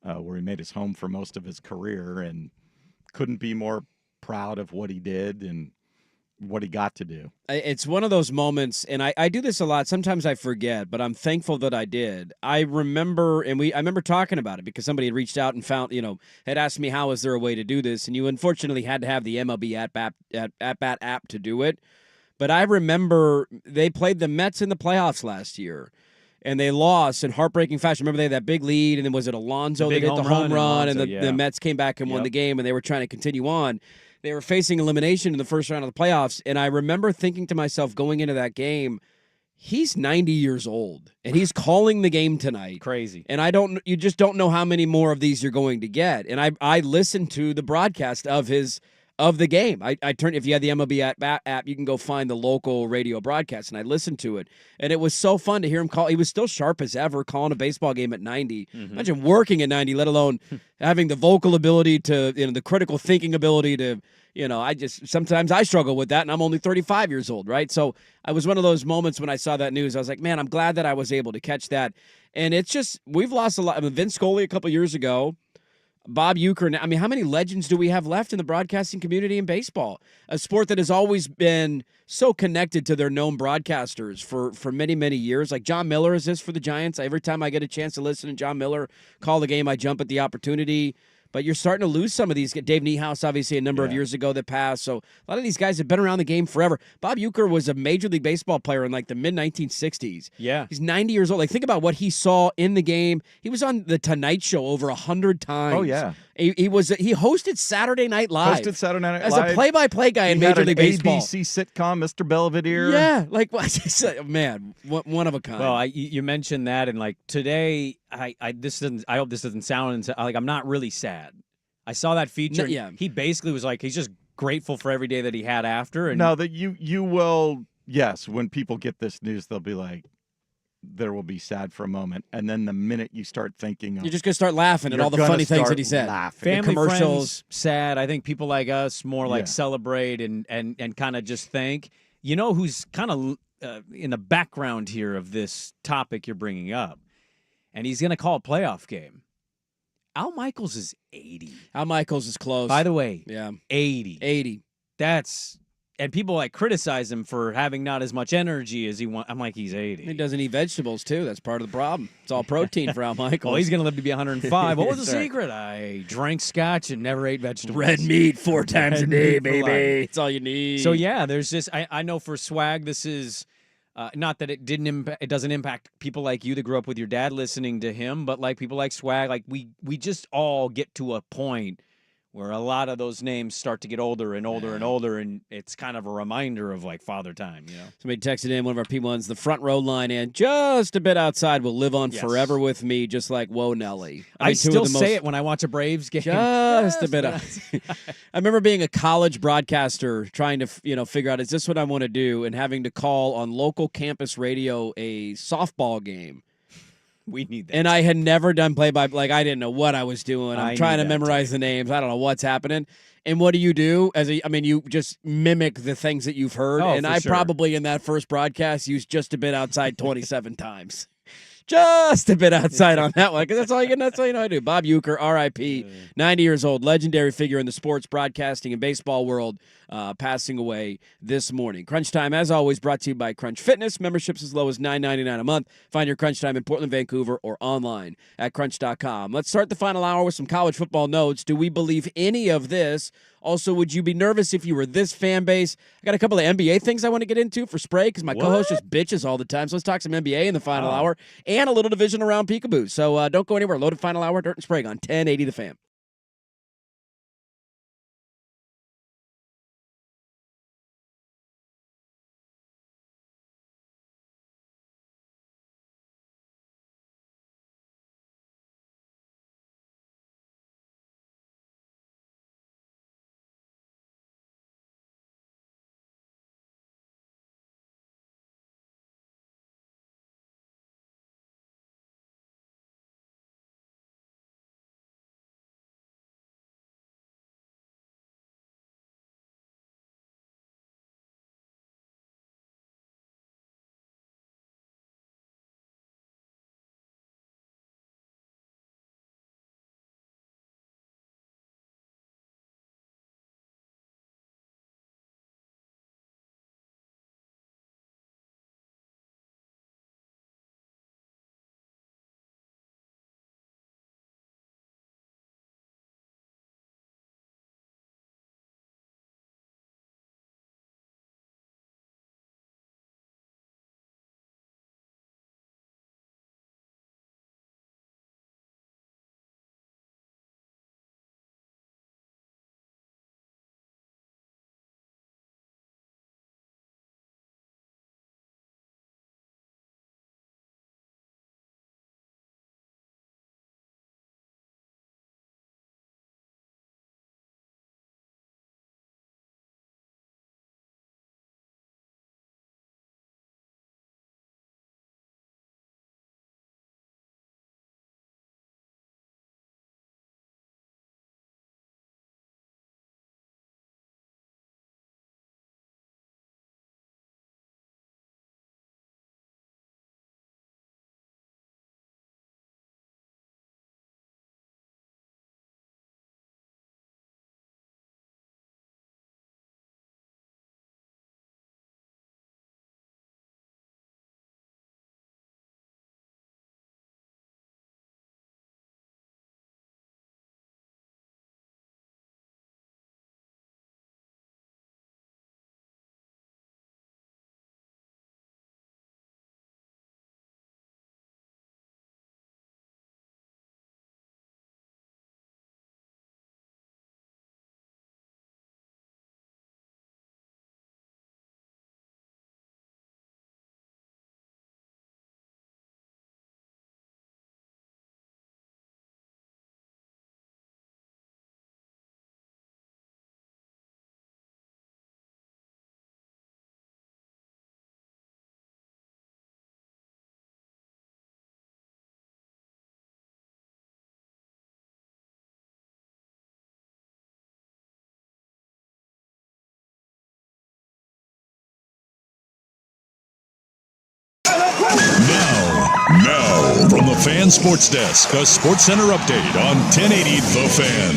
where he made his home for most of his career, and couldn't be more proud of what he did and what he got to do. It's one of those moments, and I do this a lot. Sometimes I forget, but I'm thankful that I did. I remember, I remember talking about it because somebody had reached out and found, had asked me, how is there a way to do this? And you unfortunately had to have the MLB at-bat app to do it. But I remember they played the Mets in the playoffs last year, and they lost in heartbreaking fashion. Remember, they had that big lead, and then was it Alonso that hit the home run, and the Mets came back and won the game, and they were trying to continue on. They were facing elimination in the first round of the playoffs, and I remember thinking to myself going into that game, he's 90 years old, and he's calling the game tonight. Crazy. And you just don't know how many more of these you're going to get. And I listened to the broadcast of the game. I turned, if you had the MLB app, you can go find the local radio broadcast, and I listened to it. And it was so fun to hear him call. He was still sharp as ever, calling a baseball game at 90. Imagine working at 90, let alone having the vocal ability to, the critical thinking ability to, sometimes I struggle with that, and I'm only 35 years old, right? So I was one of those moments when I saw that news. I was like, man, I'm glad that I was able to catch that. And it's just, we've lost a lot. Vince Scully a couple years ago, Bob Uecker. How many legends do we have left in the broadcasting community in baseball? A sport that has always been so connected to their known broadcasters for many, many years. Like John Miller is this for the Giants. Every time I get a chance to listen to John Miller call the game, I jump at the opportunity. But you're starting to lose some of these. Dave Niehaus, obviously, a number of years ago that passed. So a lot of these guys have been around the game forever. Bob Uecker was a Major League Baseball player in like the mid-1960s. Yeah. He's 90 years old. Like, think about what he saw in the game. He was on The Tonight Show over 100 times. Oh, yeah. He hosted Saturday Night Live. Hosted Saturday Night as Live. a play-by-play guy in Major League Baseball. ABC sitcom, Mr. Belvedere. Yeah. Like, man, one of a kind. Well, you mentioned that, and like today, I hope this doesn't sound like I'm not really sad. I saw that feature. Yeah. He basically was like, he's just grateful for every day that he had after. And no, that you will, yes, when people get this news, they'll be like, there will be sad for a moment. And then the minute you start thinking you're just going to start laughing at all the funny things that he said. Family, commercials. Friends, sad. I think people like us more like celebrate and kind of just think. You know who's kind of in the background here of this topic you're bringing up? And he's going to call a playoff game. Al Michaels is 80. Al Michaels is close. By the way, 80. 80. And people like criticize him for having not as much energy as he wants. I'm like, he's 80. He doesn't eat vegetables, too. That's part of the problem. It's all protein for Al Michaels. Well, he's going to live to be 105. What was the secret? I drank scotch and never ate vegetables. Red meat 4 times a day, baby. That's all you need. So, yeah, there's this. I know for Swag, this is not that it doesn't impact people like you that grew up with your dad listening to him, but like people like Swag, like we just all get to a point where a lot of those names start to get older and older and older, and it's kind of a reminder of like father time, Somebody texted in, one of our P1s, the front row line, and just a bit outside will live on forever with me, just like Whoa Nelly. I still say it when I watch a Braves game. Just a bit outside. I remember being a college broadcaster trying to, figure out, is this what I want to do? And having to call on local campus radio a softball game. We need that. And I had never done play-by-play. I didn't know what I was doing. I'm trying to memorize the names. I don't know what's happening. And what do? You just mimic the things that you've heard. Oh, and I probably in that first broadcast used just a bit outside 27 times. Just a bit outside on that one, because that's all you know how to do. Bob Uecker, R.I.P., 90 years old, legendary figure in the sports, broadcasting, and baseball world, passing away this morning. Crunch Time, as always, brought to you by Crunch Fitness. Memberships as low as $9.99 a month. Find your Crunch Time in Portland, Vancouver, or online at crunch.com. Let's start the final hour with some college football notes. Do we believe any of this? Also, would you be nervous if you were this fan base? I got a couple of NBA things I want to get into for Sprague because my co-host just bitches all the time. So let's talk some NBA in the final hour and a little division around peekaboo. So don't go anywhere. Loaded final hour, Dirt and Sprague on 1080 The Fan. Fan Sports Desk, a Sports Center update on 1080 The Fan.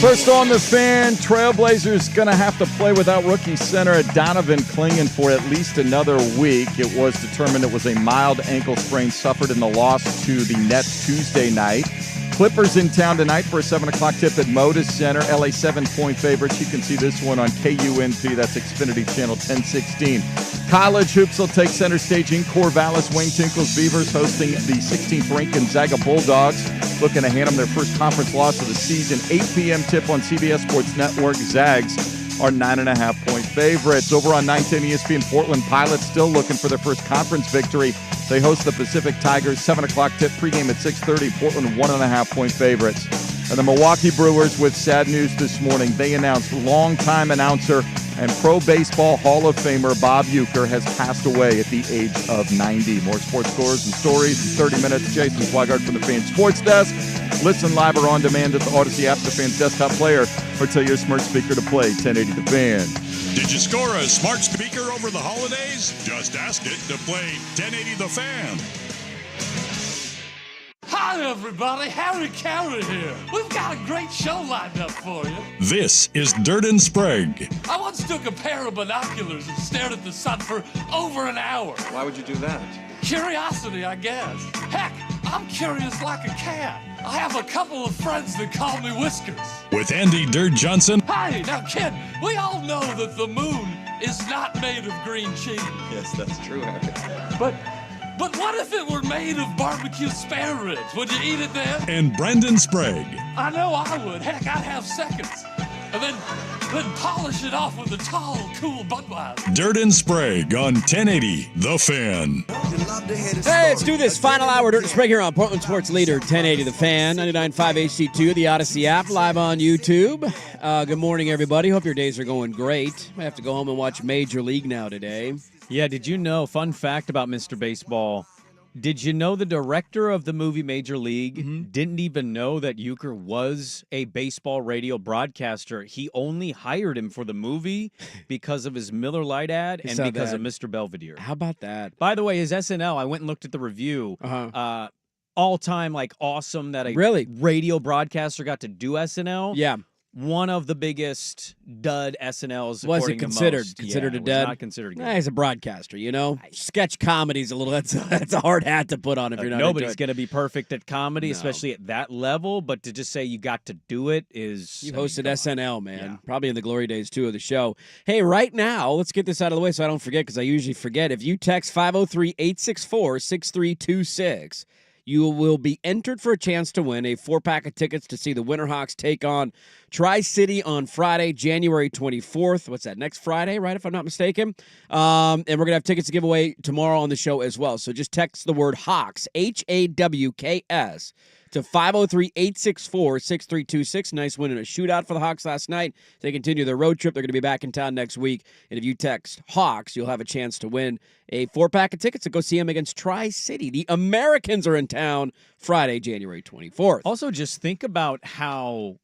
First on The Fan, Trailblazers going to have to play without rookie center Donovan Clingan for at least another week. It was determined it was a mild ankle sprain suffered in the loss to the Nets Tuesday night. Clippers in town tonight for a 7 o'clock tip at Moda Center. LA 7-point favorites. You can see this one on KUNP. That's Xfinity Channel 1016. College hoops will take center stage in Corvallis. Wayne Tinkle's Beavers hosting the 16th ranked Gonzaga Bulldogs. Looking to hand them their first conference loss of the season. 8 p.m. tip on CBS Sports Network. Zags are 9.5-point favorites. Over on 910 ESPN, Portland Pilots still looking for their first conference victory. They host the Pacific Tigers. 7 o'clock tip, pregame at 6:30. Portland 1.5-point favorites. And the Milwaukee Brewers with sad news this morning. They announced longtime announcer and Pro Baseball Hall of Famer Bob Uecker has passed away at the age of 90. More sports scores and stories in 30 minutes. Jason Swigart from the Fan Sports Desk. Listen live or on demand at the Odyssey app, the Fan's desktop player, or tell your smart speaker to play 1080 The Fan. Did you score a smart speaker over the holidays? Just ask it to play 1080 The Fan. Hi, everybody. Harry Carey here. We've got a great show lined up for you. This is Dirt and Sprague. I once took a pair of binoculars and stared at the sun for over an hour. Why would you do that? Curiosity, I guess. Heck, I'm curious like a cat. I have a couple of friends that call me Whiskers. With Andy Dirt Johnson. Hey, now, kid, we all know that the moon is not made of green cheese. Yes, that's true, Harry. But what if it were made of barbecue spare ribs? Would you eat it then? And Brendan Sprague. I know I would. Heck, I'd have seconds. And then polish it off with a tall, cool Budweiser. Dirt and Sprague on 1080 The Fan. Hey, let's do this. Final hour, Dirt and Sprague here on Portland Sports Leader, 1080 The Fan, 99.5 HD2, the Odyssey app, live on YouTube. Good morning, everybody. Hope your days are going great. I have to go home and watch Major League now today. Yeah, did you know, fun fact about Mr. Baseball, did you know the director of the movie Major League didn't even know that Uecker was a baseball radio broadcaster? He only hired him for the movie because of his Miller Lite ad and because of Mr. Belvedere. How about that? By the way, his SNL, I went and looked at the review. All-time, awesome that a radio broadcaster got to do SNL. Yeah. One of the biggest dud SNLs. Was it considered? Considered a dud? dud? Not considered. He's a broadcaster, you know. Sketch comedy's a little. That's a hard hat to put on if you're not. Nobody's going to be perfect at comedy, especially at that level. But to just say you got to do it is. You hosted SNL, man. Probably in the glory days too of the show. Hey, right now, let's get this out of the way so I don't forget because I usually forget. If you text 503-864-6326. You will be entered for a chance to win a 4-pack of tickets to see the Winterhawks take on Tri-City on Friday, January 24th. What's that, next Friday, right, if I'm not mistaken? And we're going to have tickets to give away tomorrow on the show as well. So just text the word Hawks, Hawks, to 503-864-6326. Nice win in a shootout for the Hawks last night. They continue their road trip. They're going to be back in town next week. And if you text Hawks, you'll have a chance to win a 4-pack of tickets to go see them against Tri-City. The Americans are in town Friday, January 24th. Also, just think about how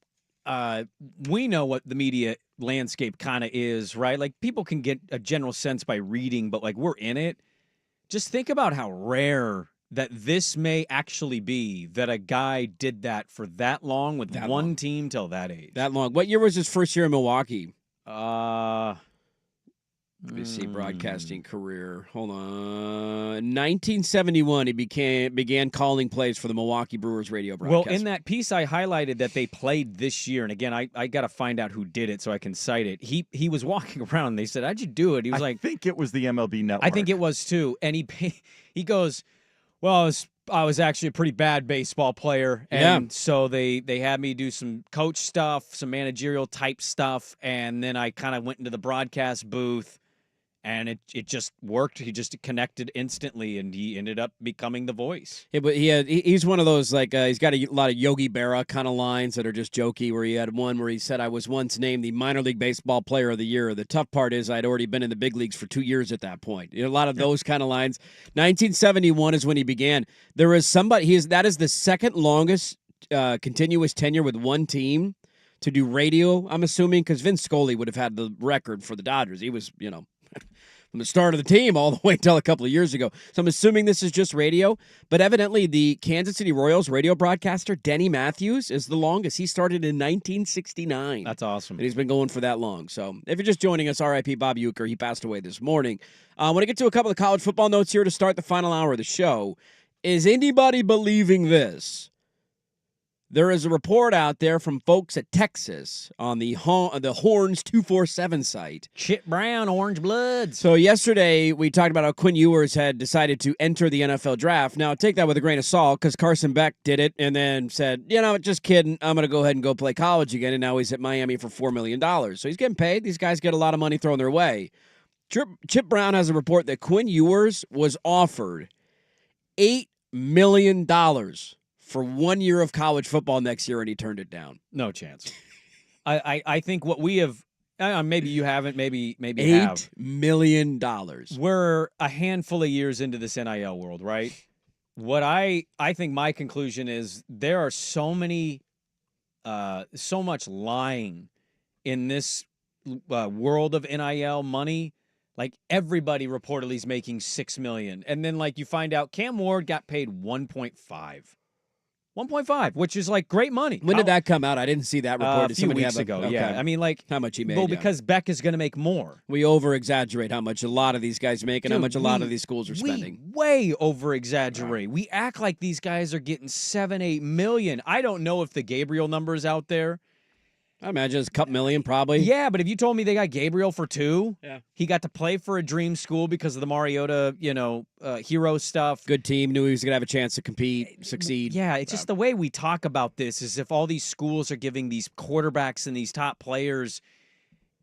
we know what the media landscape kind of is, right? Like, people can get a general sense by reading, but, we're in it. Just think about how rare that this may actually be, that a guy did that for that long with one team till that age. That long. What year was his first year in Milwaukee? Let me see, broadcasting career. Hold on. 1971, he began calling plays for the Milwaukee Brewers radio broadcast. Well, in that piece, I highlighted that they played this year. And again, I got to find out who did it so I can cite it. He was walking around. They said, how'd you do it? He was I think it was the MLB Network. I think it was too. And he goes, well, I was actually a pretty bad baseball player, and so they had me do some coach stuff, some managerial type stuff, and then I kind of went into the broadcast booth, and it just worked. He just connected instantly, and he ended up becoming the voice. Yeah, but he's one of those, he's got a lot of Yogi Berra kind of lines that are just jokey, where he had one where he said, I was once named the minor league baseball player of the year. The tough part is I'd already been in the big leagues for 2 years at that point. A lot of those kind of lines. 1971 is when he began. There is somebody, that is the second longest continuous tenure with one team to do radio, I'm assuming, because Vince Scully would have had the record for the Dodgers. He was, from the start of the team all the way until a couple of years ago. So I'm assuming this is just radio, but evidently the Kansas City Royals radio broadcaster, Denny Matthews, is the longest. He started in 1969. That's awesome. And he's been going for that long. So if you're just joining us, R.I.P. Bob Uecker, he passed away this morning. I want to get to a couple of college football notes here to start the final hour of the show. Is anybody believing this? There is a report out there from folks at Texas on the Horns 247 site. Chip Brown, Orange Bloods. So yesterday we talked about how Quinn Ewers had decided to enter the NFL draft. Now take that with a grain of salt because Carson Beck did it and then said, just kidding. I'm going to go ahead and go play college again. And now he's at Miami for $4 million. So he's getting paid. These guys get a lot of money thrown their way. Chip Brown has a report that Quinn Ewers was offered $8 million for 1 year of college football next year, and he turned it down. No chance. I think what we have, maybe you haven't, maybe you have. $8 million. We're a handful of years into this NIL world, right? What I think my conclusion is there are so much lying in this world of NIL money. Like everybody reportedly is making $6 million, and then like you find out Cam Ward got paid 1.5, which is like great money. When did that come out? I didn't see that report. A few weeks ago, okay. Yeah. I mean, like how much he made? Well, because Beck is going to make more. We over-exaggerate how much a lot of these guys make and how much a lot of these schools are spending. We way over-exaggerate. We act like these guys are getting $7-8 million. I don't know if the Gabriel number is out there. I imagine it's a couple million, probably. Yeah, but if you told me they got Gabriel for $2, yeah, he got to play for a dream school because of the Mariota, hero stuff. Good team, knew he was going to have a chance to compete, succeed. Yeah, it's just the way we talk about this is if all these schools are giving these quarterbacks and these top players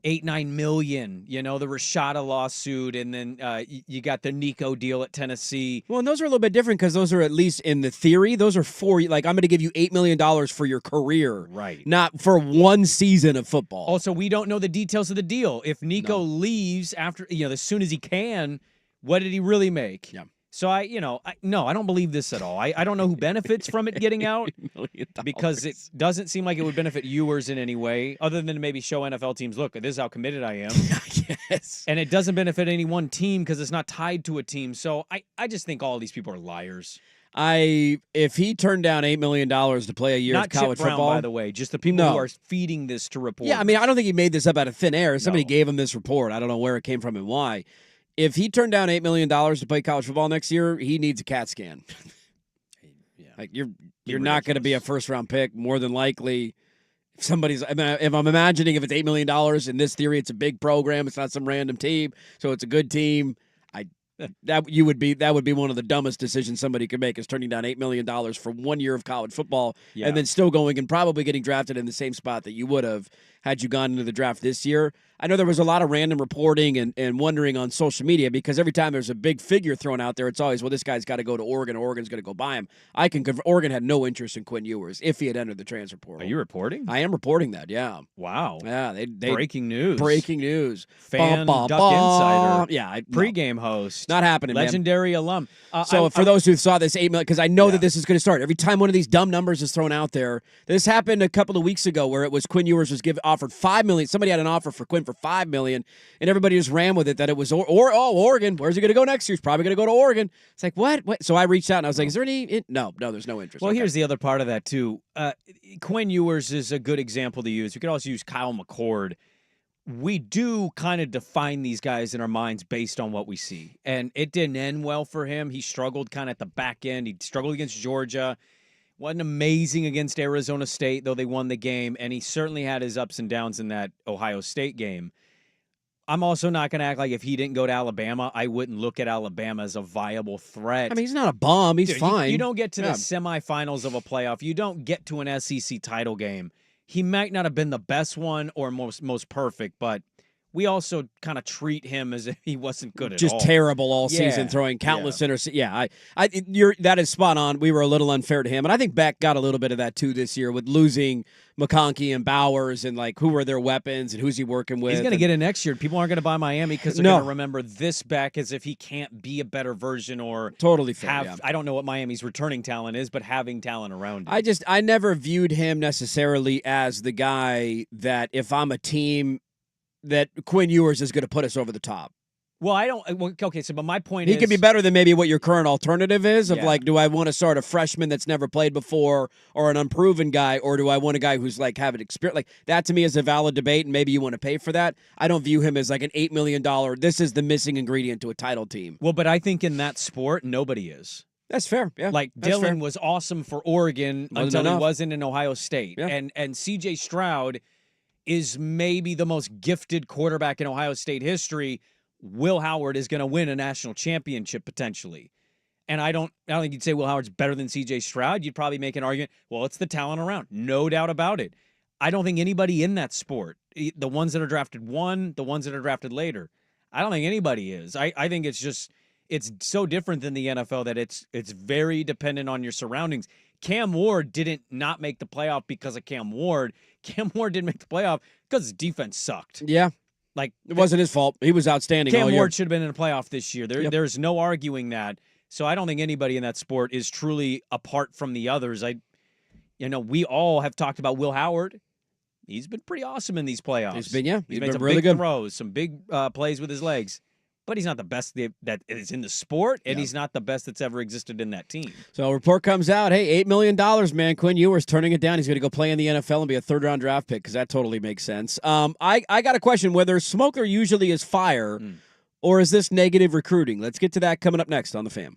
$8-9 million, the Rashada lawsuit, and then you got the Nico deal at Tennessee. Well, and those are a little bit different because those are at least in the theory. Those are for, like, I'm going to give you $8 million for your career. Right. Not for one season of football. Also, we don't know the details of the deal. If Nico leaves after, as soon as he can, what did he really make? Yeah. So I don't believe this at all. I don't know who benefits from it getting out because it doesn't seem like it would benefit Ewers in any way other than to maybe show NFL teams, look, this is how committed I am. Yes. And it doesn't benefit any one team because it's not tied to a team. So I just think all these people are liars. If he turned down $8 million to play a year of college Chip Brown, football, by the way, just the people who are feeding this to report. Yeah, I mean, I don't think he made this up out of thin air. Somebody gave him this report. I don't know where it came from and why. If he turned down $8 million to play college football next year, he needs a CAT scan. Yeah. Like you're not going to be a first-round pick, more than likely. If I'm imagining if it's $8 million, in this theory, it's a big program. It's not some random team, so it's a good team. That would be one of the dumbest decisions somebody could make is turning down $8 million for 1 year of college football and then still going and probably getting drafted in the same spot that you would have had you gone into the draft this year. I know there was a lot of random reporting and wondering on social media because every time there's a big figure thrown out there, it's always, well, this guy's got to go to Oregon. Oregon's going to go buy him. Oregon had no interest in Quinn Ewers if he had entered the transfer portal. Are you reporting? I am reporting that, yeah. Wow. Yeah. They breaking news. Breaking news. Fan Duck Insider. Yeah. Pregame host. Not happening, Legendary alum. So for those who saw this $8 million, because I know that this is going to start. Every time one of these dumb numbers is thrown out there, this happened a couple of weeks ago where it was Quinn Ewers was offered $5 million. Somebody had an offer for Quinn for $5 million, and everybody just ran with it that it was Oregon. Where's he going to go next year? He's probably going to go to Oregon. It's like, what? So I reached out and I was like, is there any? No, there's no interest. Well, here's the other part of that too. Quinn Ewers is a good example to use. We could also use Kyle McCord. We do kind of define these guys in our minds based on what we see. And it didn't end well for him. He struggled kind of at the back end. He struggled against Georgia. Wasn't amazing against Arizona State, though they won the game. And he certainly had his ups and downs in that Ohio State game. I'm also not going to act like if he didn't go to Alabama, I wouldn't look at Alabama as a viable threat. I mean, he's not a bum. He's fine. You don't get to the semifinals of a playoff. You don't get to an SEC title game. He might not have been the best one or most perfect, but we also kind of treat him as if he wasn't good at all. Just terrible all season, throwing countless interceptions. Yeah, that is spot on. We were a little unfair to him, and I think Beck got a little bit of that too this year with losing McConkey and Bowers and like who were their weapons and who's he working with. He's going to get it next year. People aren't going to buy Miami because they're going to remember this Beck as if he can't be a better version or totally fair. I don't know what Miami's returning talent is, but having talent around him. I never viewed him necessarily as the guy that if I'm a team that Quinn Ewers is going to put us over the top. Well, I don't. Okay, so but my point He is could be better than maybe what your current alternative is of Yeah. like, do I want to start a freshman that's never played before or an unproven guy, or do I want a guy who's like having experience? Like that to me is a valid debate, and maybe you want to pay for that. I don't view him as like an $8 million. This is the missing ingredient to a title team. Well, but I think in that sport, nobody is. That's fair. Yeah, Like that's fair. Dylan was awesome for Oregon Wasn't until enough. he wasn't in Ohio State, Yeah. and C.J. Stroud is maybe the most gifted quarterback in Ohio State history. Will Howard is going to win a national championship potentially. And I don't think you'd say Will Howard's better than C.J. Stroud. You'd probably make an argument, well, it's the talent around. No doubt about it. I don't think anybody in that sport, the ones that are drafted the ones that are drafted later, I don't think anybody is. I think it's so different than the NFL that it's very dependent on your surroundings. Cam Ward didn't not make the playoff because of Cam Ward. Cam Ward didn't make the playoff because his defense sucked. Yeah. Like It wasn't his fault. He was outstanding all Cam year. Ward should have been in a playoff this year. Yep. There's no arguing that. So I don't think anybody in that sport is truly apart from the others. We all have talked about Will Howard. He's been pretty awesome in these playoffs. He's been made made some really big good throws, some big plays with his legs. But he's not the best that is in the sport, and he's not the best that's ever existed in that team. So a report comes out, hey, $8 million, man. Quinn Ewers turning it down. He's going to go play in the NFL and be a third-round draft pick because that totally makes sense. I got a question, whether smoke usually is fire or is this negative recruiting? Let's get to that coming up next on The Fam.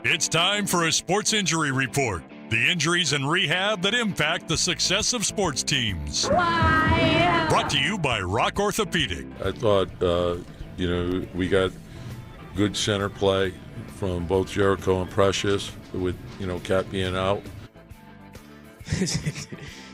It's time for a sports injury report. The injuries and rehab that impact the success of sports teams. Brought to you by Rock Orthopedic. I thought, we got good center play from both Jericho and Precious with, Cat being out.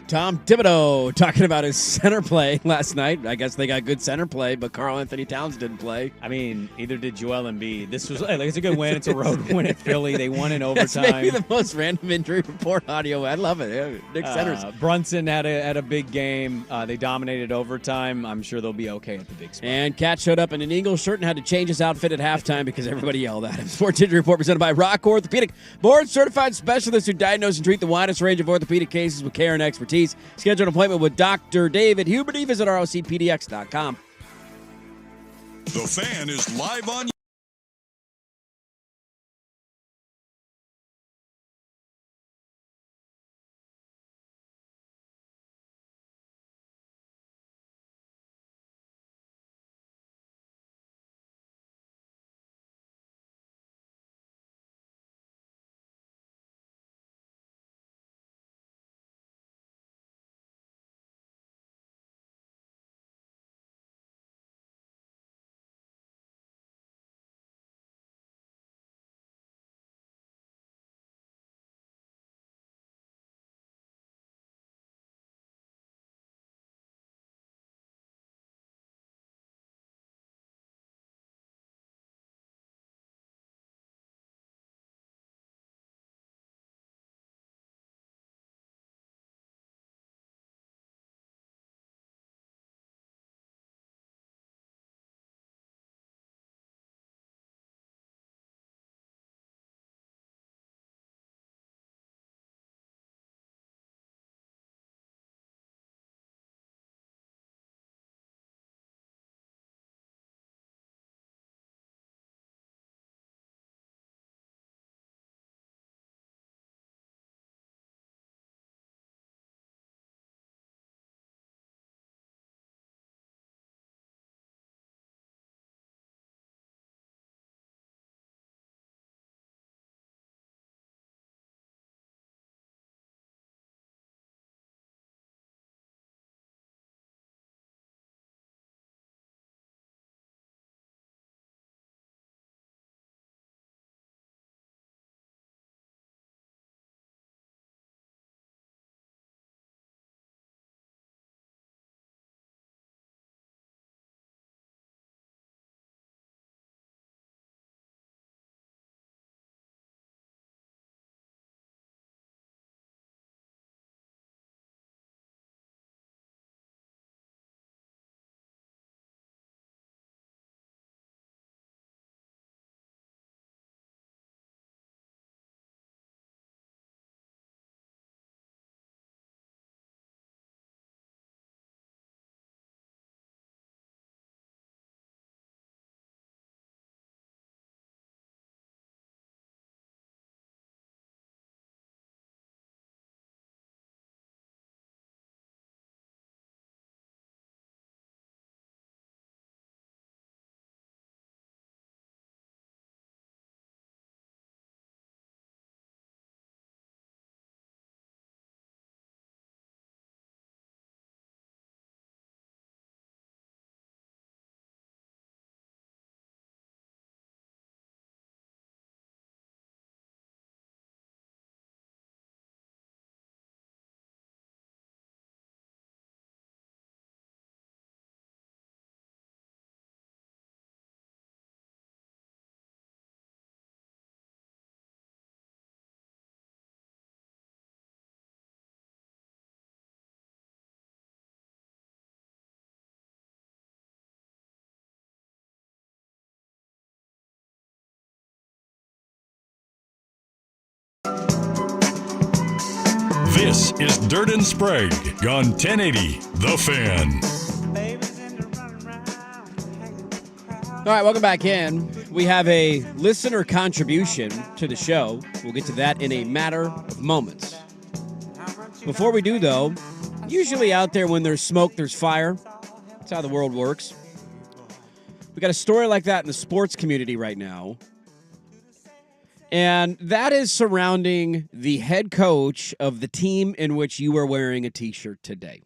Tom Thibodeau talking about his center play last night. I guess they got good center play, but Karl Anthony Towns didn't play. I mean, either did Joel Embiid. This was it's a good win. It's a road win at Philly. They won in overtime. That's maybe the most random injury report audio. I love it. Yeah, Nick Centers. Brunson had a big game. They dominated overtime. I'm sure they'll be okay at the big spot. And Cat showed up in an Eagles shirt and had to change his outfit at halftime because everybody yelled at him. Sports Injury Report presented by Rock Orthopedic. Board-certified specialists who diagnose and treat the widest range of orthopedic cases with care and expertise. Schedule an appointment with Dr. David Huberty. Visit ROCPDX.com. The Fan is live on This is Durant and Sprague on 1080 The Fan. All right, welcome back in. We have a listener contribution to the show. We'll get to that in a matter of moments. Before we do, though, usually out there when there's smoke, there's fire. That's how the world works. We got a story like that in the sports community right now. And that is surrounding the head coach of the team in which you are wearing a T-shirt today.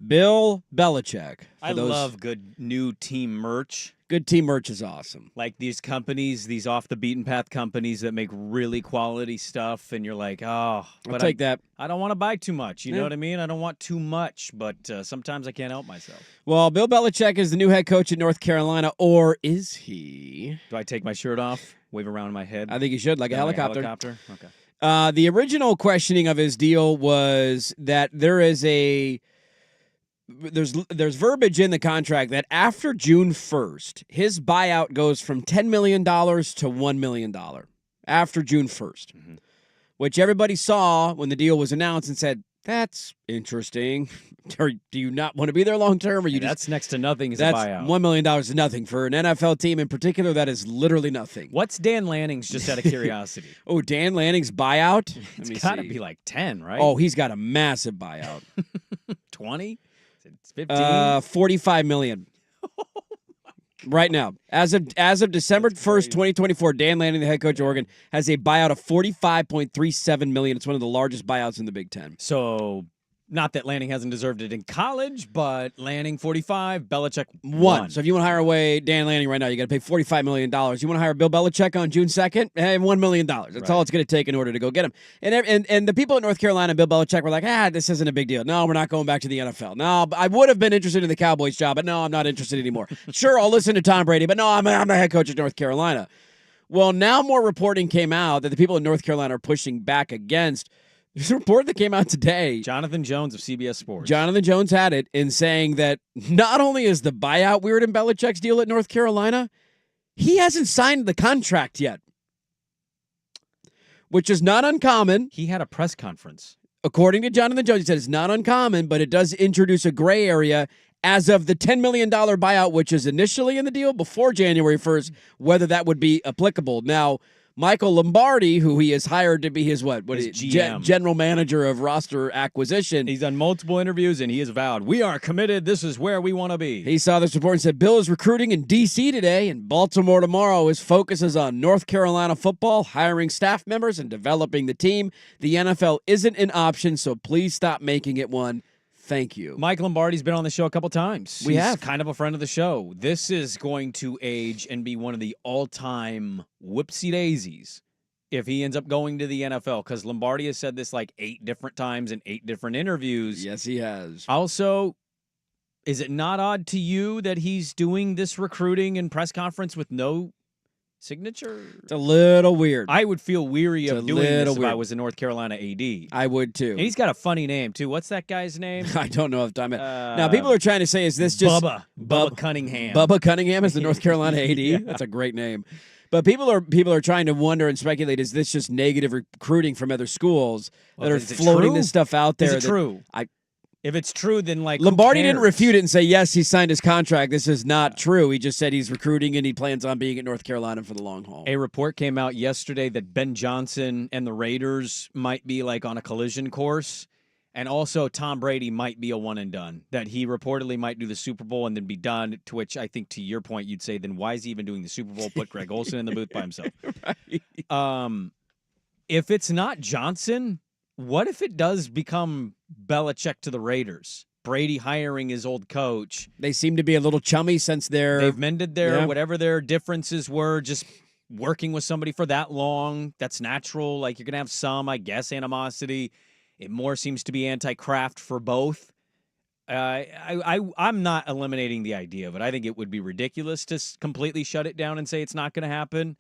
Bill Belichick. I love good new team merch. Good team merch is awesome. Like these companies, these off-the-beaten-path companies that make really quality stuff, and you're like, oh. I'll take that. I don't want to buy too much, you know what I mean? I don't want too much, but sometimes I can't help myself. Well, Bill Belichick is the new head coach at North Carolina, or is he? Do I take my shirt off, wave around my head? I think you should, like a helicopter. Okay. The original questioning of his deal was that there is there's verbiage in the contract that after June 1st, his buyout goes from $10 million to $1 million after June 1st, which everybody saw when the deal was announced and said, that's interesting. Or do you not want to be there long term? Or that's next to nothing as a that's buyout. $1 million is nothing. For an NFL team in particular, that is literally nothing. What's Dan Lanning's, just out of curiosity? Oh, Dan Lanning's buyout? It's got to be like 10, right? Oh, he's got a massive buyout. 20? It's 15? $45 million. Right now. As of December 1st, 2024, Dan Lanning, the head coach of Oregon, has a buyout of $45.37 million. It's one of the largest buyouts in the Big Ten. So, not that Lanning hasn't deserved it in college, but Lanning 45, Belichick 1. So if you want to hire away Dan Lanning right now, you got to pay $45 million. You want to hire Bill Belichick on June 2nd? $1 million. That's all it's going to take in order to go get him. And the people at North Carolina, Bill Belichick, were like, this isn't a big deal. No, we're not going back to the NFL. No, I would have been interested in the Cowboys job, but no, I'm not interested anymore. Sure, I'll listen to Tom Brady, but no, I'm the head coach of North Carolina. Well, now more reporting came out that the people in North Carolina are pushing back against. There's a report that came out today. Jonathan Jones of CBS Sports. Jonathan Jones had it in saying that not only is the buyout weird in Belichick's deal at North Carolina, he hasn't signed the contract yet, which is not uncommon. He had a press conference. According to Jonathan Jones, he said it's not uncommon, but it does introduce a gray area as of the $10 million buyout, which is initially in the deal before January 1st, whether that would be applicable. Now, Michael Lombardi, who he has hired to be his GM. General Manager of roster acquisition. He's done multiple interviews, and he has vowed, we are committed. This is where we want to be. He saw this report and said, Bill is recruiting in D.C. today and Baltimore tomorrow. His focus is on North Carolina football, hiring staff members, and developing the team. The NFL isn't an option, so please stop making it one. Thank you. Mike Lombardi's been on the show a couple times. We have. He's kind of a friend of the show. This is going to age and be one of the all-time whoopsie-daisies if he ends up going to the NFL, because Lombardi has said this like 8 different times in 8 different interviews. Yes, he has. Also, is it not odd to you that he's doing this recruiting and press conference with no signature? It's a little weird. I would feel weary of doing this if I was a North Carolina AD. I would too. And he's got a funny name too. What's that guy's name? I don't know if I'm now people are trying to say, is this just Bubba Cunningham? Bubba Cunningham is the North Carolina AD. Yeah. That's a great name. But people are trying to wonder and speculate, is this just negative recruiting from other schools that are floating this stuff out there? Is it true? If it's true, then Lombardi didn't refute it and say, yes, he signed his contract. This is not true. He just said he's recruiting and he plans on being at North Carolina for the long haul. A report came out yesterday that Ben Johnson and the Raiders might be on a collision course. And also Tom Brady might be a one and done, that he reportedly might do the Super Bowl and then be done, to which I think to your point, you'd say, then why is he even doing the Super Bowl? Put Greg Olsen in the booth by himself. Right. If it's not Johnson, what if it does become Belichick to the Raiders? Brady hiring his old coach. They seem to be a little chummy since they've mended whatever their differences were, just working with somebody for that long. That's natural. You're going to have some, I guess, animosity. It more seems to be anti-craft for both. I'm not eliminating the idea, but I think it would be ridiculous to completely shut it down and say it's not going to happen.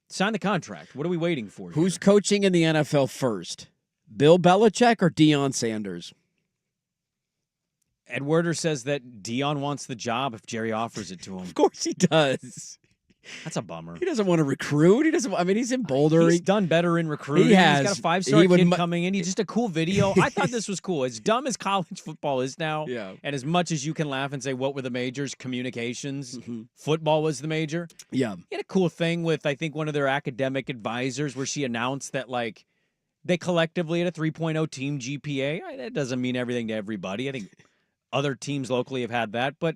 Sign the contract. What are we waiting for? Who's coaching in the NFL first? Bill Belichick or Deion Sanders? Ed Werder says that Deion wants the job if Jerry offers it to him. Of course he does. That's a bummer. He doesn't want to recruit. He doesn't. I mean, he's in Boulder. He's done better in recruiting. He has. He's got a 5-star kid coming in. He's just a cool video. I thought this was cool. As dumb as college football is now, and as much as you can laugh and say, what were the majors? Communications. Football was the major. Yeah. He had a cool thing with, I think, one of their academic advisors where she announced that, like, they collectively had a 3.0 team GPA. That doesn't mean everything to everybody. I think other teams locally have had that, but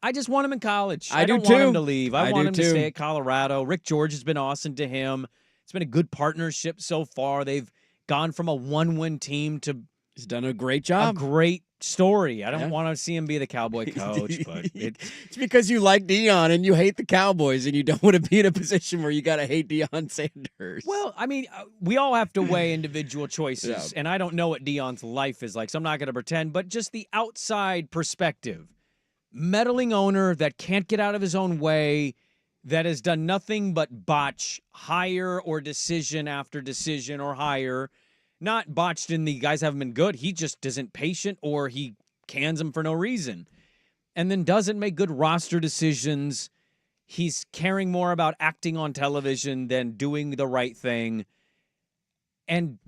I just want him in college. I don't want him to leave. I want him to stay at Colorado. Rick George has been awesome to him. It's been a good partnership so far. They've gone from a 1-win team to he's done a great job. A great story. I don't want to see him be the Cowboy coach, but it's because you like Deion and you hate the Cowboys and you don't want to be in a position where you got to hate Deion Sanders. Well, I mean, we all have to weigh individual choices, and I don't know what Deion's life is like, so I'm not going to pretend, but just the outside perspective. Meddling owner that can't get out of his own way, that has done nothing but botch hire or decision after decision or hire. Not botched in the guys haven't been good. He just isn't patient or he cans them for no reason. And then doesn't make good roster decisions. He's caring more about acting on television than doing the right thing. And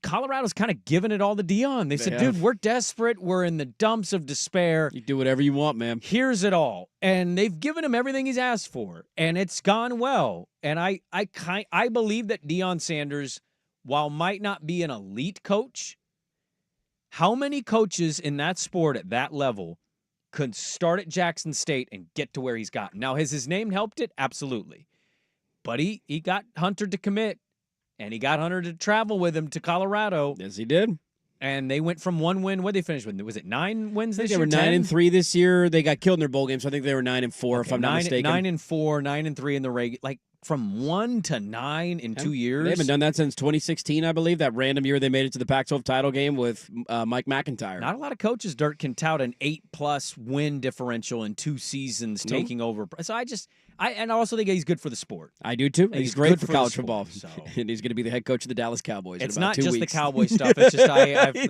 Colorado's kind of given it all to Deion. They said, dude, we're desperate. We're in the dumps of despair. You do whatever you want, man. Here's it all. And they've given him everything he's asked for. And it's gone well. And I believe that Deion Sanders, while might not be an elite coach, how many coaches in that sport at that level could start at Jackson State and get to where he's gotten? Now, has his name helped it? Absolutely. But he got Hunter to commit. And he got Hunter to travel with him to Colorado. Yes, he did. And they went from 1 win. What did they finish with? Was it 9 wins this year? They were 9-3 this year. They got killed in their bowl game, so I think they were 9-4, if I'm not mistaken. 9-4, 9-3 in the regular. Like from 1 to 9 in 2 years. They haven't done that since 2016, I believe. That random year they made it to the Pac-12 title game with Mike McIntyre. Not a lot of coaches, Dirt, can tout an 8+ win differential in 2 seasons taking over. So I also think he's good for the sport. I do too. He's great for college football. So. And he's going to be the head coach of the Dallas Cowboys. It's in about not 2 just weeks. the Cowboy stuff. It's just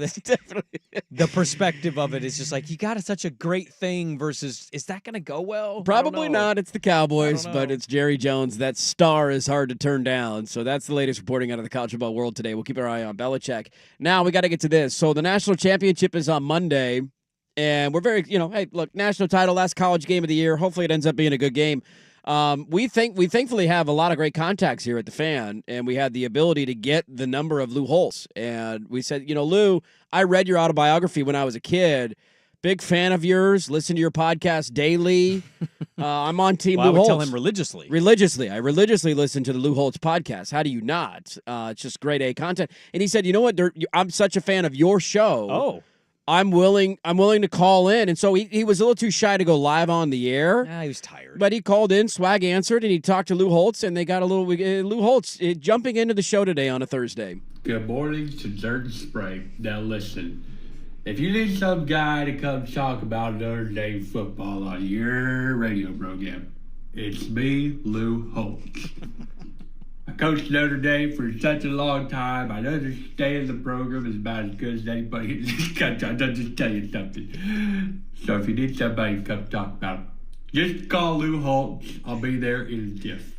It's definitely the perspective of it is just like, you got such a great thing versus, is that going to go well? Probably not. It's the Cowboys, but it's Jerry Jones. That star is hard to turn down. So that's the latest reporting out of the college football world today. We'll keep our eye on Belichick. Now we got to get to this. So the national championship is on Monday, and we're very, hey, look, national title, last college game of the year. Hopefully it ends up being a good game. We thankfully have a lot of great contacts here at the Fan, and we had the ability to get the number of Lou Holtz. And we said, Lou, I read your autobiography when I was a kid. Big fan of yours. Listen to your podcast daily. I'm on Team Lou Holtz. I would tell him religiously. Religiously. I religiously listen to the Lou Holtz podcast. How do you not? It's just grade A content. And he said, you know what? I'm such a fan of your show. Oh. I'm willing to call in. And so he was a little too shy to go live on the air. He was tired. But he called in, Swag answered, and he talked to Lou Holtz, and they got a little Lou Holtz jumping into the show today on a Thursday. Good morning to Dirt and Sprague. Now listen, if you need some guy to come talk about Notre Dame football on your radio program, it's me, Lou Holtz. I coached Notre Dame for such a long time. I understand the program is about as good as anybody in this country. I'll just tell you something. So if you need somebody to come talk about it, just call Lou Holtz. I'll be there in a jiff.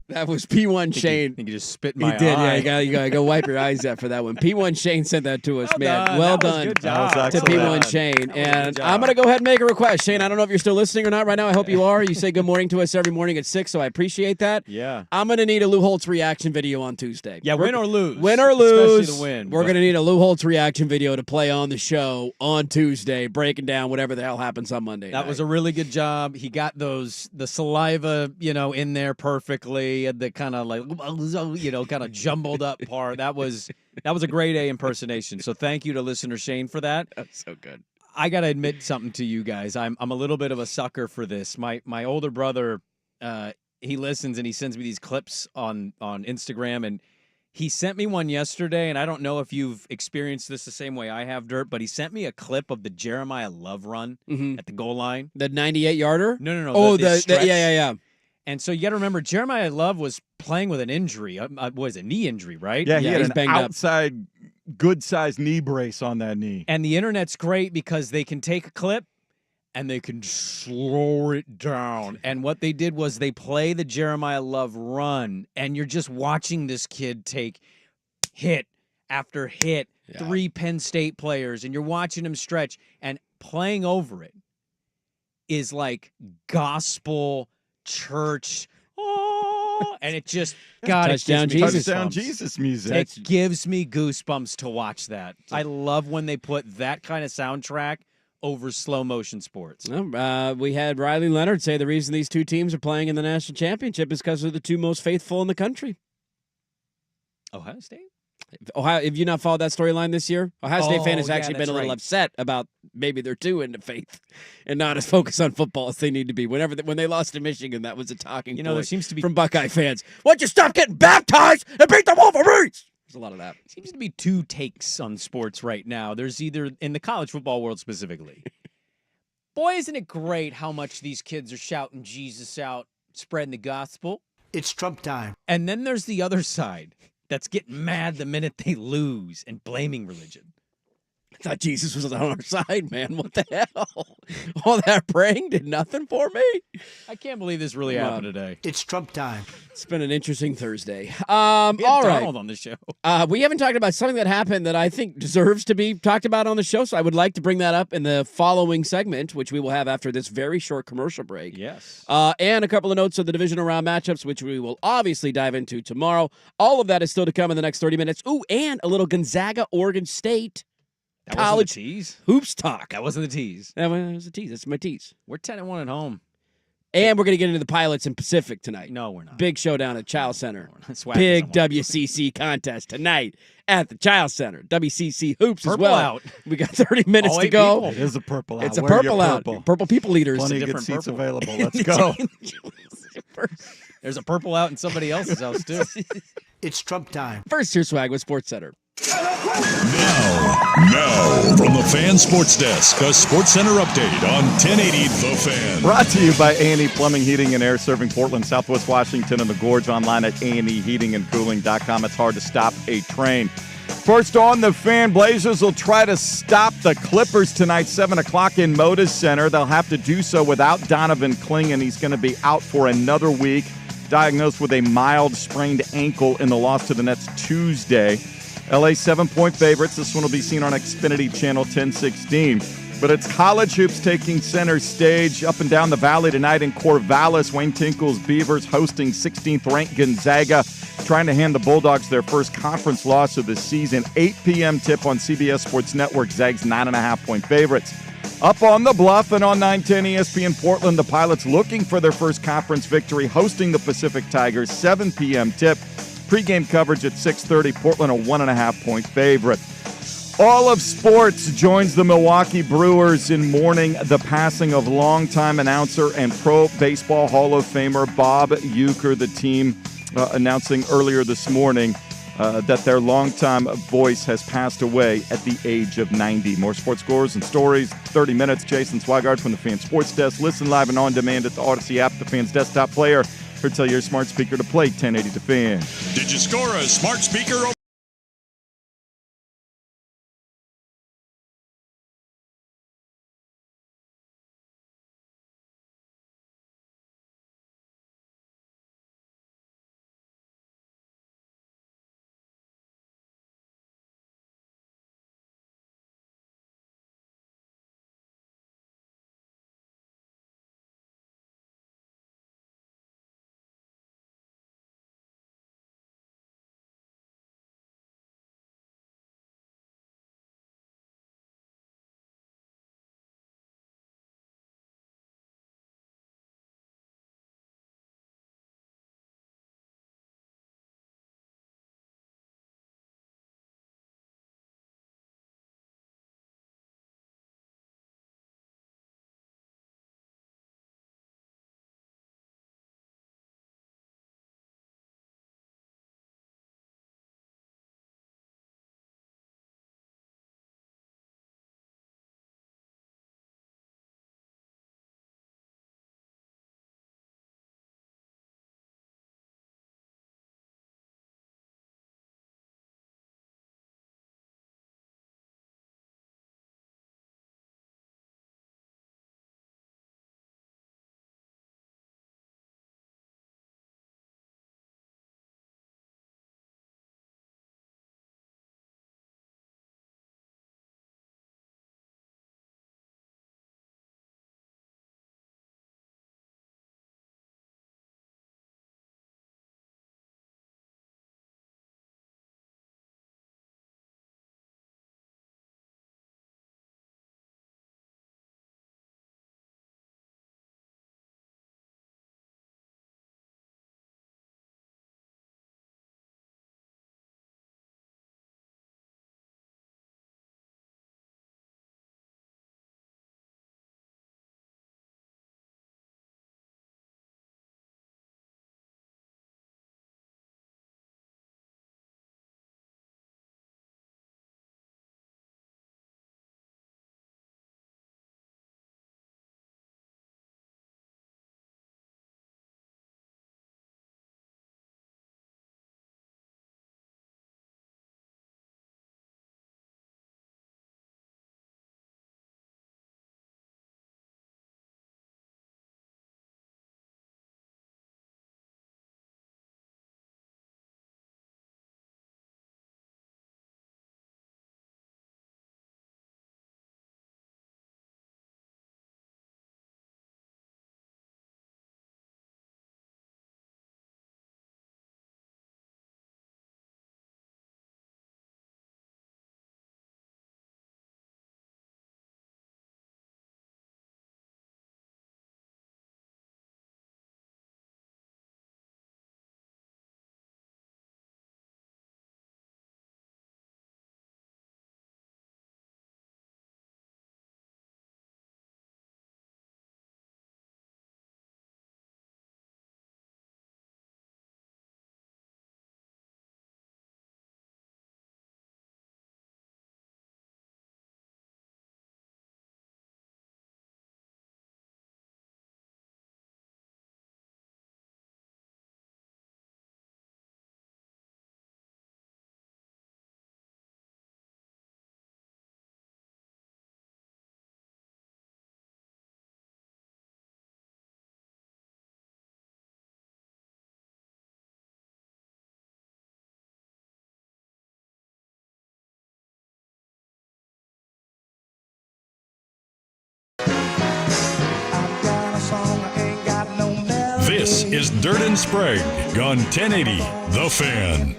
That was P1 Shane. I think you just spit in my He did, eye. yeah. You gotta go wipe your eyes out for that one. P1 Shane sent that to us, man. Well done Good job. to P1 Shane. And I'm gonna go ahead and make a request. Shane, I don't know if you're still listening or not right now. I hope you are. You say good morning to us every morning at 6, so I appreciate that. Yeah. I'm gonna need a Lou Holtz reaction video on Tuesday. Yeah, win or lose. Win or lose. Especially the win. We're gonna need a Lou Holtz reaction video to play on the show on Tuesday, breaking down whatever the hell happens on Monday. That was a really good job. He got the saliva, in there perfectly, and the kind of like, kind of jumbled up part. That was a grade A impersonation. So thank you to listener Shane for that. That's so good. I got to admit something to you guys. I'm a little bit of a sucker for this. My older brother, he listens and he sends me these clips on Instagram, and he sent me one yesterday, and I don't know if you've experienced this the same way I have, Dirt, but he sent me a clip of the Jeremiah Love run at the goal line. The 98-yarder? No. Oh, stretch. yeah. And so you got to remember, Jeremiah Love was playing with an injury. Was a knee injury, right? Yeah, he had he's an banged up. outside good-sized knee brace on that knee. And the internet's great because they can take a clip and they can slow it down. And what they did was they play the Jeremiah Love run, and you're just watching this kid take hit after hit, 3 Penn State players, and you're watching him stretch, and playing over it is like gospel church. Oh, and it just, God, Touchdown it gives me Jesus. goosebumps. Jesus music. It gives me goosebumps to watch that. I love when they put that kind of soundtrack over slow motion sports. We had Riley Leonard say the reason these two teams are playing in the national championship is because they're the two most faithful in the country. Ohio State? Ohio, have you not followed that storyline this year? Ohio State fan has yeah, actually been that's a little right. upset about maybe they're too into faith and not as focused on football as they need to be. When they lost to Michigan, that was a talking point there seems to be from Buckeye fans. Why don't you stop getting baptized and beat the Wolverines? There's a lot of that. Seems to be two takes on sports right now. There's either, in the college football world specifically, boy, isn't it great how much these kids are shouting Jesus out, spreading the gospel. It's Trump time. And then there's the other side that's getting mad the minute they lose and blaming religion. I thought Jesus was on our side, man. What the hell? All that praying did nothing for me. I can't believe this really happened today. It's Trump time. It's been an interesting Thursday. We had All right. Donald on the show. We haven't talked about something that happened that I think deserves to be talked about on the show, so I would like to bring that up in the following segment, which we will have after this very short commercial break. Yes. And a couple of notes of the divisional round matchups, which we will obviously dive into tomorrow. All of that is still to come in the next 30 minutes. Ooh, and a little Gonzaga, Oregon State. That College wasn't the tease. hoops talk. That wasn't the tease. That was a tease. That's my tease. We're 10-1 at home. And we're going to get into the Pilots in Pacific tonight. No, we're not. Big showdown at Child Center. Swag Big someone. WCC contest tonight at the Child Center. WCC hoops Purple as well. out. We got 30 minutes All to 8 go. people. It is a purple out. It's a Wear your purple out. purple. Purple people leaders. Plenty of good different seats purple. available. Let's go. There's a purple out in somebody else's house, too. It's Trump time. First, here's Swag with Sports Center. Now, from the Fan Sports Desk, a Sports Center update on 1080 The Fan. Brought to you by A&E Plumbing, Heating, and Air, serving Portland, Southwest Washington, and the Gorge. Online at aneheatingandcooling.com. It's hard to stop a train. First on the Fan, Blazers will try to stop the Clippers tonight, 7 o'clock in Moda Center. They'll have to do so without Donovan Clingan. He's going to be out for another week, diagnosed with a mild sprained ankle in the loss to the Nets Tuesday. LA 7-point favorites. This one will be seen on Xfinity Channel 1016. But it's college hoops taking center stage up and down the valley tonight in Corvallis. Wayne Tinkle's Beavers hosting 16th-ranked Gonzaga, trying to hand the Bulldogs their first conference loss of the season. 8 p.m. tip on CBS Sports Network. Zags 9.5-point favorites. Up on the Bluff and on 910 ESPN Portland, the Pilots looking for their first conference victory, hosting the Pacific Tigers. 7 p.m. tip. Pre-game coverage at 6:30. Portland a 1.5-point favorite. All of Sports joins the Milwaukee Brewers in mourning the passing of longtime announcer and Pro Baseball Hall of Famer Bob Uecker. The team announcing earlier this morning that their longtime voice has passed away at the age of 90. More sports scores and stories, 30 minutes. Jason Swigard from the Fan Sports Desk. Listen live and on demand at the Odyssey app, the Fan's desktop player, or tell your smart speaker to play 1080 The Fan. Did you score a smart speaker? is Dirt and Sprague on 1080 The Fan.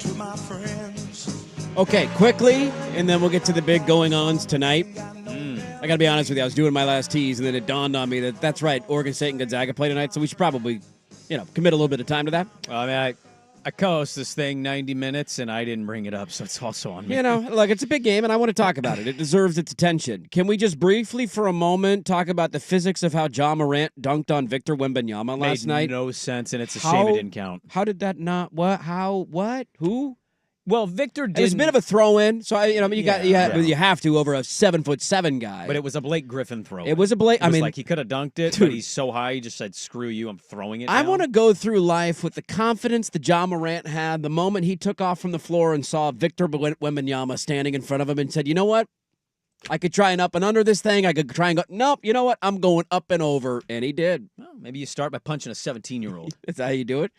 Okay, quickly, and then we'll get to the big going-ons tonight. I got to be honest with you. I was doing my last tease, and then it dawned on me that that's right. Oregon State and Gonzaga play tonight, so we should probably, commit a little bit of time to that. Well, I mean, I co-host this thing 90 minutes, and I didn't bring it up, so it's also on me. Look, it's a big game, and I want to talk about it. It deserves its attention. Can we just briefly, for a moment, talk about the physics of how Ja Morant dunked on Victor Wembanyama last night? Made no sense, and it's a shame it didn't count. How did that not? What? How? What? Who? Well, Victor did. It was a bit of a throw-in, so you have to over a 7'7" guy. But it was a Blake Griffin throw. It was a Blake. Like he could have dunked it, but he's so high, he just said, "Screw you, I'm throwing it." I want to go through life with the confidence that Ja Morant had the moment he took off from the floor and saw Victor Wembanyama standing in front of him and said, "You know what? I could try and up and under this thing. I could try and go. Nope. You know what? I'm going up and over," and he did. Well, maybe you start by punching a 17-year-old. That's how you do it.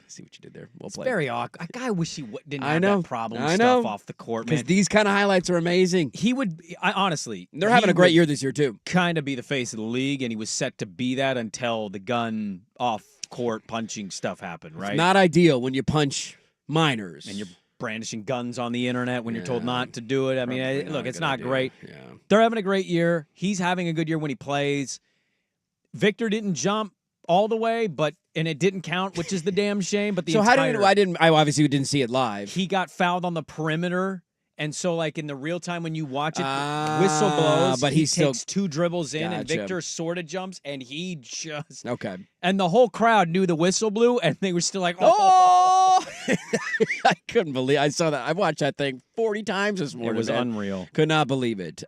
See what you did there. Well it's played. Very awkward. I wish he didn't have that problem stuff off the court, man. Because these kind of highlights are amazing. He would, honestly. They're having a great year this year, too. Kind of be the face of the league, and he was set to be that until the gun off-court punching stuff happened, right? It's not ideal when you punch minors. And you're brandishing guns on the internet when you're told not to do it. I mean, look, it's not great. Yeah. They're having a great year. He's having a good year when he plays. Victor didn't jump all the way, and it didn't count, which is the damn shame. But how do you? I obviously didn't see it live. He got fouled on the perimeter, and so like in the real time when you watch it, the whistle blows. But he still takes 2 dribbles in, and Gotcha. Victor sort of jumps, and he just And the whole crowd knew the whistle blew, and they were still like, "Oh!" I couldn't believe I saw that. I watched that thing 40 times this morning. It was unreal. Could not believe it.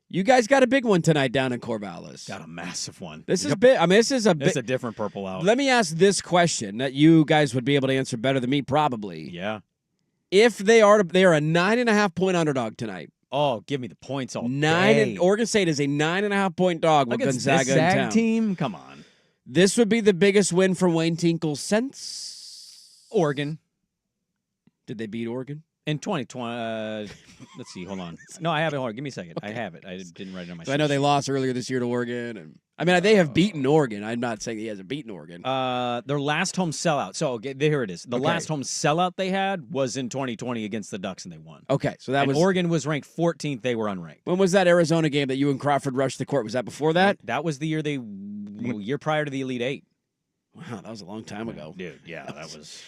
You guys got a big one tonight down in Corvallis. Got a massive one. This is big. I mean, this is a big. It's a different purple out. Let me ask this question that you guys would be able to answer better than me, probably. Yeah. If they are a 9.5-point underdog tonight. Oh, give me the points all day. Oregon State is a 9.5-point dog with Gonzaga in town. Team, come on. This would be the biggest win for Wayne Tinkle since Oregon. Did they beat Oregon? In 2020, let's see, hold on. No, I have it. Hold on, give me a second. Okay. I have it. I didn't write it on my sheet. I know they lost earlier this year to Oregon. And I mean, they have beaten Oregon. I'm not saying he hasn't beaten Oregon. Their last home sellout. So, here it is. The last home sellout they had was in 2020 against the Ducks, and they won. Okay, so that was... Oregon was ranked 14th. They were unranked. When was that Arizona game that you and Crawford rushed the court? Was that before that? That was the year prior to the Elite Eight. Wow, that was a long time ago. Dude, yeah, that was...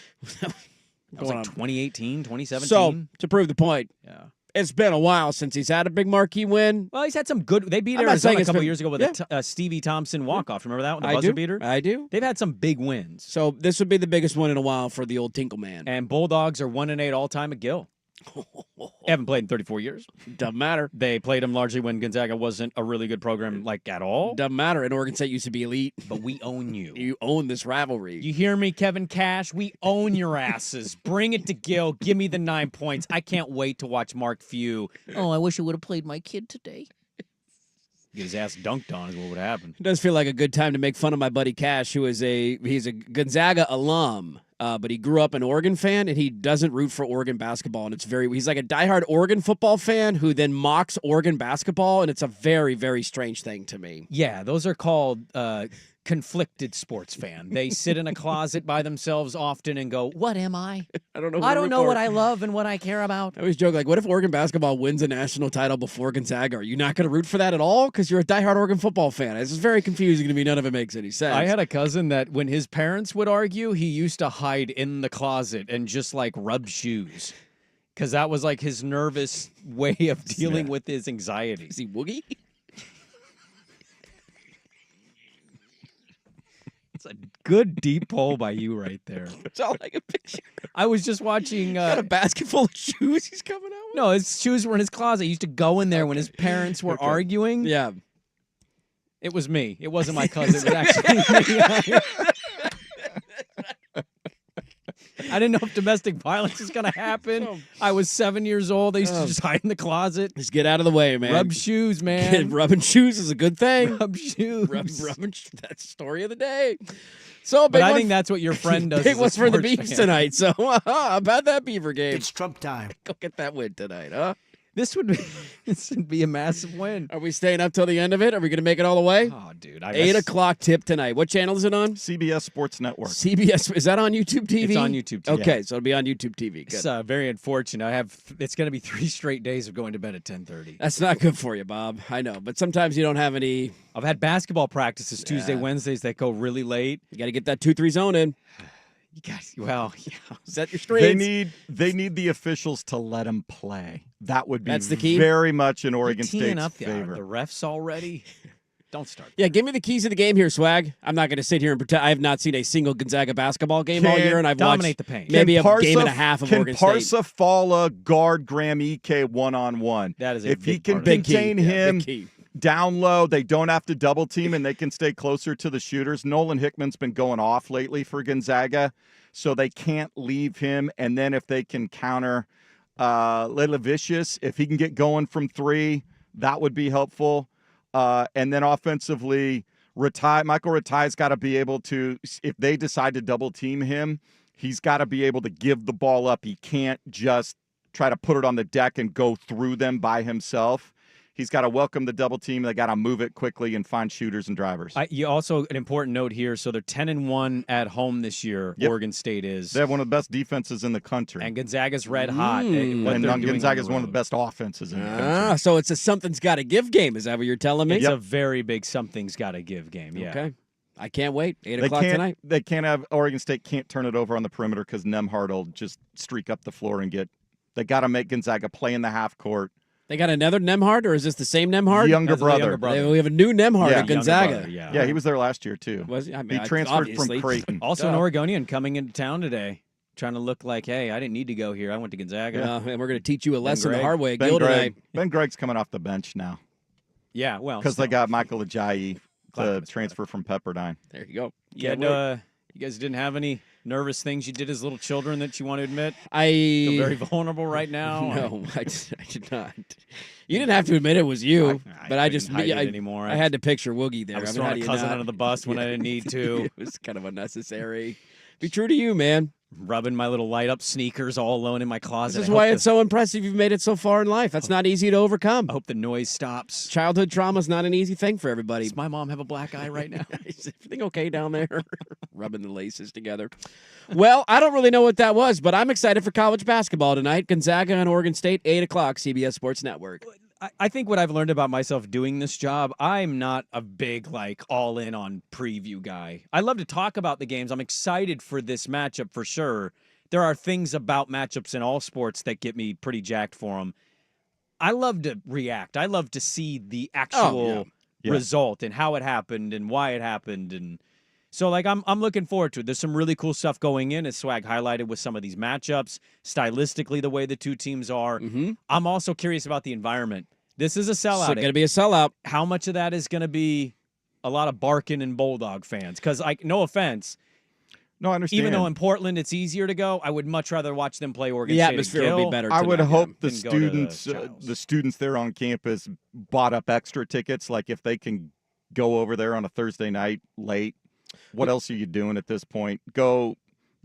That was like 2018, 2017. So, to prove the point, yeah, it's been a while since he's had a big marquee win. Well, he's had some good... They beat Arizona a couple years ago with a Stevie Thompson walk-off. Remember that one? The buzzer beater? I do. They've had some big wins. So, this would be the biggest one in a while for the old Tinkle man. And Bulldogs are 1-8 all-time at Gill. They haven't played in 34 years. Doesn't matter. They played them largely when Gonzaga wasn't a really good program, like, at all. Doesn't matter. And Oregon State used to be elite. But we own you. You own this rivalry. You hear me, Kevin Cash? We own your asses. Bring it to Gill. Give me the 9 points. I can't wait to watch Mark Few. Oh, I wish I would have played my kid today. Get his ass dunked on is what would happen. It does feel like a good time to make fun of my buddy Cash, who is he's a Gonzaga alum. But he grew up an Oregon fan, and he doesn't root for Oregon basketball. And he's like a diehard Oregon football fan who then mocks Oregon basketball, and it's a very, very strange thing to me. Yeah, those are called conflicted sports fan. They sit in a closet by themselves often and go, "What am I? I don't know. I don't know what I love and what I care about." I always joke, like, what if Oregon basketball wins a national title before Gonzaga? Are you not going to root for that at all? Because you're a diehard Oregon football fan. It's very confusing to me. None of it makes any sense. I had a cousin that when his parents would argue, he used to hide in the closet and just like rub shoes. Because that was like his nervous way of dealing with his anxiety. Is he Woogie? It's a good deep pull by you right there. It's all like a picture. I was just watching... got a basket full of shoes he's coming out with? No, his shoes were in his closet. He used to go in there when his parents were arguing. Yeah. It was me. It wasn't my cousin. It was actually me. I didn't know if domestic violence was going to happen. I was 7 years old. I used to just hide in the closet. Just get out of the way, man. Rub shoes, man. Rubbing shoes is a good thing. Rub shoes. That's the story of the day. So, but I think that's what your friend does. Big one's for the Beavs fan. tonight. So, how about that Beaver game? It's Trump time. Go get that win tonight, huh? This would be a massive win. Are we staying up till the end of it? Are we going to make it all the way? Oh, dude. 8 o'clock tip tonight. What channel is it on? CBS Sports Network. CBS. Is that on YouTube TV? It's on YouTube TV. Okay, so it'll be on YouTube TV. Good. It's very unfortunate. It's going to be 3 straight days of going to bed at 10:30. That's not good for you, Bob. I know, but sometimes you don't have any. I've had basketball practices Tuesday, Wednesdays that go really late. You got to get that 2-3 zone in. You guys, well, yeah. Set your screens. They need the officials to let them play. That would be That's the key? very much in Oregon You're teeing State's up favor. the refs already. Don't start. Yeah, give me the keys of the game here, Swag. I'm not going to sit here and pretend. I have not seen a single Gonzaga basketball game all year, and I've dominate watched the paint. maybe a game and a half of Oregon State. Can Parsifala guard Graham Ike one-on-one? That is a if he big can part of it. contain him big key. down low, they don't have to double team, and they can stay closer to the shooters. Nolan Hickman's been going off lately for Gonzaga, so they can't leave him. And then if they can counter Lelavicius, if he can get going from 3, that would be helpful. And then offensively, Michael Rattai's got to be able to, if they decide to double team him, he's got to be able to give the ball up. He can't just try to put it on the deck and go through them by himself. He's got to welcome the double team. They got to move it quickly and find shooters and drivers. You also, an important note here, so they're 10-1 at home this year, Yep. Oregon State is. They have one of the best defenses in the country. And Gonzaga's red hot. And Gonzaga's one of the best offenses in the country. So it's a something's got to give game. Is that what you're telling me? It's a very big something's got to give game, yeah. Okay. I can't wait. 8 They o'clock can't, tonight. They can't have Oregon State can't turn it over on the perimeter because Nemhard will just streak up the floor and get. They got to make Gonzaga play in the half court. They got another Nemhard, or is this the same Nemhard? Younger That's the brother. younger brother. We have a new Nemhard Yeah. at Gonzaga. Younger brother, Yeah, he was there last year too. Was he? I mean, He transferred obviously. from Creighton. Also an Oregonian coming into town today, trying to look like, hey, I didn't need to go here. I went to Gonzaga. And we're going to teach you a lesson the Greg. hard way at Ben Gill Gregg. tonight. Ben Gregg's coming off the bench now Yeah, well. because they still. got Michael Ajayi, Glad the it was transfer from Pepperdine. There you go. Yeah, Can't wait. you guys didn't have any nervous things you did as little children that you want to admit? I feel very vulnerable right now. No, I did not. You didn't have to admit it was you, but I just couldn't hide it anymore. I had to picture Woogie there. I was mean, how throwing do a you cousin not? under the bus when I didn't need to. It was kind of unnecessary. Be true to you, man. Rubbing my little light up sneakers all alone in my closet. This is why it's so impressive you've made it so far in life. That's not easy to overcome. I hope the noise stops. Childhood trauma is not an easy thing for everybody. Does my mom have a black eye right now? Is everything okay down there? Rubbing the laces together. Well, I don't really know what that was, but I'm excited for college basketball tonight. Gonzaga and Oregon State, 8 o'clock, CBS Sports Network. I think what I've learned about myself doing this job, I'm not a big, all in on preview guy. I love to talk about the games. I'm excited for this matchup for sure. There are things about matchups in all sports that get me pretty jacked for them. I love to react. I love to see the actual result and how it happened and why it happened. And so, I'm looking forward to it. There's some really cool stuff going in, as Swag highlighted with some of these matchups, stylistically, the way the two teams are. Mm-hmm. I'm also curious about the environment. This is a sellout. It's going to be a sellout. How much of that is going to be a lot of barking and Bulldog fans? Because, no offense. No, I understand. Even though in Portland it's easier to go, I would much rather watch them play Oregon The State. atmosphere will be better. I would hope the than go to students there on campus bought up extra tickets. Like if they can go over there on a Thursday night late, what else are you doing at this point? Go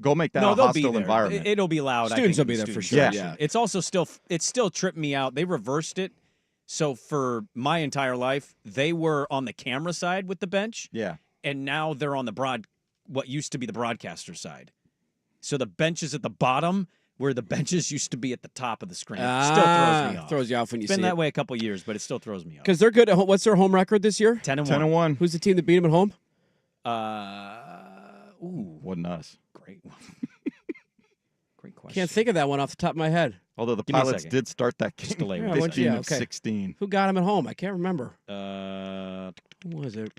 make that a they'll be hostile there. environment. It'll be loud. Students I will think, be there for students. sure. Yeah. It's also still tripped me out. They reversed it. So for my entire life, they were on the camera side with the bench. Yeah. And now they're on what used to be the broadcaster side. So the bench is at the bottom where the benches used to be at the top of the screen. It still throws me off. Throws you off when you see it. It's been that way a couple years, but it still throws me off. Because they're good at home. What's their home record this year? 10-1. 10-1. Who's the team that beat them at home? Wasn't us. Great one. Great question. Can't think of that one off the top of my head. Although the Give me a Pilots second. did start that game delay. 15-16. Who got them at home? I can't remember. Who was it?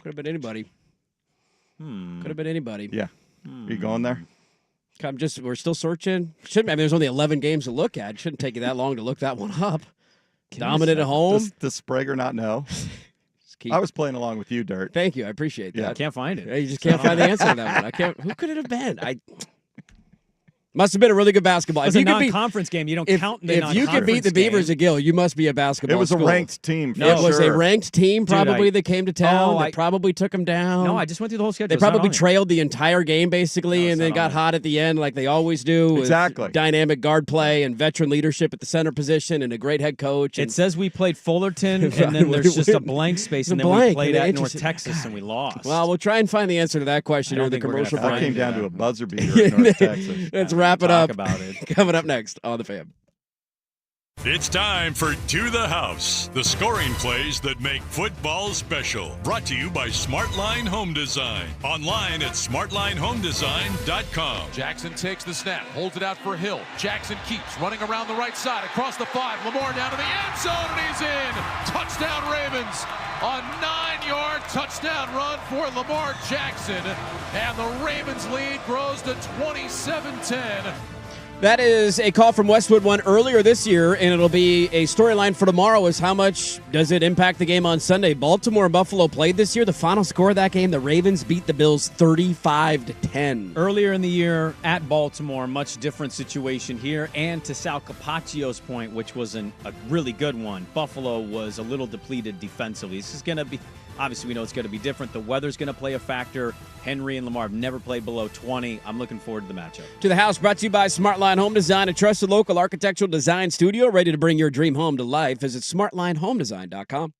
Could have been anybody. Hmm. Could have been anybody. Yeah. Are you going there? We're still searching. There's only 11 games to look at. It shouldn't take you that long to look that one up. Dominant at home. Does Sprague not know? I was playing along with you, Dirt. Thank you. I appreciate that. I can't find it. You just can't find the answer to that one. I can't. Who could it have been? Must have been a really good basketball. It's a non-conference game. You don't count the If you could beat the Beavers at Gill, you must be a basketball It was school. a ranked team. No, it was a ranked team probably that came to town. Oh, that probably took them down. No, I just went through the whole schedule. They It's not probably on there. trailed the entire game basically, and then got hot at the end like they always do. with Exactly. Dynamic guard play and veteran leadership at the center position and a great head coach. It says we played Fullerton, and then there's just a blank space, and then we played at North Texas, and we lost. Well, we'll try and find the answer to that question during the commercial break. That came down to a buzzer beater at North Texas. Let's wrap it up. about it. Coming up next on The Fan. It's time for To the House, the scoring plays that make football special. Brought to you by Smartline Home Design. Online at smartlinehomedesign.com. Jackson takes the snap, holds it out for Hill. Jackson keeps running around the right side, across the 5. Lamar down to the end zone, and he's in. Touchdown Ravens. A 9-yard touchdown run for Lamar Jackson. And the Ravens lead grows to 27-10. That is a call from Westwood One earlier this year, and it'll be a storyline for tomorrow is how much does it impact the game on Sunday. Baltimore and Buffalo played this year. The final score of that game, the Ravens beat the Bills 35-10. Earlier in the year at Baltimore, much different situation here. And to Sal Capaccio's point, which was a really good one, Buffalo was a little depleted defensively. This is going to be, obviously we know it's going to be different. The weather's going to play a factor. Henry and Lamar have never played below 20. I'm looking forward to the matchup. To the House, brought to you by Smartline Home Design, a trusted local architectural design studio ready to bring your dream home to life. Visit smartlinehomedesign.com.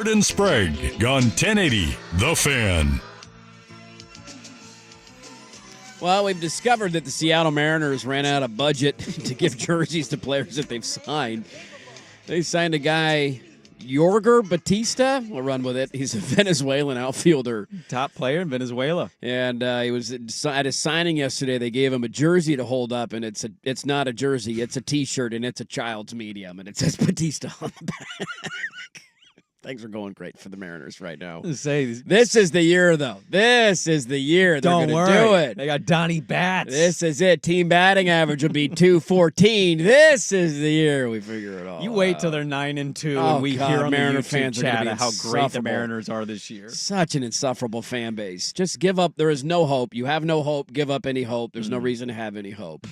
Durant and Sprague on 1080 The Fan. Well, we've discovered that the Seattle Mariners ran out of budget to give jerseys to players that they've signed. They signed a guy, Yorger Batista. We'll run with it. He's a Venezuelan outfielder. Top player in Venezuela. And he was at his signing yesterday. They gave him a jersey to hold up, and it's not a jersey. It's a T-shirt, and it's a child's medium, and it says Batista on the back. Things are going great for the Mariners right now. This is the year, though. This is the year they're going to do it. They got Donnie Bats. This is it. Team batting average will be 214. This is the year we figure it all. You wait till they're 9-2, and we hear on Mariner the YouTube fans chat how great the Mariners are this year. Such an insufferable fan base. Just give up. There is no hope. You have no hope. Give up any hope. There's no reason to have any hope.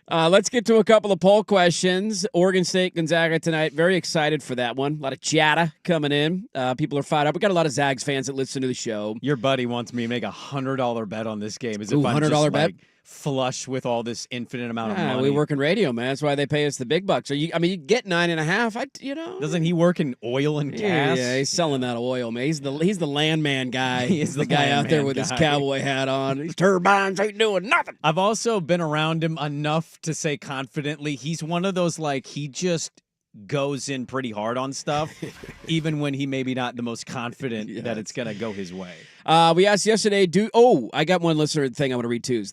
Let's get to a couple of poll questions. Oregon State, Gonzaga tonight. Very excited for that one. A lot of chatter coming in. People are fired up. We got a lot of Zags fans that listen to the show. Your buddy wants me to make $100 bet on this game. Is it I'm $100 just, bet? Flush with all this infinite amount of money? We work in radio, man. That's why they pay us the big bucks. You get 9.5. Doesn't he work in oil and gas? Yeah, he's selling that oil, man. He's the landman guy. He's the guy out there with his cowboy hat on. These turbines ain't doing nothing. I've also been around him enough to say confidently he's one of those, he just goes in pretty hard on stuff, even when he maybe not the most confident that it's going to go his way. We asked yesterday, I got one listener thing I want to read too.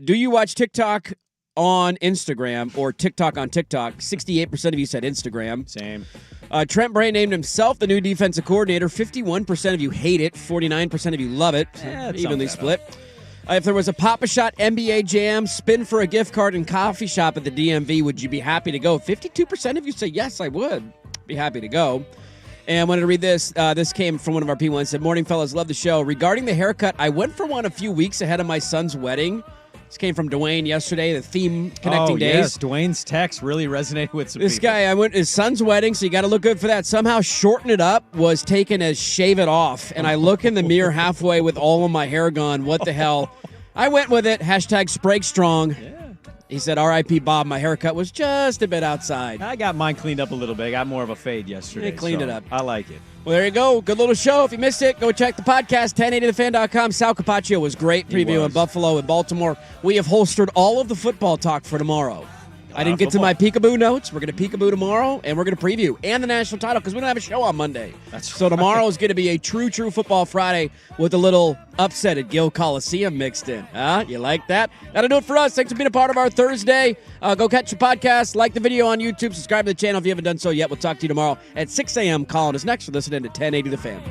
Do you watch TikTok on Instagram or TikTok on TikTok? 68% of you said Instagram. Same. Trent Bray named himself the new defensive coordinator. 51% of you hate it. 49% of you love it. Evenly split. If there was a Pop-A-Shot NBA Jam, spin for a gift card and coffee shop at the DMV, would you be happy to go? 52% of you say, yes, I would be happy to go. And I wanted to read this. This came from one of our P1. It said, morning, fellas, love the show. Regarding the haircut, I went for one a few weeks ahead of my son's wedding. This came from Dwayne yesterday, the theme connecting days. Yes, Dwayne's text really resonated with some This people. guy, I went his son's wedding, so you got to look good for that. Somehow shorten it up was taken as shave it off. And I look in the mirror halfway with all of my hair gone. What the hell? I went with it. Hashtag Sprague Strong. Yeah. He said, R.I.P. Bob, my haircut was just a bit outside. I got mine cleaned up a little bit. I got more of a fade yesterday. He cleaned it up. I like it. Well, there you go. Good little show. If you missed it, go check the podcast, 1080thefan.com. Sal Capacho was great previewing Buffalo and Baltimore. We have holstered all of the football talk for tomorrow. I didn't get to my peekaboo notes. We're going to peekaboo tomorrow, and we're going to preview and the national title because we don't have a show on Monday. So tomorrow is going to be a true Football Friday with a little upset at Gill Coliseum mixed in. You like that? That'll do it for us. Thanks for being a part of our Thursday. Go catch the podcast, like the video on YouTube, subscribe to the channel if you haven't done so yet. We'll talk to you tomorrow at 6 a.m. Colin is next. We're listening to 1080 The Fan.